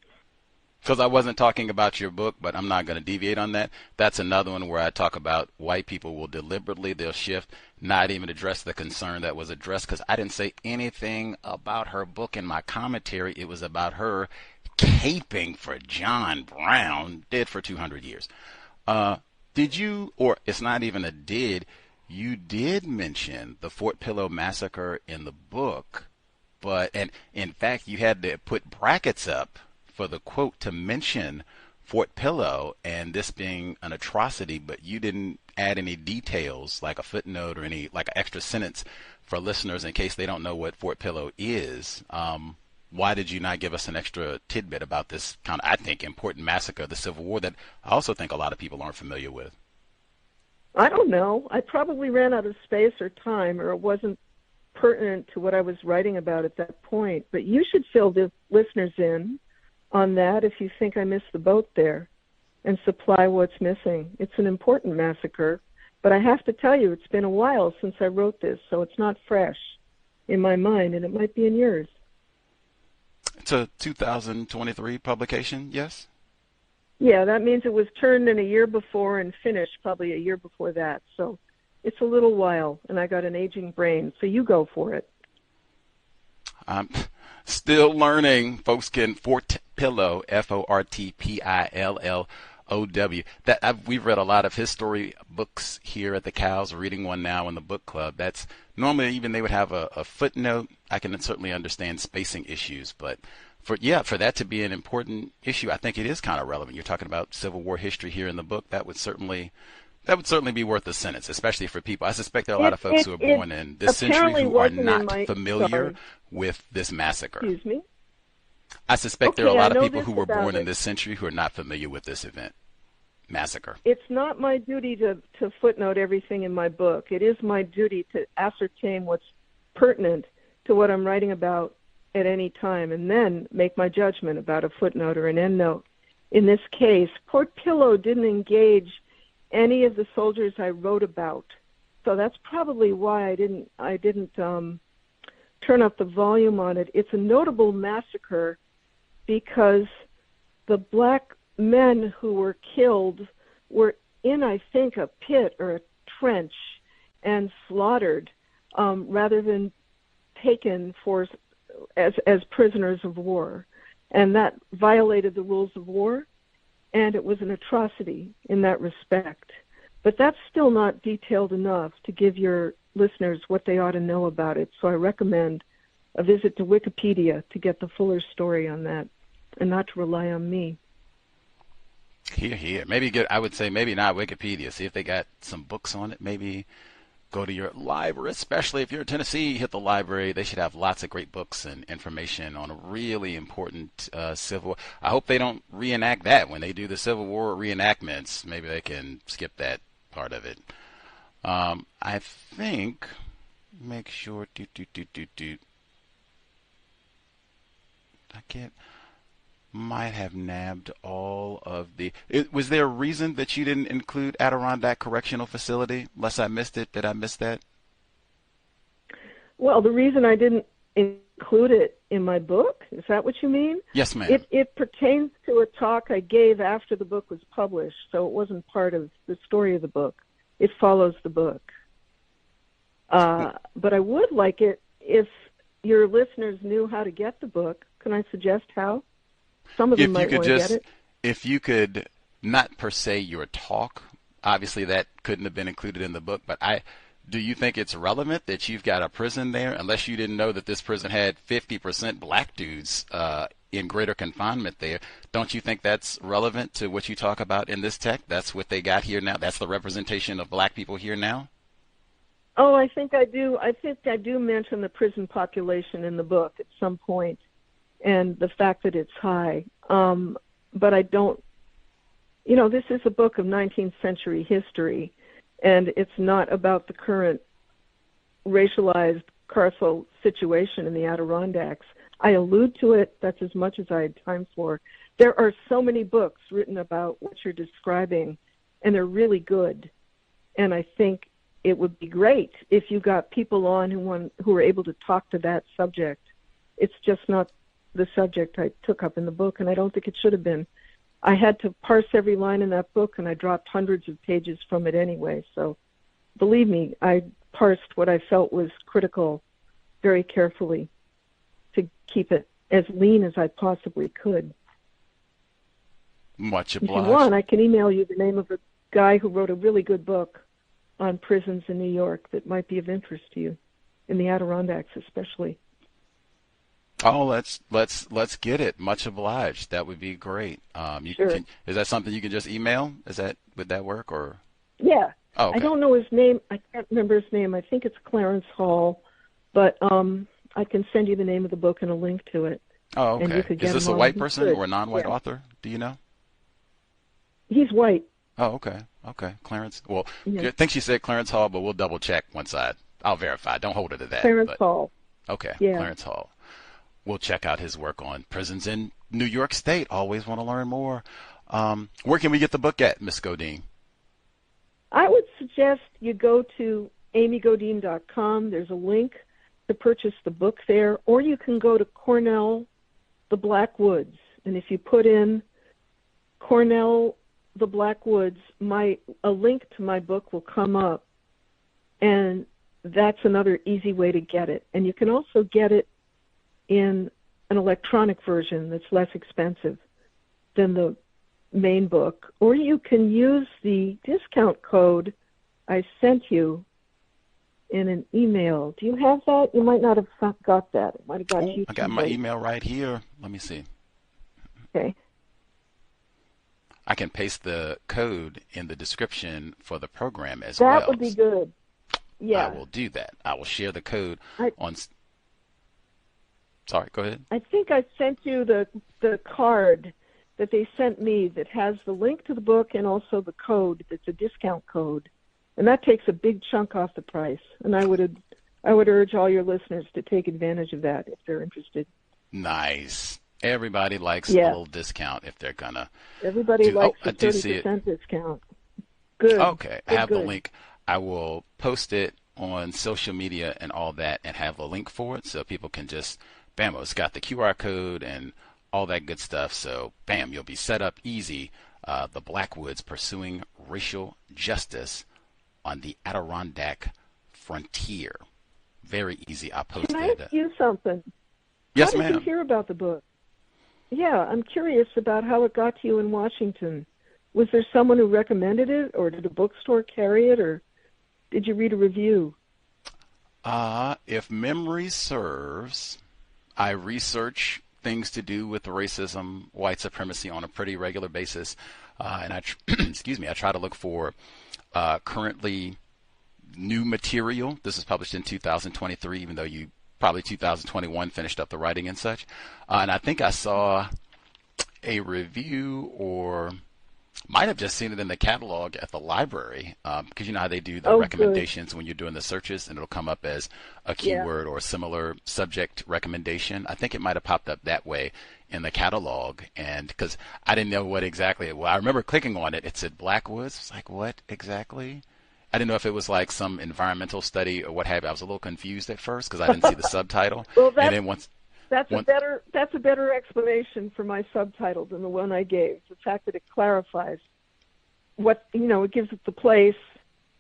Because I wasn't talking about your book, but I'm not going to deviate on that. That's another one where I talk about white people will deliberately, they'll shift, not even address the concern that was addressed, because I didn't say anything about her book in my commentary. It was about her caping for John Brown, dead for 200 years. Did you, or it's not even a did, you did mention the Fort Pillow massacre in the book, and in fact you had to put brackets up for the quote to mention Fort Pillow and this being an atrocity, but you didn't add any details like a footnote or any like an extra sentence for listeners in case they don't know what Fort Pillow is. Why did you not give us an extra tidbit about this kind of, I think, important massacre of the Civil War that I also think a lot of people aren't familiar with? I don't know. I probably ran out of space or time, or it wasn't pertinent to what I was writing about at that point. But you should fill the listeners in on that if you think I missed the boat there and supply what's missing. It's an important massacre, but I have to tell you, it's been a while since I wrote this, so it's not fresh in my mind, and it might be in yours. It's a 2023 publication, yes? Yeah, that means it was turned in a year before and finished probably a year before that. So it's a little while, and I got an aging brain. So you go for it. Still learning. Folks can Fort Pillow, FORTPILLOW. We've read a lot of his story books here at the Cows. Reading one now in the book club. That's normally even they would have a footnote. I can certainly understand spacing issues, but for that to be an important issue, I think it is kind of relevant. You're talking about Civil War history here in the book. That would certainly be worth a sentence, especially for people. I suspect there are a lot of folks who are born in this century who are not familiar with this massacre. Excuse me? I suspect there are a lot of people who were born in this century who are not familiar with this event, massacre. It's not my duty to footnote everything in my book. It is my duty to ascertain what's pertinent to what I'm writing about at any time and then make my judgment about a footnote or an endnote. In this case, Fort Pillow didn't engage any of the soldiers I wrote about. So that's probably why I didn't turn up the volume on it. It's a notable massacre because the black men who were killed were in, I think, a pit or a trench and slaughtered rather than taken as prisoners of war. And that violated the rules of war, and it was an atrocity in that respect. But that's still not detailed enough to give your listeners what they ought to know about it. So I recommend a visit to Wikipedia to get the fuller story on that and not to rely on me. Here. I would say maybe not Wikipedia. See if they got some books on it. Maybe go to your library, especially if you're in Tennessee, hit the library. They should have lots of great books and information on a really important Civil War. I hope they don't reenact that when they do the Civil War reenactments. Maybe they can skip that part of it. I think, make sure, might have nabbed all of was there a reason that you didn't include Adirondack Correctional Facility? Unless I missed it. Did I miss that? Well, the reason I didn't include it in my book, is that what you mean? Yes, ma'am. It pertains to a talk I gave after the book was published, so it wasn't part of the story of the book. It follows the book. But I would like it if your listeners knew how to get the book. Can I suggest how? Some of them might want to get it. If you could, not per se your talk, obviously that couldn't have been included in the book, but do you think it's relevant that you've got a prison there, unless you didn't know that this prison had 50% black dudes in greater confinement there? Don't you think that's relevant to what you talk about in this text? That's what they got here now? That's the representation of black people here now? Oh, I think I do. I think I do mention the prison population in the book at some point, and the fact that it's high. But I don't, this is a book of 19th century history, and it's not about the current racialized carceral situation in the Adirondacks. I allude to it. That's as much as I had time for. There are so many books written about what you're describing, and they're really good. And I think it would be great if you got people on who were able to talk to that subject. It's just not the subject I took up in the book, and I don't think it should have been. I had to parse every line in that book, and I dropped hundreds of pages from it anyway. So believe me, I parsed what I felt was critical very carefully to keep it as lean as I possibly could. Much obliged. If you want, I can email you the name of a guy who wrote a really good book on prisons in New York that might be of interest to you, in the Adirondacks especially. Oh, let's get it. Much obliged. That would be great. Sure. Is that something you can just email? Would that work or? Yeah. Oh, okay. I don't know his name. I can't remember his name. I think it's Clarence Hall, but I can send you the name of the book and a link to it. Oh, okay. And you could get Is this him a on. white person Good. or a non-white Yeah. author? Do you know? He's white. Oh, okay. Clarence. Well, Yeah. I think she said Clarence Hall, but we'll double check once I'll verify. Don't hold her to that. Clarence Hall. Okay. Yeah. Clarence Hall. We'll check out his work on prisons in New York State. Always want to learn more. Where can we get the book at, Miss Godine? I would suggest you go to amygodine.com. There's a link to purchase the book there, or you can go to Cornell, The Black Woods. And if you put in Cornell, The Black Woods, a link to my book will come up, and that's another easy way to get it. And you can also get it in an electronic version that's less expensive than the main book, or you can use the discount code I sent you in an email. Do you have that? You might not have got that. It might have got you. I got my email right here. Let me see. Okay. I can paste the code in the description for the program as well. That would be good. Yeah. I will do that. I will share the code on. Sorry, go ahead. I think I sent you the card that they sent me that has the link to the book and also the code that's a discount code. And that takes a big chunk off the price. And I would urge all your listeners to take advantage of that if they're interested. Nice. Everybody likes a little discount if they're gonna. Everybody likes a 30% discount. Good. Okay, I have the link. I will post it on social media and all that, and have a link for it so people can just, bam, it's got the QR code and all that good stuff. So, bam, you'll be set up easy. The Blackwoods Pursuing Racial Justice on the Adirondack Frontier. Very easy. I posted. Can I ask you something? Yes, ma'am. How did you hear about the book? Yeah, I'm curious about how it got to you in Washington. Was there someone who recommended it, or did a bookstore carry it, or did you read a review? If memory serves, I research things to do with racism, white supremacy on a pretty regular basis, and I try to look for currently new material. This is published in 2023, even though you probably 2021 finished up the writing and such. And I think I saw a review, or might have just seen it in the catalog at the library, because you know how they do the recommendations when you're doing the searches, and it'll come up as a keyword or similar subject recommendation. I think it might have popped up that way in the catalog, and because I didn't know what exactly it was. I remember clicking on it. It said Blackwoods. It's like, what exactly? I didn't know if it was like some environmental study or what have you. I was a little confused at first because I didn't see the subtitle. Well, and then that's a better explanation for my subtitle than the one I gave. The fact that it clarifies what, it gives it the place,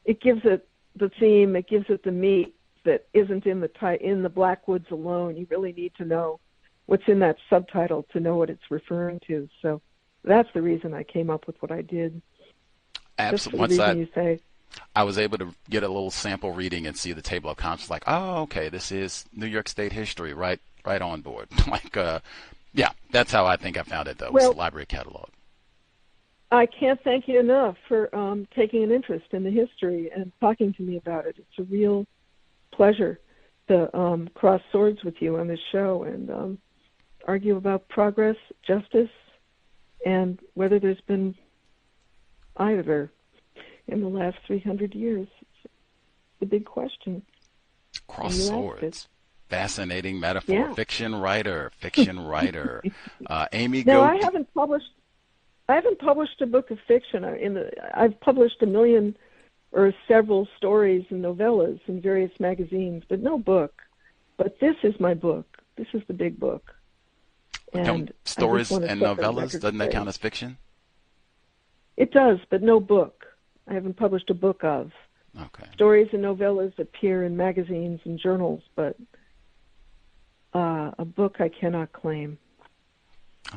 it gives it the theme, it gives it the meat that isn't in the Blackwoods alone. You really need to know what's in that subtitle to know what it's referring to. So that's the reason I came up with what I did. Absolutely. I was able to get a little sample reading and see the table of contents. Like, oh, okay, this is New York State history, right on board. That's how I think I found it, though. Well, was the library catalog. I can't thank you enough for taking an interest in the history and talking to me about it. It's a real pleasure to cross swords with you on this show and argue about progress, justice, and whether there's been either in the last 300 years. It's the big question. Cross swords. Fascinating metaphor. Yeah. Fiction writer. Amy Godine. No, I haven't published a book of fiction. I've published a million or several stories and novellas in various magazines, but no book. But this is my book. This is the big book. And stories and novellas, doesn't that count as fiction? It does, but no book. I haven't published a book of. Okay. Stories and novellas appear in magazines and journals, but a book I cannot claim.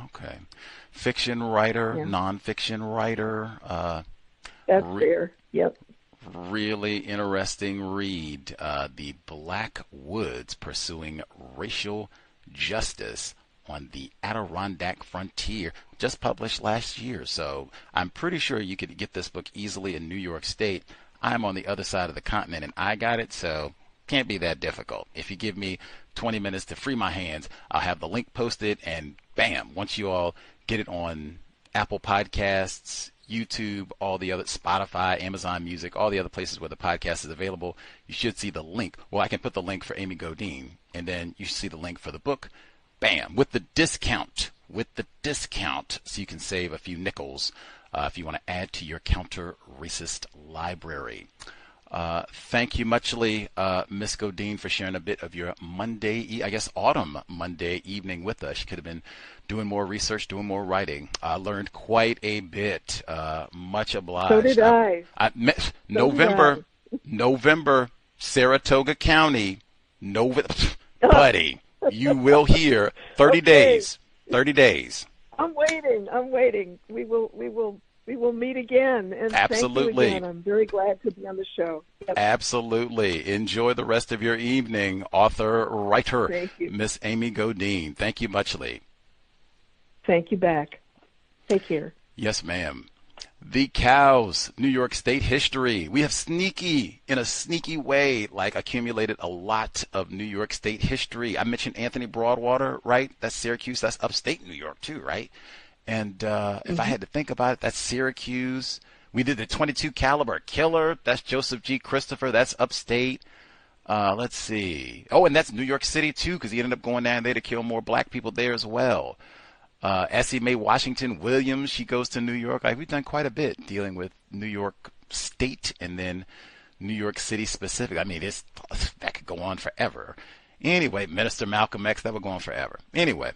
Okay. Fiction writer, nonfiction writer. That's fair. Yep. Really interesting read. The Blackwoods Pursuing Racial Justice on the Adirondack Frontier, just published last year. So I'm pretty sure you could get this book easily in New York State. I'm on the other side of the continent and I got it, so can't be that difficult. If you give me 20 minutes to free my hands, I'll have the link posted, and bam, once you all get it on Apple Podcasts, YouTube, all the other, Spotify, Amazon Music, all the other places where the podcast is available, you should see the link. Well, I can put the link for Amy Godine, and then you should see the link for the book. Bam, with the discount, so you can save a few nickels if you want to add to your counter-racist library. Thank you muchly, Miss Godine, for sharing a bit of your autumn Monday evening with us. You could have been doing more research, doing more writing. I learned quite a bit. Much obliged. So did I. November, Saratoga County, buddy. You will hear 30 days. 30 days. I'm waiting. We will meet again. And Absolutely. Thank you again. I'm very glad to be on the show. Yep. Absolutely. Enjoy the rest of your evening, writer, Miss Amy Godine. Thank you muchly. Thank you back. Take care. Yes, ma'am. The C.O.W.S, New York State history. We have in a sneaky way, accumulated a lot of New York State history. I mentioned Anthony Broadwater, right? That's Syracuse. That's upstate New York, too, right? And if I had to think about it, that's Syracuse. We did the 22 caliber killer. That's Joseph G. Christopher. That's upstate. Let's see. Oh, and that's New York City, too, because he ended up going down there to kill more black people there as well. Essie Mae Washington Williams, she goes to New York. We've done quite a bit dealing with New York State and then New York City specific. That could go on forever. Anyway, Minister Malcolm X, that would go on forever. Anyway,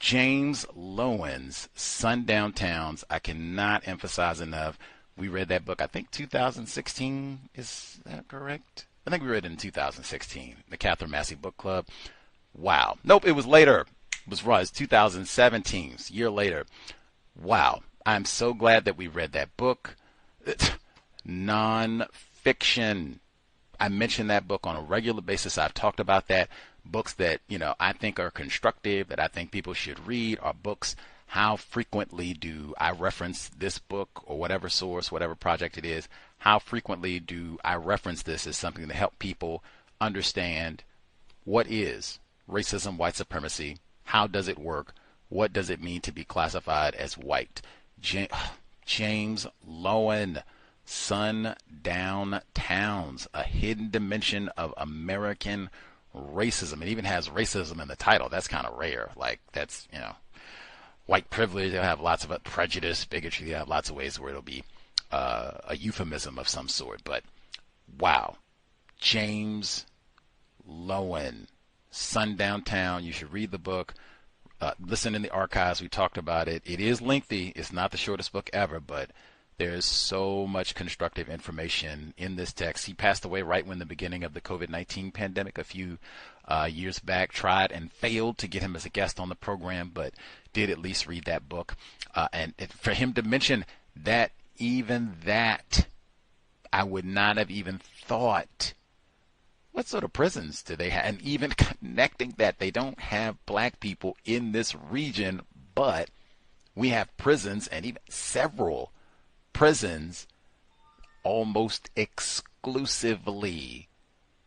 James Loewen's Sundown Towns, I cannot emphasize enough. We read that book, I think 2016. Is that correct? I think we read it in 2016, the Catherine Massey Book Club. Wow. Nope, it was later. It was 2017, a year later. Wow. I'm so glad that we read that book. Non-fiction. I mention that book on a regular basis. I've talked about that. Books that, I think are constructive, that I think people should read, are books. How frequently do I reference this book or whatever source, whatever project it is? How frequently do I reference this as something to help people understand what is racism, white supremacy? How does it work? What does it mean to be classified as white? James Loewen, Sundown Towns, a hidden dimension of American racism. It even has racism in the title. That's kind of rare. That's, white privilege. They'll have lots of prejudice, bigotry. They'll have lots of ways where it'll be a euphemism of some sort. But wow, James Loewen, Sundown Town. You should read the book. Listen in the archives. We talked about it. It is lengthy. It's not the shortest book ever, but there's so much constructive information in this text. He passed away right when the beginning of the COVID-19 pandemic a few years back. Tried and failed to get him as a guest on the program, but did at least read that book. And for him to mention that, even that, I would not have even thought. What sort of prisons do they have? And even connecting that they don't have black people in this region, but we have prisons, and even several prisons almost exclusively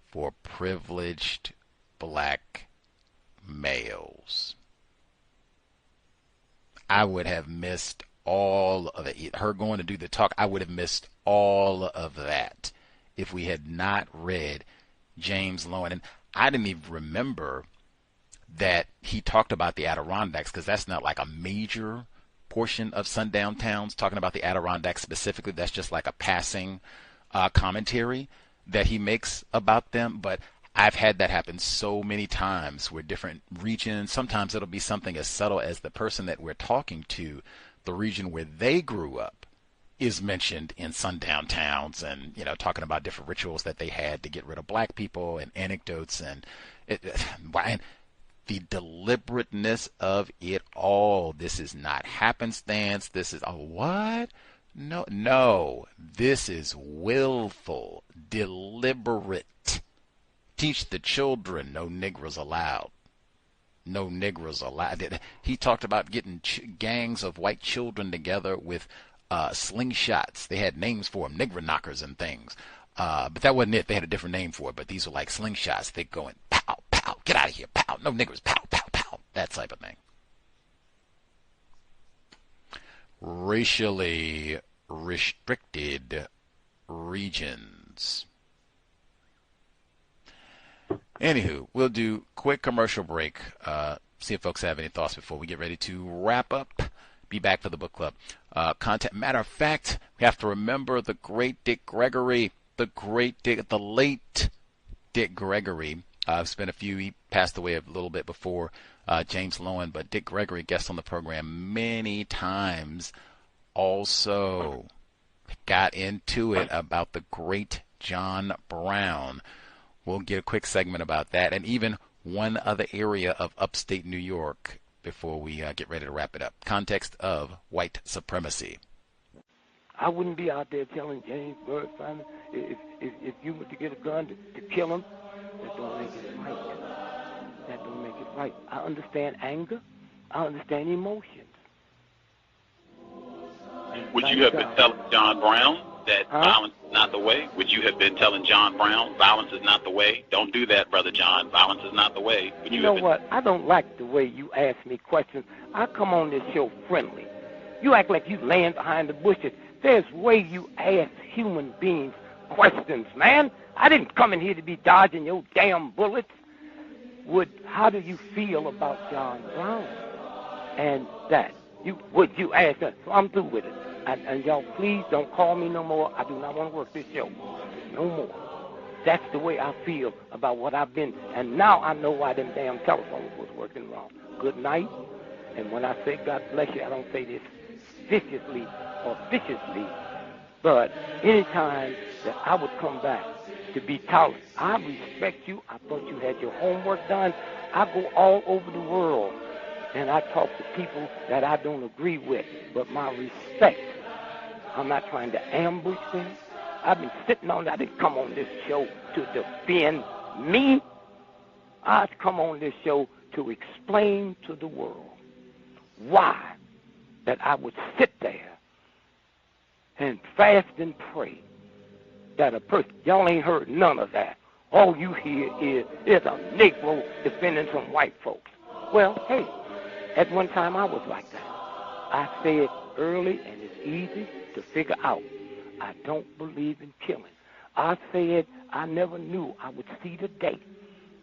for privileged black males. I would have missed all of it. Her going to do the talk, I would have missed all of that if we had not read James Loewen. And I didn't even remember that he talked about the Adirondacks, because that's not like a major portion of Sundown Towns, talking about the Adirondacks specifically. That's just like a passing commentary that he makes about them. But I've had that happen so many times where different regions, sometimes it'll be something as subtle as the person that we're talking to, the region where they grew up, is mentioned in Sundown Towns, and talking about different rituals that they had to get rid of black people, and anecdotes, and the deliberateness of it all. This is not happenstance. This is what? No. This is willful, deliberate. Teach the children, no Negroes allowed. No Negroes allowed. He talked about getting gangs of white children together with slingshots. They had names for them, Negro knockers and things. But that wasn't it. They had a different name for it, but these were like slingshots. They going, pow, pow, get out of here, pow, no niggers, pow, pow, pow, that type of thing. Racially restricted regions. Anywho, we'll do quick commercial break. See if folks have any thoughts before we get ready to wrap up. Be back for the book club. Matter of fact, we have to remember the great Dick Gregory, the late Dick Gregory. It's been a few. He passed away a little bit before James Loewen, but Dick Gregory, guest on the program many times. Also got into it about the great John Brown. We'll get a quick segment about that, and even one other area of upstate New York before we get ready to wrap it up. Context of White Supremacy. I wouldn't be out there telling James Loewen, Simon, if you were to get a gun to kill him, that don't make it right. That don't make it right. I understand anger. I understand emotions. Would you have been telling John Brown that violence is not the way? Would you have been telling John Brown violence is not the way? Don't do that, Brother John. Violence is not the way. You know what? I don't like the way you ask me questions. I come on this show friendly. You act like you laying behind the bushes. There's way you ask human beings questions, man. I didn't come in here to be dodging your damn bullets. How do you feel about John Brown? And that. Would you ask that? So I'm through with it. And y'all, please don't call me no more. I do not want to work this show. No more. That's the way I feel about what I've been. And now I know why them damn telephones was working wrong. Good night. And when I say God bless you, I don't say this viciously or viciously, but anytime that I would come back to be tolerant, I respect you. I thought you had your homework done. I go all over the world and I talk to people that I don't agree with, but my respect, I'm not trying to ambush them. I've been sitting on, I didn't come on this show to defend me. I've come on this show to explain to the world why that I would sit there and fast and pray that a person, y'all ain't heard none of that. All you hear is a Negro defending some white folks. Well, hey, at one time I was like that. I say it early and it's easy to figure out. I don't believe in killing. I said I never knew I would see the day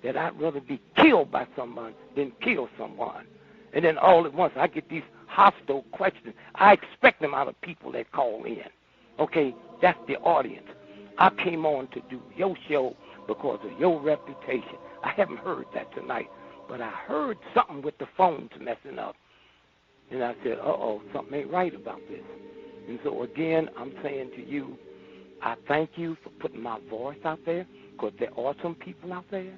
that I'd rather be killed by someone than kill someone. And then all at once I get these hostile questions. I expect them out of people that call in. Okay, that's the audience. I came on to do your show because of your reputation. I haven't heard that tonight, but I heard something with the phones messing up. And I said, uh-oh, something ain't right about this. And so again, I'm saying to you, I thank you for putting my voice out there, because there are some people out there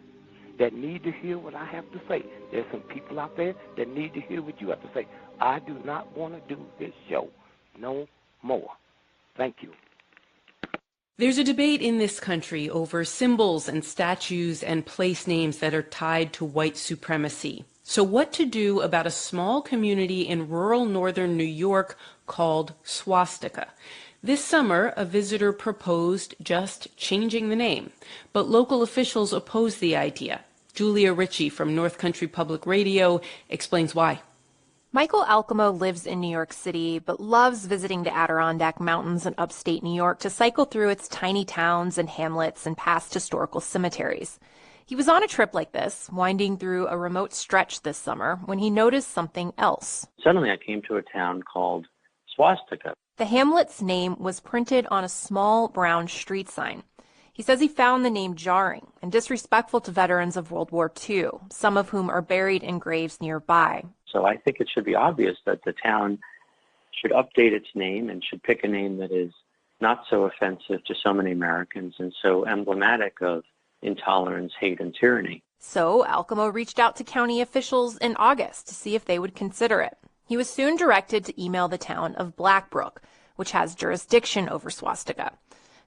that need to hear what I have to say. There's some people out there that need to hear what you have to say. I do not want to do this show no more. Thank you. There's a debate in this country over symbols and statues and place names that are tied to white supremacy. So what to do about a small community in rural northern New York called Swastika? This summer, a visitor proposed just changing the name, but local officials opposed the idea. Julia Ritchie from North Country Public Radio explains why. Michael Alcamo lives in New York City, but loves visiting the Adirondack Mountains in upstate New York to cycle through its tiny towns and hamlets and past historical cemeteries. He was on a trip like this, winding through a remote stretch this summer, when he noticed something else. Suddenly I came to a town called Swastika. The hamlet's name was printed on a small brown street sign. He says he found the name jarring and disrespectful to veterans of World War II, some of whom are buried in graves nearby. So I think it should be obvious that the town should update its name and should pick a name that is not so offensive to so many Americans and so emblematic of intolerance, hate, and tyranny. So Alcamo reached out to county officials in August to see if they would consider it. He was soon directed to email the town of Blackbrook, which has jurisdiction over Swastika.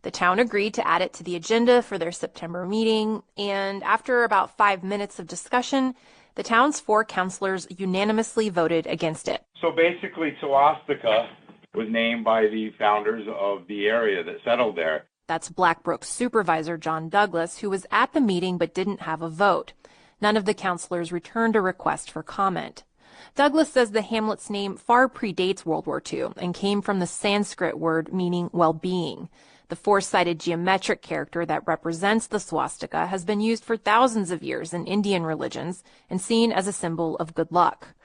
The town agreed to add it to the agenda for their September meeting, and after about 5 minutes of discussion, the town's 4 councilors unanimously voted against it. So basically, Swastika was named by the founders of the area that settled there. That's Blackbrook's supervisor, John Douglas, who was at the meeting but didn't have a vote. None of the councilors returned a request for comment. Douglas says the hamlet's name far predates World War II and came from the Sanskrit word meaning well-being. The 4-sided geometric character that represents the swastika has been used for thousands of years in Indian religions and seen as a symbol of good luck.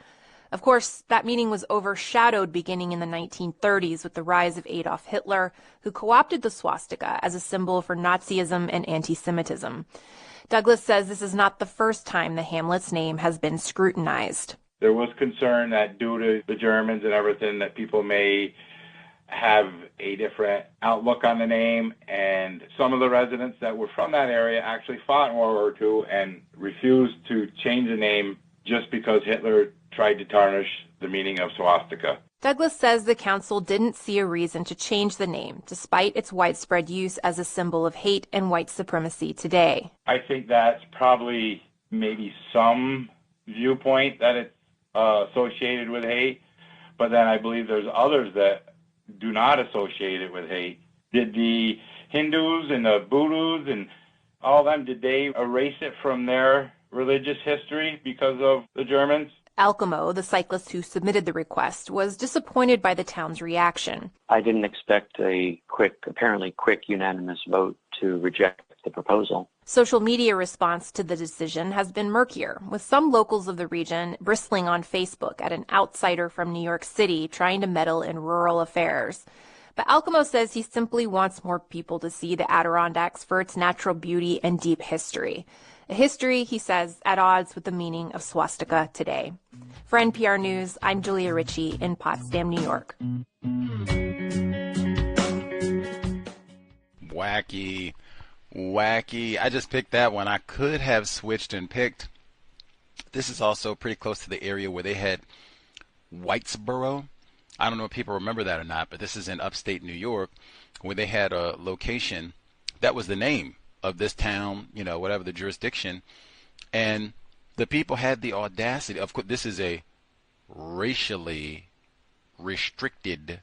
Of course, that meaning was overshadowed beginning in the 1930s with the rise of Adolf Hitler, who co-opted the swastika as a symbol for Nazism and anti-Semitism. Douglas says this is not the first time the hamlet's name has been scrutinized. There was concern that due to the Germans and everything that people may have a different outlook on the name, and some of the residents that were from that area actually fought in World War II and refused to change the name just because Hitler tried to tarnish the meaning of swastika. Douglas says the council didn't see a reason to change the name, despite its widespread use as a symbol of hate and white supremacy today. I think that's probably maybe some viewpoint that it's associated with hate, but then I believe there's others that do not associate it with hate. Did the Hindus and the Buddhas and all them, did they erase it from their religious history because of the Germans? Alcamo, the cyclist who submitted the request, was disappointed by the town's reaction. I didn't expect a apparently quick, unanimous vote to reject the proposal. Social media response to the decision has been murkier, with some locals of the region bristling on Facebook at an outsider from New York City trying to meddle in rural affairs. But Alcamo says he simply wants more people to see the Adirondacks for its natural beauty and deep history. A history, he says, at odds with the meaning of swastika today. For NPR News, I'm Julia Ritchie in Potsdam, New York. Wacky. I just picked that one. I could have switched and picked. This is also pretty close to the area where they had Whitesboro. I don't know if people remember that or not, but this is in upstate New York, where they had a location that was the name of this town, you know, whatever the jurisdiction, and the people had the audacity. Of course, this is a racially restricted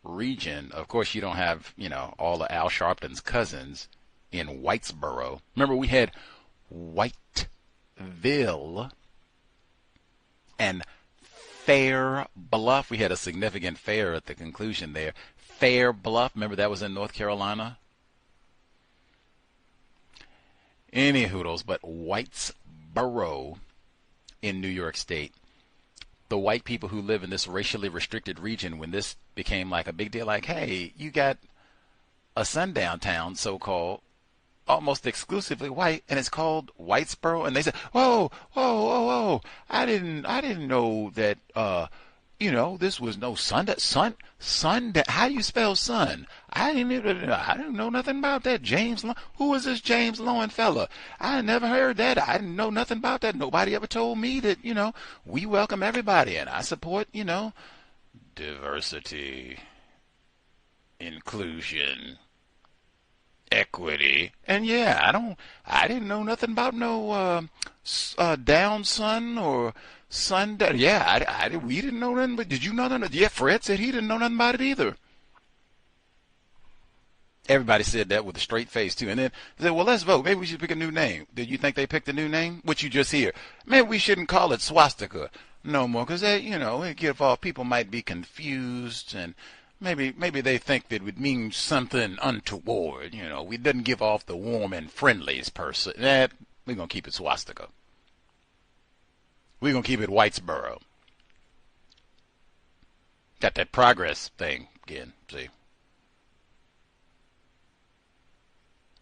region. Of course, you don't have, you know, all of Al Sharpton's cousins in Whitesboro. Remember, we had Whiteville and Fair Bluff. We had a significant fair at the conclusion there. Fair Bluff, remember that was in North Carolina? Any hoodles, but Whitesboro in New York State. The white people who live in this racially restricted region, when this became like a big deal, like, hey, you got a sundown town, so-called, almost exclusively white, and it's called Whitesboro, and they said, whoa, I didn't know that, you know, this was no sun. How do you spell sun? I didn't know nothing about that. Who is this James Loewen fella? I never heard that. I didn't know nothing about that. Nobody ever told me that, you know, we welcome everybody, and I support, you know, diversity, inclusion, equity. And yeah, I didn't know nothing about no down sun or sundown. Yeah, we didn't know nothing. But did you know nothing? Yeah, Fred said he didn't know nothing about it either. Everybody said that with a straight face too. And then they said, well, let's vote. Maybe we should pick a new name. Did you think they picked a new name? What you just hear? Maybe we shouldn't call it swastika no more, because they, you know, people might be confused, and maybe they think that it would mean something untoward. You know, we didn't give off the warm and friendlies person. We're gonna keep it swastika. We're gonna keep it Whitesboro. Got that progress thing again.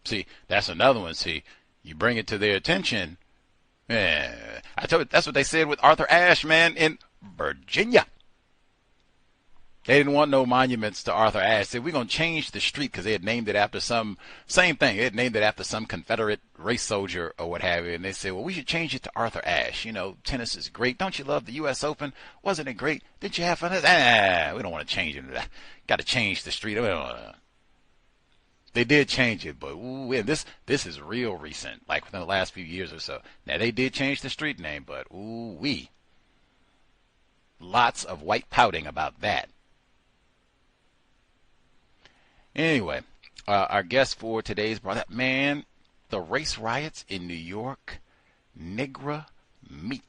See, that's another one. See, you bring it to their attention. Yeah, I told you, that's what they said with Arthur Ashe, man, in Virginia. They didn't want no monuments to Arthur Ashe. They said, we're going to change the street, because they had named it after same thing. They had named it after some Confederate race soldier or what have you. And they said, well, we should change it to Arthur Ashe. You know, tennis is great. Don't you love the U.S. Open? Wasn't it great? Didn't you have fun? We don't want to change it. Got to change the street. They did change it, but ooh, and this is real recent, like within the last few years or so. Now, they did change the street name, but ooh-wee. Lots of white pouting about that. Anyway, our guest for today's brother, man, the race riots in New York, Nigger meat.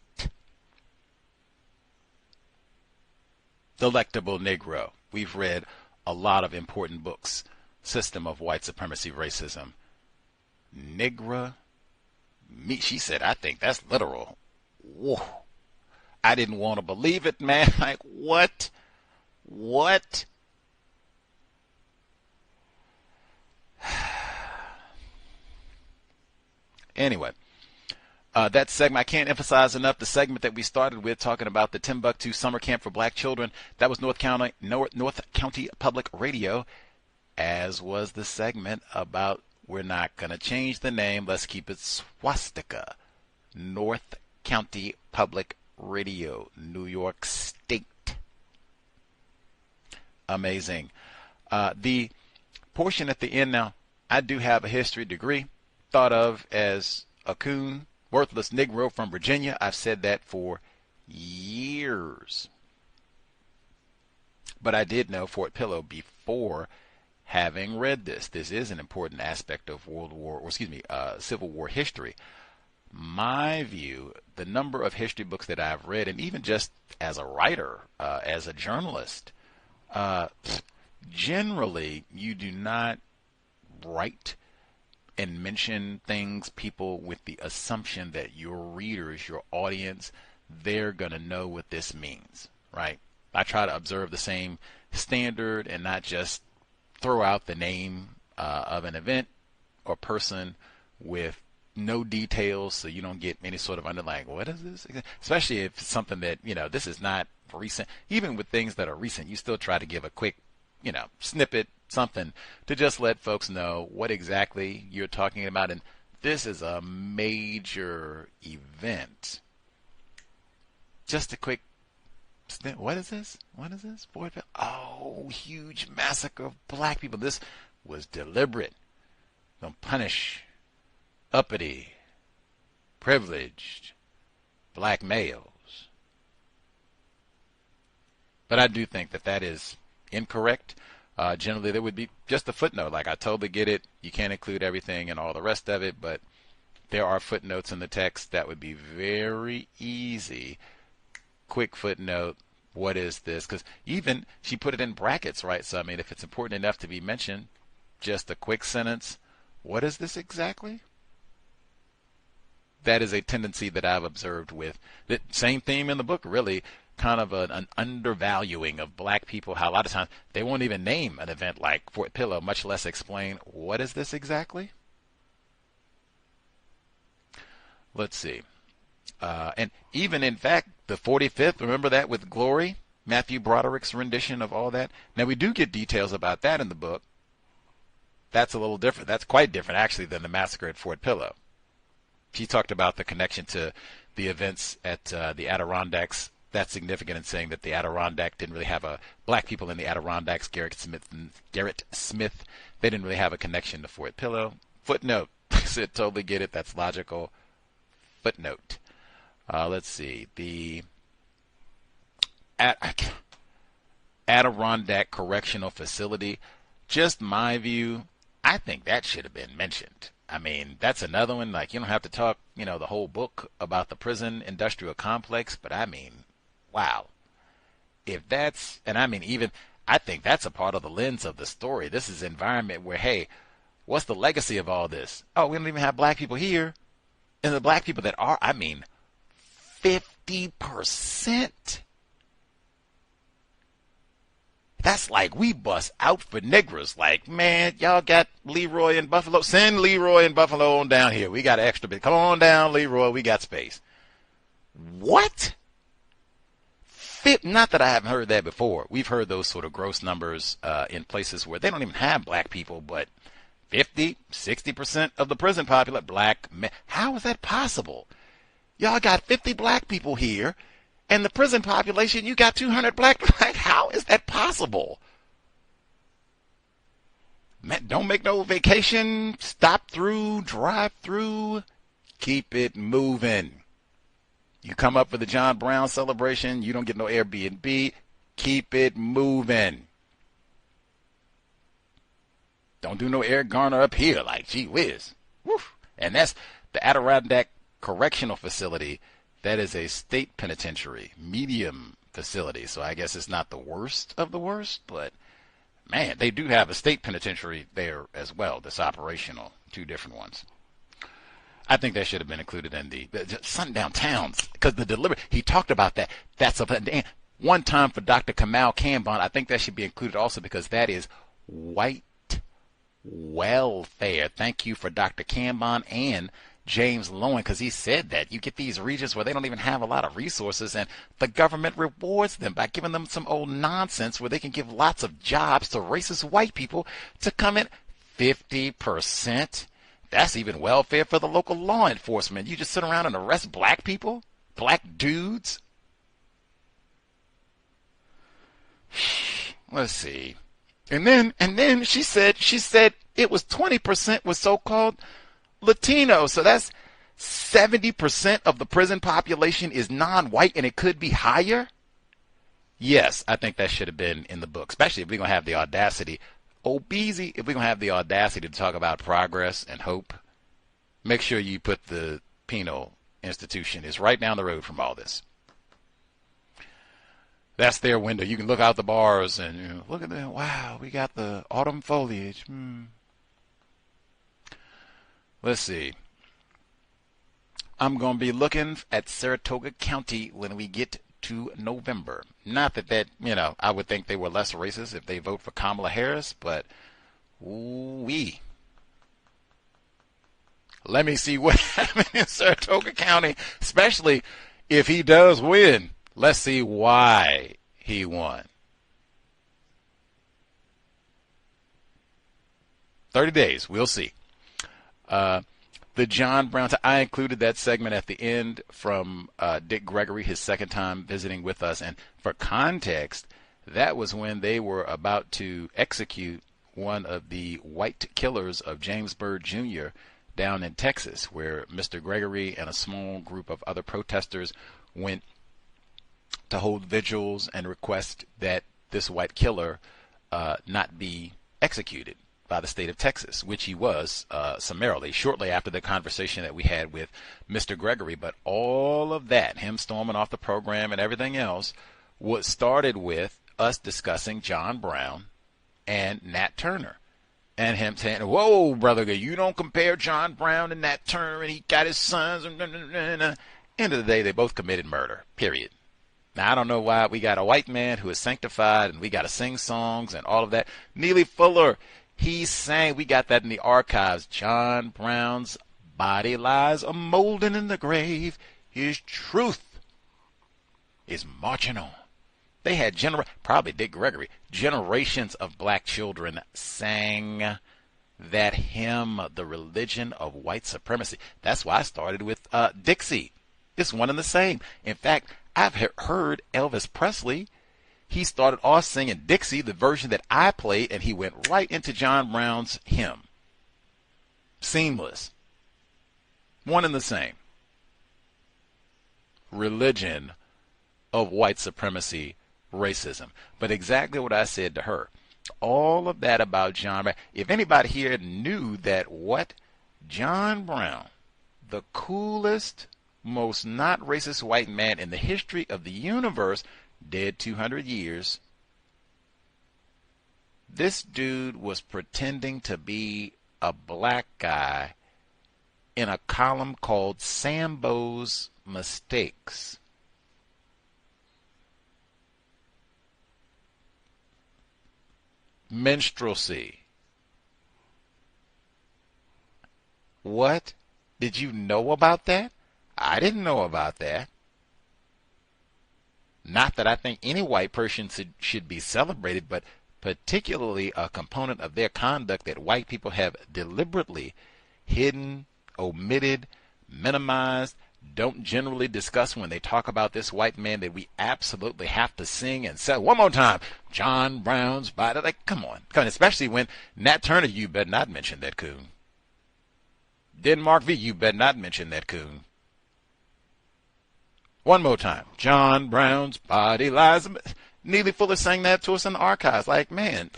Delectable Negro. We've read a lot of important books. System of White Supremacy, Racism. Nigger meat. She said, I think that's literal. Whoa. I didn't want to believe it, man. Like, what? Anyway, That segment, I can't emphasize enough the segment that we started with talking about the Timbuctoo summer camp for black children. That was North County Public Radio, as was the segment about we're not going to change the name. Let's keep it swastika. North County Public Radio, New York State. Amazing. The portion at the end now, I do have a history degree, thought of as a coon, worthless Negro from Virginia. I've said that for years. But I did know Fort Pillow before having read this. This is an important aspect of Civil War history. My view, the number of history books that I've read, and even just as a writer, as a journalist, generally you do not write and mention things, people, with the assumption that your readers, your audience, they're going to know what this means, right? I try to observe the same standard and not just throw out the name of an event or person with no details, so you don't get any sort of underlying, what is this? Especially if it's something that, this is not recent. Even with things that are recent, you still try to give a quick, snippet, something to just let folks know what exactly you're talking about. And this is a major event. Just a quick snip. What is this? What is this? Oh, huge massacre of black people. This was deliberate. Don't punish uppity, privileged black males. But I do think that is incorrect. Generally, there would be just a footnote. Like, I totally get it. You can't include everything and all the rest of it, but there are footnotes in the text that would be very easy. Quick footnote. What is this? Because even she put it in brackets, right? So, I mean, if it's important enough to be mentioned, just a quick sentence. What is this exactly? That is a tendency that I've observed with the same theme in the book, really, kind of an undervaluing of black people, how a lot of times they won't even name an event like Fort Pillow, much less explain what is this exactly. Let's see. And even, in fact, the 45th, remember that with Glory? Matthew Broderick's rendition of all that. Now, we do get details about that in the book. That's a little different. That's quite different, actually, than the massacre at Fort Pillow. She talked about the connection to the events at the Adirondacks. That's significant in saying that the Adirondack didn't really have black people in the Adirondacks, Gerrit Smith, they didn't really have a connection to Fort Pillow. Footnote. I said, totally get it. That's logical. Footnote. Let's see. The Adirondack Correctional Facility, just my view, I think that should have been mentioned. I mean, that's another one. Like, you don't have to talk, the whole book about the prison industrial complex, but I mean, wow. If that's, and I mean, even, I think that's a part of the lens of the story. This is an environment where, hey, what's the legacy of all this? Oh, we don't even have black people here. And the black people that are, 50%. That's like we bust out for niggers. Like, man, y'all got Leroy in Buffalo. Send Leroy in Buffalo on down here. We got an extra bit. Come on down, Leroy. We got space. What? Not that I haven't heard that before. We've heard those sort of gross numbers in places where they don't even have black people, but 50, 60% of the prison population, black men. How is that possible? Y'all got 50 black people here, and the prison population, you got 200 black. How is that possible? Man, don't make no vacation, stop through, drive through, keep it moving. You come up for the John Brown celebration, you don't get no Airbnb, keep it moving. Don't do no Eric Garner up here, like, gee whiz. Woo. And that's the Adirondack Correctional Facility. That is a state penitentiary, medium facility. So I guess it's not the worst of the worst, but man, they do have a state penitentiary there as well that's operational, 2 different ones. I think that should have been included in the Sundown Towns, because he talked about that. That's one time for Dr. Kamal Kanban. I think that should be included also because that is white welfare. Thank you for Dr. Kanban and James Loewen, because he said that you get these regions where they don't even have a lot of resources, and the government rewards them by giving them some old nonsense where they can give lots of jobs to racist white people to come in 50%. That's even welfare for the local law enforcement. You just sit around and arrest black people, black dudes. Let's see. And then she said it was 20% was so-called Latino. So that's 70% of the prison population is non-white, and it could be higher. Yes, I think that should have been in the book, especially if we're going to have the audacity. Obeezy, if we're going to have the audacity to talk about progress and hope, make sure you put the penal institution is right down the road from all this. That's their window. You can look out the bars and look at that. Wow, we got the autumn foliage. Let's see. I'm going to be looking at Saratoga County when we get to November. Not that, I would think they were less racist if they vote for Kamala Harris, but ooh-wee. Let me see what happens in Saratoga County, especially if he does win. Let's see why he won. 30 days, we'll see. The John Brown, I included that segment at the end from Dick Gregory, his second time visiting with us. And for context, that was when they were about to execute one of the white killers of James Byrd Jr. down in Texas, where Mr. Gregory and a small group of other protesters went to hold vigils and request that this white killer not be executed by the state of Texas, which he was summarily shortly after the conversation that we had with Mr. Gregory. But all of that, him storming off the program and everything else, was started with us discussing John Brown and Nat Turner. And him saying, whoa, brother, you don't compare John Brown and Nat Turner, and he got his sons. End of the day, they both committed murder, period. Now, I don't know why we got a white man who is sanctified, and we got to sing songs and all of that. Neely Fuller, he sang, we got that in the archives, John Brown's body lies a molding in the grave. His truth is marching on. They had, probably Dick Gregory, generations of black children sang that hymn, The Religion of White Supremacy. That's why I started with Dixie. It's one and the same. In fact, I've heard Elvis Presley. He started off singing Dixie, the version that I played, and he went right into John Brown's hymn. Seamless. One and the same. Religion of white supremacy, racism. But exactly what I said to her. All of that about John Brown. If anybody here knew that what John Brown, the coolest, most not racist white man in the history of the universe, dead 200 years, this dude was pretending to be a black guy in a column called Sambo's Mistakes. Minstrelsy. What? Did you know about that? I didn't know about that. Not that I think any white person should be celebrated, but particularly a component of their conduct that white people have deliberately hidden, omitted, minimized, don't generally discuss when they talk about this white man that we absolutely have to sing and say one more time, John Brown's body. Like, come on. Especially when Nat Turner, you better not mention that coon. Denmark V, you better not mention that coon. One more time. John Brown's body lies. Neely Fuller sang that to us in the archives. Like, man,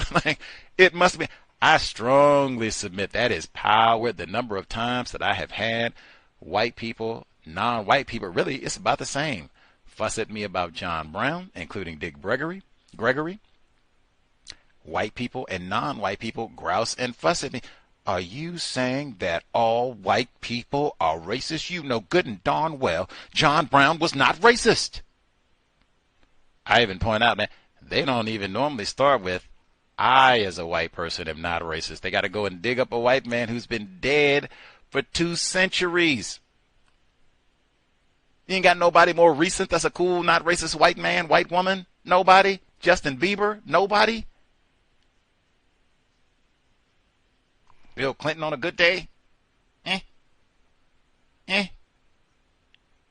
it must be. I strongly submit that is power. The number of times that I have had white people, non-white people, really, it's about the same. Fuss at me about John Brown, including Dick Gregory. White people and non-white people grouse and fuss at me. Are you saying that all white people are racist? You know good and darn well John Brown was not racist. I even point out, man, they don't even normally start with, I as a white person am not racist. They got to go and dig up a white man who's been dead for 2 centuries. You ain't got nobody more recent that's a cool, not racist white man, white woman? Nobody? Justin Bieber? Nobody? Bill Clinton on a good day?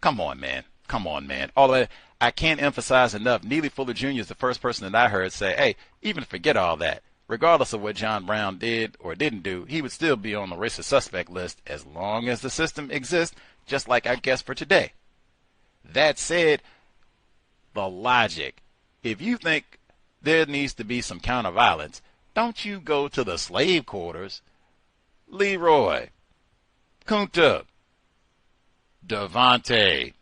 Come on, man. Come on, man. All of that, I can't emphasize enough. Neely Fuller Jr. is the first person that I heard say, hey, even forget all that. Regardless of what John Brown did or didn't do, he would still be on the racist suspect list as long as the system exists, just like our guest for today. That said, the logic. If you think there needs to be some counter violence, don't you go to the slave quarters? Leroy, Kunta, Devontae,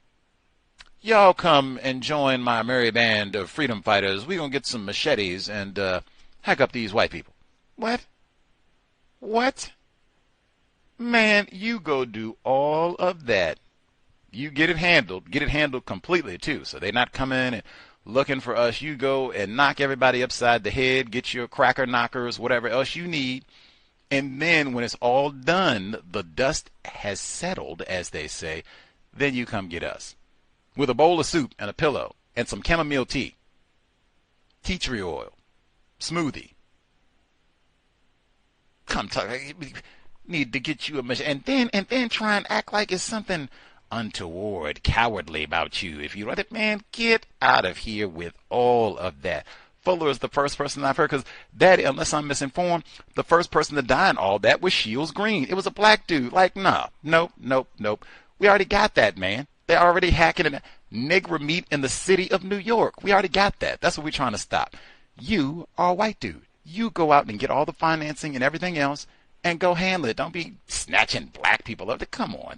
y'all come and join my merry band of freedom fighters. We're going to get some machetes and hack up these white people. What? What? Man, you go do all of that. You get it handled completely too. So they're not coming and looking for us. You go and knock everybody upside the head, get your cracker knockers, whatever else you need. And then when it's all done, the dust has settled, as they say, then you come get us. With a bowl of soup and a pillow and some chamomile tea, tea tree oil, smoothie. Come talk. Need to get you a machine, and then try and act like it's something untoward, cowardly about you. If you let it, man, get out of here with all of that. Fuller is the first person I've heard, because that, unless I'm misinformed, the first person to die in all that was Shields Green. It was a black dude. Like, nah, nope. We already got that, man. They're already hacking in Negro meat in the city of New York. We already got that. That's what we're trying to stop. You are a white dude. You go out and get all the financing and everything else and go handle it. Don't be snatching black people up. Come on.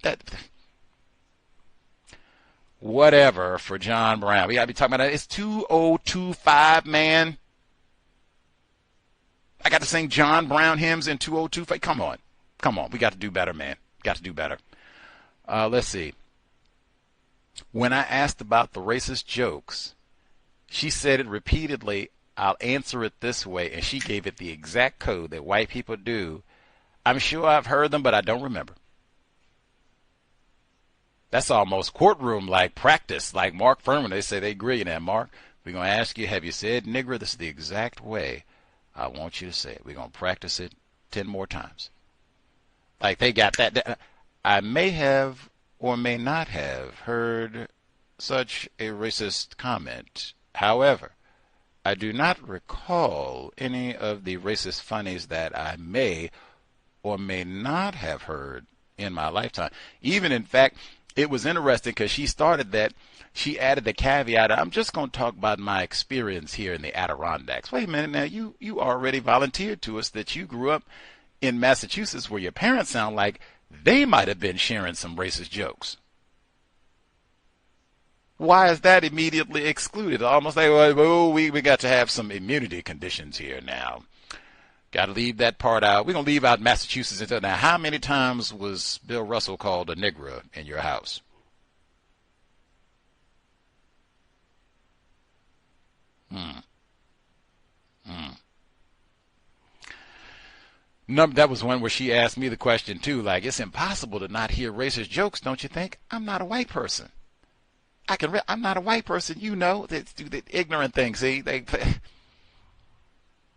Whatever for John Brown. We got to be talking about that. It's 2025, man. I got to sing John Brown hymns in 2025. Come on. We got to do better, man. Got to do better. Let's see. When I asked about the racist jokes, she said it repeatedly. I'll answer it this way, and she gave it the exact code that white people do. I'm sure I've heard them, but I don't remember. That's almost courtroom-like practice, like Mark Furman. They say they agree in that, Mark. We're going to ask you, have you said nigger? This is the exact way I want you to say it. We're going to practice it 10 more times. Like they got that. I may have or may not have heard such a racist comment. However, I do not recall any of the racist funnies that I may or may not have heard in my lifetime. Even, in fact, it was interesting because she started that. She added the caveat, I'm just going to talk about my experience here in the Adirondacks. Wait a minute now, you already volunteered to us that you grew up in Massachusetts where your parents sound like they might have been sharing some racist jokes. Why is that immediately excluded? Almost like, well, we got to have some immunity conditions here now. Got to leave that part out. We're going to leave out Massachusetts until now. How many times was Bill Russell called a negro in your house? No, that was one where she asked me the question too. Like, it's impossible to not hear racist jokes, don't you think? I'm not a white person. I'm not a white person. You know, they do the ignorant things. See,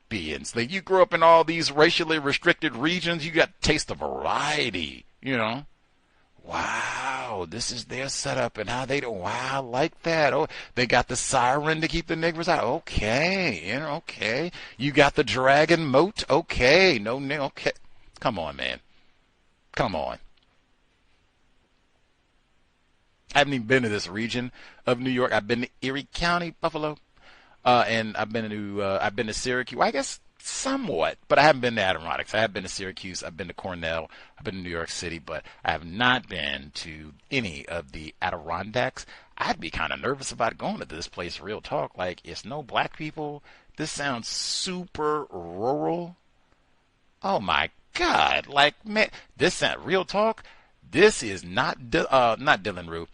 beings. Like, you grew up in all these racially restricted regions. You got to taste the variety. You know. Wow, this is their setup and how they do. Wow, I like that. Oh, they got the siren to keep the niggers out. Okay, okay. You got the dragon moat. Okay, okay. Come on, man. Come on. I haven't even been to this region of New York. I've been to Erie County, Buffalo, and I've been to Syracuse. Well, I guess somewhat, but I haven't been to Adirondacks. I have been to Syracuse. I've been to Cornell. I've been to New York City, but I have not been to any of the Adirondacks. I'd be kind of nervous about going to this place. Real talk, like it's no black people. This sounds super rural. Oh my God! Like, man, this sound real talk. This is not Dylan Rue.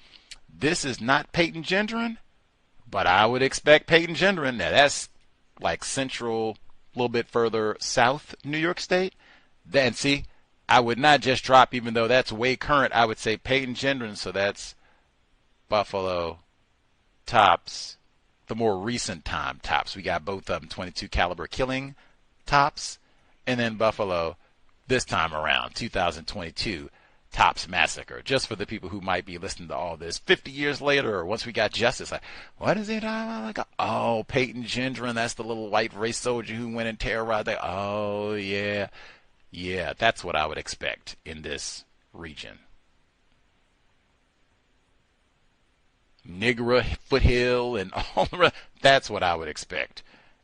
This is not Peyton Gendron, but I would expect Peyton Gendron. Now that's like central, a little bit further south New York State. Then see, I would not just drop, even though that's way current, I would say Peyton Gendron, so that's Buffalo, Tops, the more recent time Tops. We got both of them, 22 caliber killing Tops, and then Buffalo this time around, 2022 Tops Massacre. Just for the people who might be listening to all this 50 years later, or once we got justice, like, what is it? Like, oh, Peyton Gendron, that's the little white race soldier who went and terrorized. Oh, yeah. Yeah, that's what I would expect in this region. Nigger Foothill and all the rest, that's what I would expect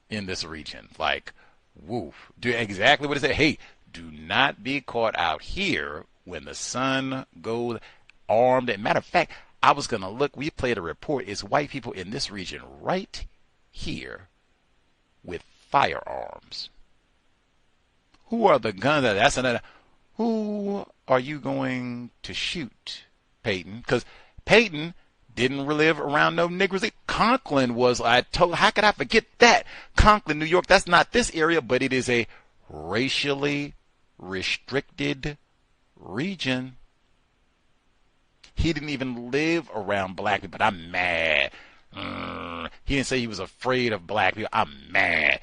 in this region. Like, woof. Do exactly what it said. Hey, do not be caught out here when the sun goes armed. And matter of fact, I was going to look, we played a report. It's white people in this region right here with firearms. Who are the guns? That's another. Who are you going to shoot, Peyton? Because Peyton didn't live around no niggers. Conklin was. How could I forget that? Conklin, New York. That's not this area, but it is a racially restricted region. He didn't even live around black people. But I'm mad. He didn't say he was afraid of black people. I'm mad.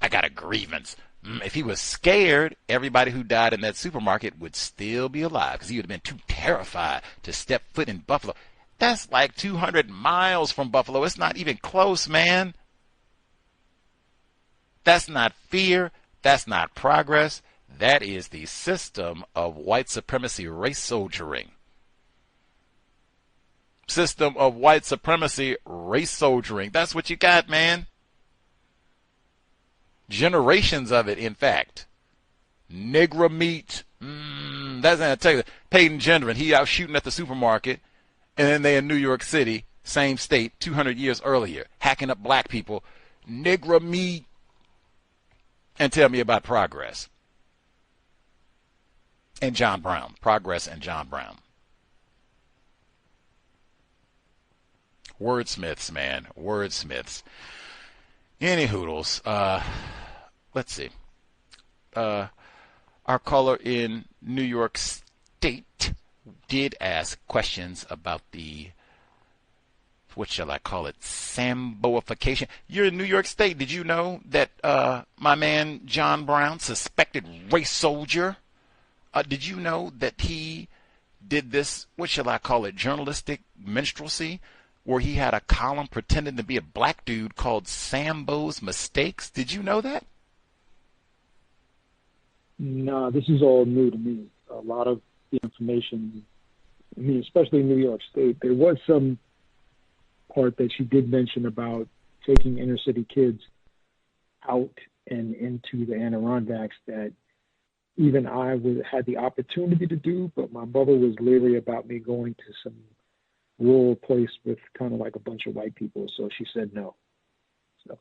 I got a grievance. If he was scared, everybody who died in that supermarket would still be alive because he would have been too terrified to step foot in Buffalo. That's like 200 miles from Buffalo. It's not even close, man. That's not fear. That's not progress. That is the system of white supremacy race soldiering. System of white supremacy race soldiering. That's what you got, man. Generations of it, in fact. Negro meat. That's I tell you. Peyton Gendron, he out shooting at the supermarket, and then they in New York City, same state, 200 years earlier, hacking up black people. Negro meat. And tell me about progress. And John Brown. Progress and John Brown. Wordsmiths, man. Wordsmiths. Any hoodles. Let's see. Our caller in New York State did ask questions about the, what shall I call it, Samboification. You're in New York State. Did you know that my man John Brown, suspected race soldier, did you know that he did this, what shall I call it, journalistic minstrelsy, where he had a column pretending to be a black dude called Sambo's Mistakes? Did you know that? No, this is all new to me. A lot of the information, I mean, especially in New York State, there was some part that she did mention about taking inner city kids out and into the Adirondacks that even I had the opportunity to do, but my mother was leery about me going to some rural place with kind of like a bunch of white people, so she said no. So.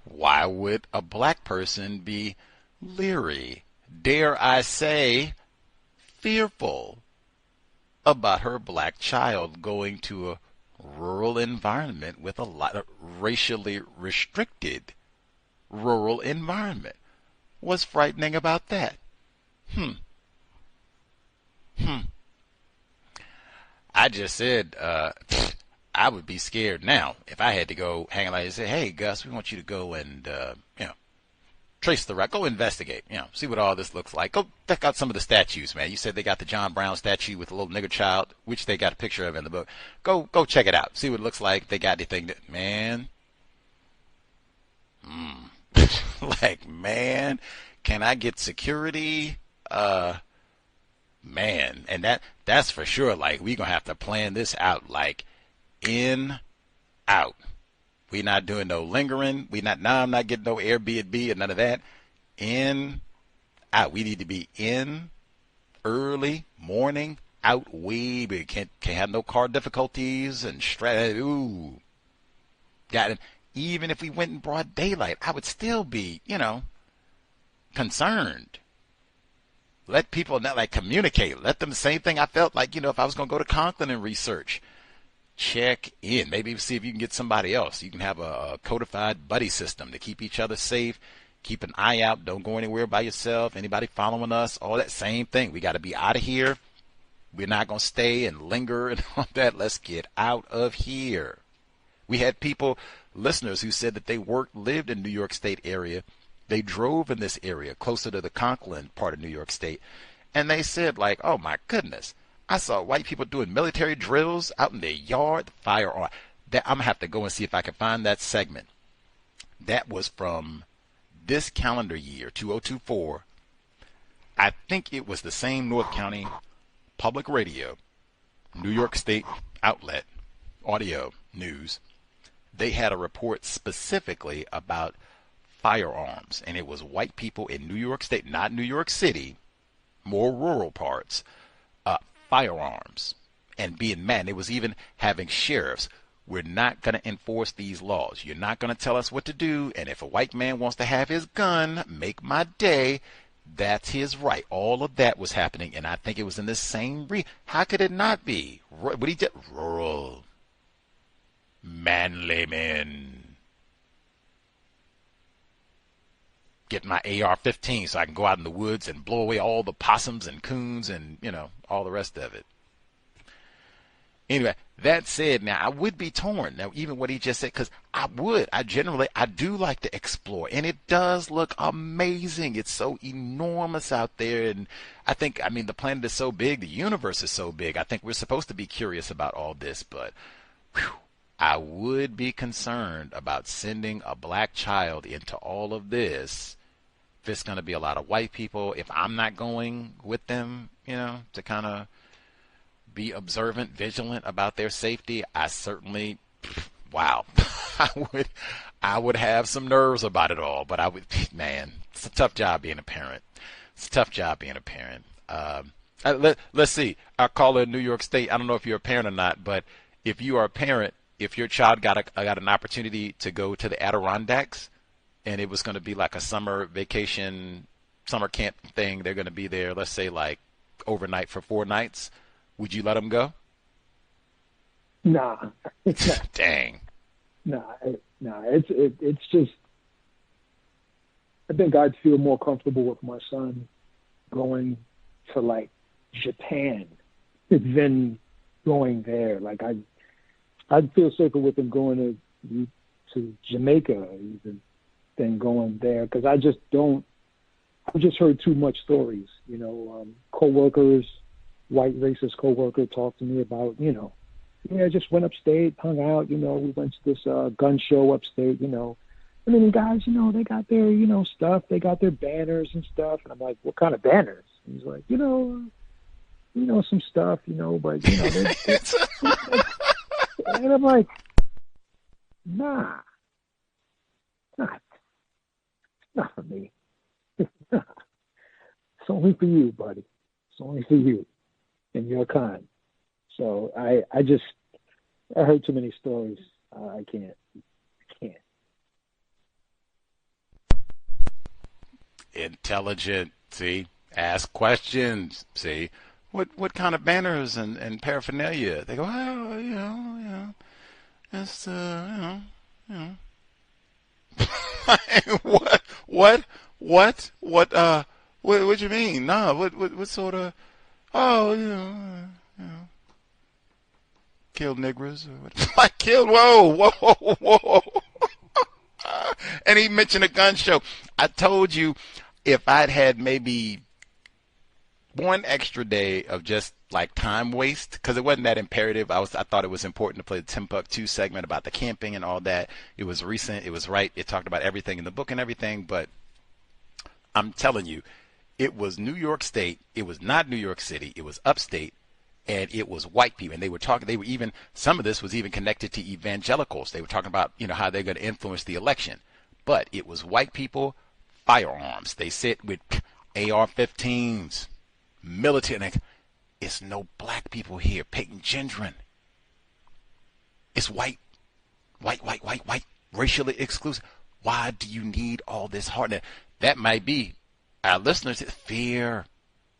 Why would a black person be leery, dare I say, fearful about her black child going to a rural environment with a lot of racially restricted rural environment? What's frightening about that? I just said I would be scared now if I had to go hang out and say, hey, Gus, we want you to go and, trace the record, go investigate, see what all this looks like. Go check out some of the statues, man. You said they got the John Brown statue with a little nigger child, which they got a picture of in the book. Go check it out. See what it looks like. They got anything that, man. Like, man, can I get security? Man, and that's for sure. Like, we gonna have to plan this out, like, in, out. We not doing no lingering. I'm not getting no Airbnb and none of that. In, out. We need to be in, early, morning, out, we can't have no car difficulties and stress. Ooh. Got it. Even if we went in broad daylight, I would still be, concerned. Let people not like communicate. Let them, same thing I felt like, if I was going to go to Conklin and research. check in. Maybe see if you can get somebody else. You can have a codified buddy system to keep each other safe. Keep an eye out. Don't go anywhere by yourself. Anybody following us, all that same thing. We got to be out of here. We're not going to stay and linger and all that. Let's get out of here. We had people, listeners, who said that they lived in New York State area. They drove in this area closer to the Conklin part of New York State. And they said, like, oh, my goodness, I saw white people doing military drills out in their yard, firearm. I'm going to have to go and see if I can find that segment. That was from this calendar year, 2024. I think it was the same North County Public Radio, New York State outlet, audio news. They had a report specifically about firearms, and it was white people in New York State, not New York City, more rural parts, firearms, and being mad. It was even having sheriffs. We're not going to enforce these laws. You're not going to tell us what to do, and if a white man wants to have his gun, make my day, that's his right. All of that was happening, and I think it was in this same How could it not be? What he did? Rural, manly men. Get my AR-15 so I can go out in the woods and blow away all the possums and coons and, all the rest of it. Anyway, that said, now I would be torn. Now, even what he just said, because I do like to explore, and it does look amazing. It's so enormous out there, and the planet is so big, the universe is so big. I think we're supposed to be curious about all this, but I would be concerned about sending a black child into all of this. If it's going to be a lot of white people, if I'm not going with them, to kind of be observant, vigilant about their safety, I certainly, I would have some nerves about it all. But it's a tough job being a parent. Let's see. Our caller in New York State, I don't know if you're a parent or not, but if you are a parent, if your child got an opportunity to go to the Adirondacks, and it was going to be like a summer vacation, summer camp thing, they're going to be there, let's say like overnight for 4 nights, would you let them go? Nah. Dang. Nah. It's just, I think I'd feel more comfortable with my son going to like Japan than going there. Like I'd feel safer with him going to Jamaica even than going there, because I've just heard too much stories. Co-workers, white racist co-worker talked to me about, just went upstate, hung out, we went to this gun show upstate, and then guys, they got their, stuff, they got their banners and stuff, and I'm like, what kind of banners? And he's like, some stuff, but, and I'm like, nah, not for me. It's only for you, buddy. It's only for you and your kind. So I heard too many stories. I can't. Intelligent, see? Ask questions, see? What kind of banners and paraphernalia? They go, that's what you mean? No, what sort of? Killed niggers or what? Like killed? Whoa! And he mentioned a gun show. I told you, if I'd had maybe one extra day of just like time waste, because it wasn't that imperative. I thought it was important to play the Timbuctoo segment about the camping and all that. It was recent. It was right. It talked about everything in the book and everything. But I'm telling you, it was New York State. It was not New York City. It was upstate, and it was white people. And they were talking. They were even, some of this was even connected to evangelicals. They were talking about how they're going to influence the election. But it was white people, firearms. They sit with AR-15s, military. It's no black people here. Peyton Gendron. It's white, racially exclusive. Why do you need all this hardness? That might be our listeners. Fear.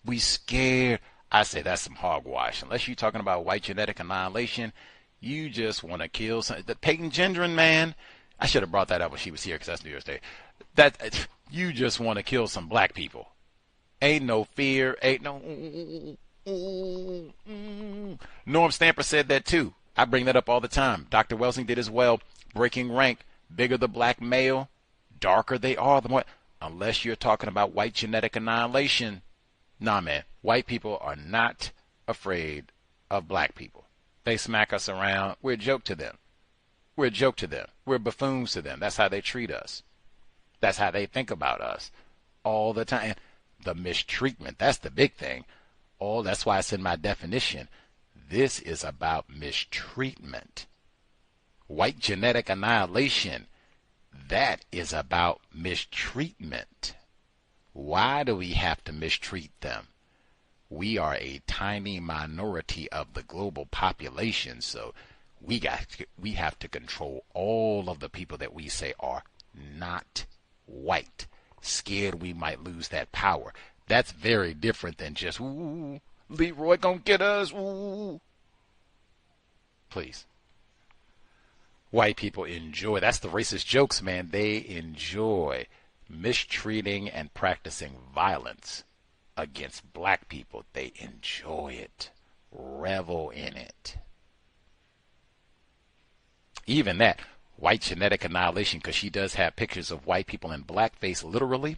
We scared. I say that's some hogwash. Unless you're talking about white genetic annihilation, You just want to kill some. The Peyton Gendron, man. I should have brought that up when she was here because that's New Year's Day. That you just want to kill some black people. Ain't no fear. Ain't no. Norm Stamper said that too. I bring that up all the time. Dr. Welsing did as well. Breaking rank. Bigger the black male, darker they are, the more. Unless you're talking about white genetic annihilation. Nah, man. White people are not afraid of black people. They smack us around. We're a joke to them. We're a joke to them. We're buffoons to them. That's how they treat us. That's how they think about us all the time. The mistreatment, that's the big thing. That's why it's in my definition. This is about mistreatment. White genetic annihilation, that is about mistreatment. Why do we have to mistreat them? We are a tiny minority of the global population, so we have to control all of the people that we say are not white. Scared we might lose that power. That's very different than just, ooh, Leroy gonna get us, ooh. Please. White people enjoy, that's the racist jokes, man. They enjoy mistreating and practicing violence against black people. They enjoy it, revel in it. Even that, white genetic annihilation, because she does have pictures of white people in blackface, literally,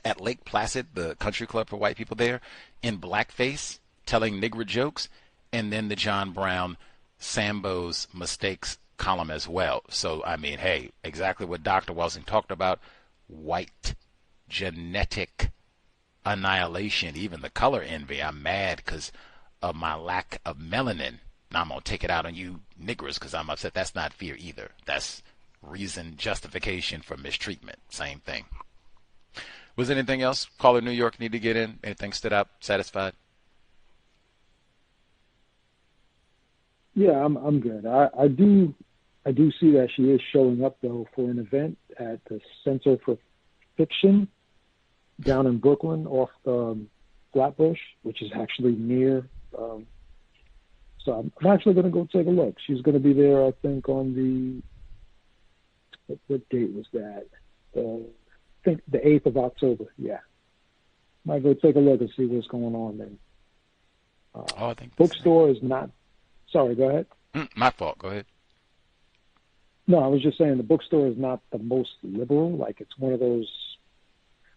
at Lake Placid, the country club for white people there, in blackface, telling Negro jokes, and then the John Brown Sambo's mistakes column as well. So, I mean, hey, exactly what Dr. Welsing talked about, white genetic annihilation, even the color envy. I'm mad because of my lack of melanin. Now I'm going to take it out on you niggers because I'm upset. That's not fear either. That's reason, justification for mistreatment. Same thing. Was anything else? Caller New York need to get in? Anything stood out? Satisfied? Yeah, I'm good. I do see that she is showing up though for an event at the Center for Fiction down in Brooklyn off Flatbush, which is actually near. So I'm actually going to go take a look. She's going to be there, I think, on what date was that? I think the 8th of October. Yeah, might go take a look and see what's going on then. I think bookstore is not. Sorry, go ahead. My fault. Go ahead. No, I was just saying the bookstore is not the most liberal. Like it's one of those.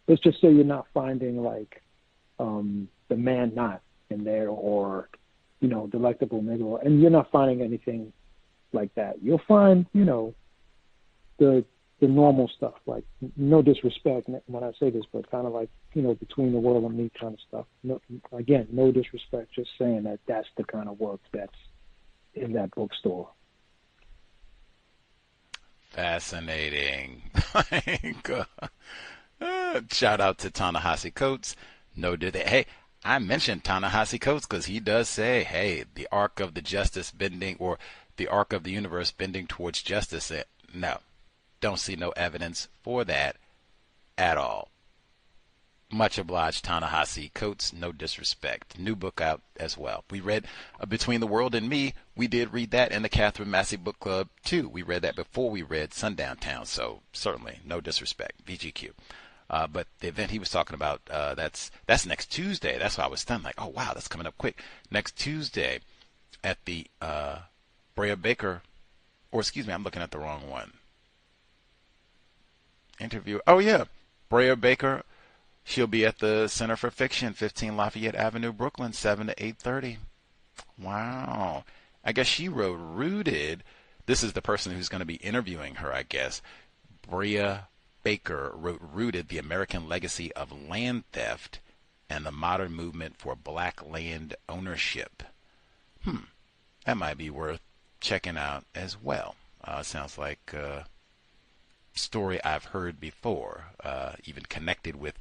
Let's just say you're not finding like the man not in there or delectable negro, and you're not finding anything like that. You'll find the normal stuff, like no disrespect when I say this, but kind of like between the world and me kind of stuff. No, again, no disrespect, just saying that that's the kind of work that's in that bookstore. Fascinating. Shout out to Ta-Nehisi Coates. No, did they? Hey, I mentioned Ta-Nehisi Coates because he does say, hey, the arc of the justice bending, or the arc of the universe bending towards justice. No, don't see no evidence for that at all. Much obliged, Ta-Nehisi Coates. No disrespect. New book out as well. We read Between the World and Me. We did read that in the Catherine Massey Book Club, too. We read that before we read Sundown Town, so certainly no disrespect. VGQ. But the event he was talking about, that's next Tuesday. That's why I was stunned. Like, oh, wow, that's coming up quick. Next Tuesday at the Brea Baker, or excuse me, I'm looking at the wrong one. Interview. Oh, yeah, Brea Baker. She'll be at the Center for Fiction, 15 Lafayette Avenue, Brooklyn, 7 to 8:30. Wow. I guess she wrote Rooted. This is the person who's going to be interviewing her, I guess. Brea Baker wrote Rooted, The American Legacy of Land Theft and the Modern Movement for Black Land Ownership. That might be worth checking out as well. Sounds like a story I've heard before, even connected with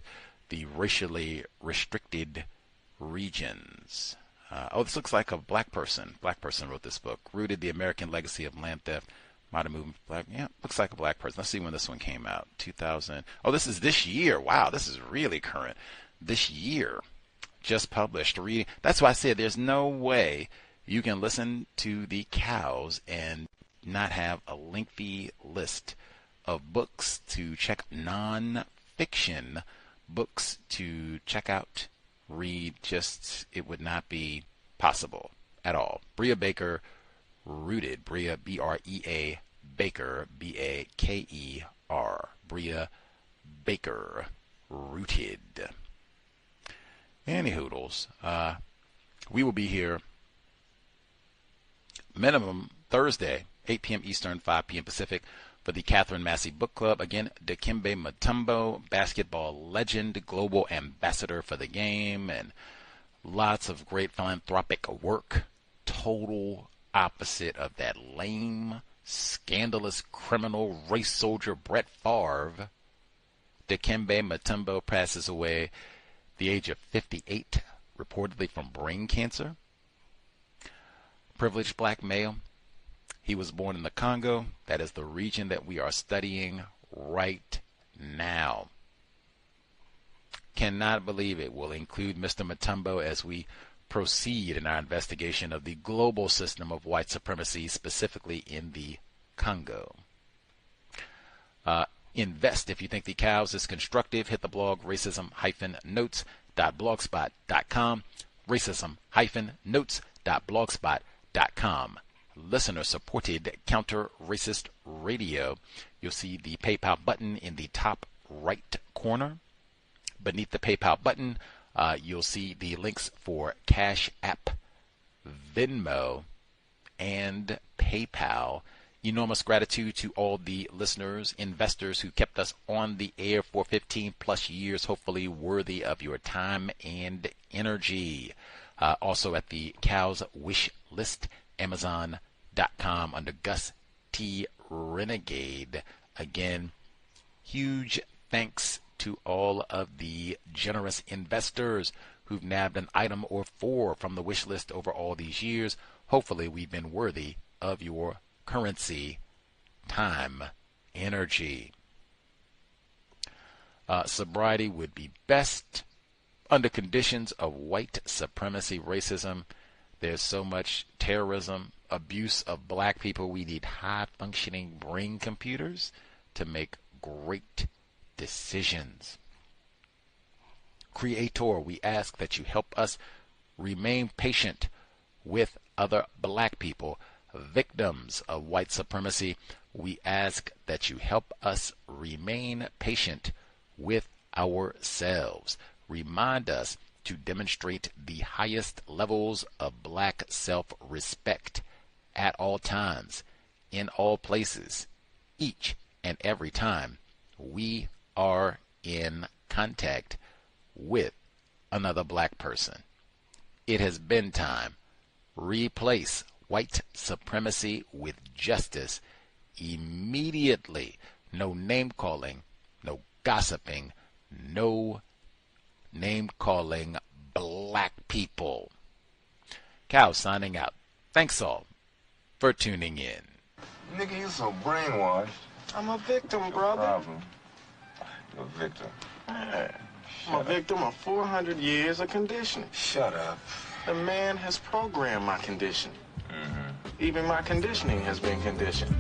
the racially restricted regions. This looks like a black person. Black person wrote this book. Rooted, The American Legacy of Land Theft, Modern Movement. Black. Yeah, looks like a black person. Let's see when this one came out. 2000. Oh, this is this year. Wow, this is really current. This year. Just published. Reading. That's why I said there's no way You can listen to the C.O.W.S and not have a lengthy list of books to check, non-fiction books to check out, read. Just, it would not be possible at all. Brea Baker, Rooted. Brea, B-R-E-A, Baker, B-A-K-E-R. Brea Baker, Rooted. Any hoodles, we will be here minimum Thursday, 8 p.m. Eastern, 5 p.m. Pacific, for the Catherine Massey Book Club. Again, Dikembe Mutombo, basketball legend, global ambassador for the game, and lots of great philanthropic work. Total opposite of that lame, scandalous criminal race soldier Brett Favre. Dikembe Mutombo passes away at the age of 58, reportedly from brain cancer. Privileged black male. He was born in the Congo. That is the region that we are studying right now. Cannot believe it. Will include Mr. Mutombo as we proceed in our investigation of the global system of white supremacy, specifically in the Congo. Invest. If you think the C.O.W.S is constructive, hit the blog racism-notes.blogspot.com. Racism-notes.blogspot.com. Listener-supported counter-racist radio. You'll see the PayPal button in the top right corner. Beneath the PayPal button, you'll see the links for Cash App, Venmo, and PayPal. Enormous gratitude to all the listeners, investors who kept us on the air for 15 plus years, hopefully worthy of your time and energy. Also at the C.O.W.S wish list, Amazon.com, under Gus T. Renegade. Again, huge thanks to all of the generous investors who've nabbed an item or four from the wish list over all these years. Hopefully we've been worthy of your currency, time, energy. Sobriety would be best under conditions of white supremacy, racism. There's so much terrorism, abuse of black people. We need high-functioning brain computers to make great decisions. Creator, we ask that you help us remain patient with other black people, victims of white supremacy. We ask that you help us remain patient with ourselves. Remind us to demonstrate the highest levels of black self-respect at all times, in all places, each and every time we are in contact with another black person. It has been time. Replace white supremacy with justice immediately. No name calling, no gossiping, no name calling black people. C.O.W.S signing out. Thanks all for tuning in. Nigga, you so brainwashed. I'm a victim, brother. Problem. You're a victim. I'm a victim of 400 years of conditioning. Shut up. The man has programmed my conditioning. Even my conditioning has been conditioned.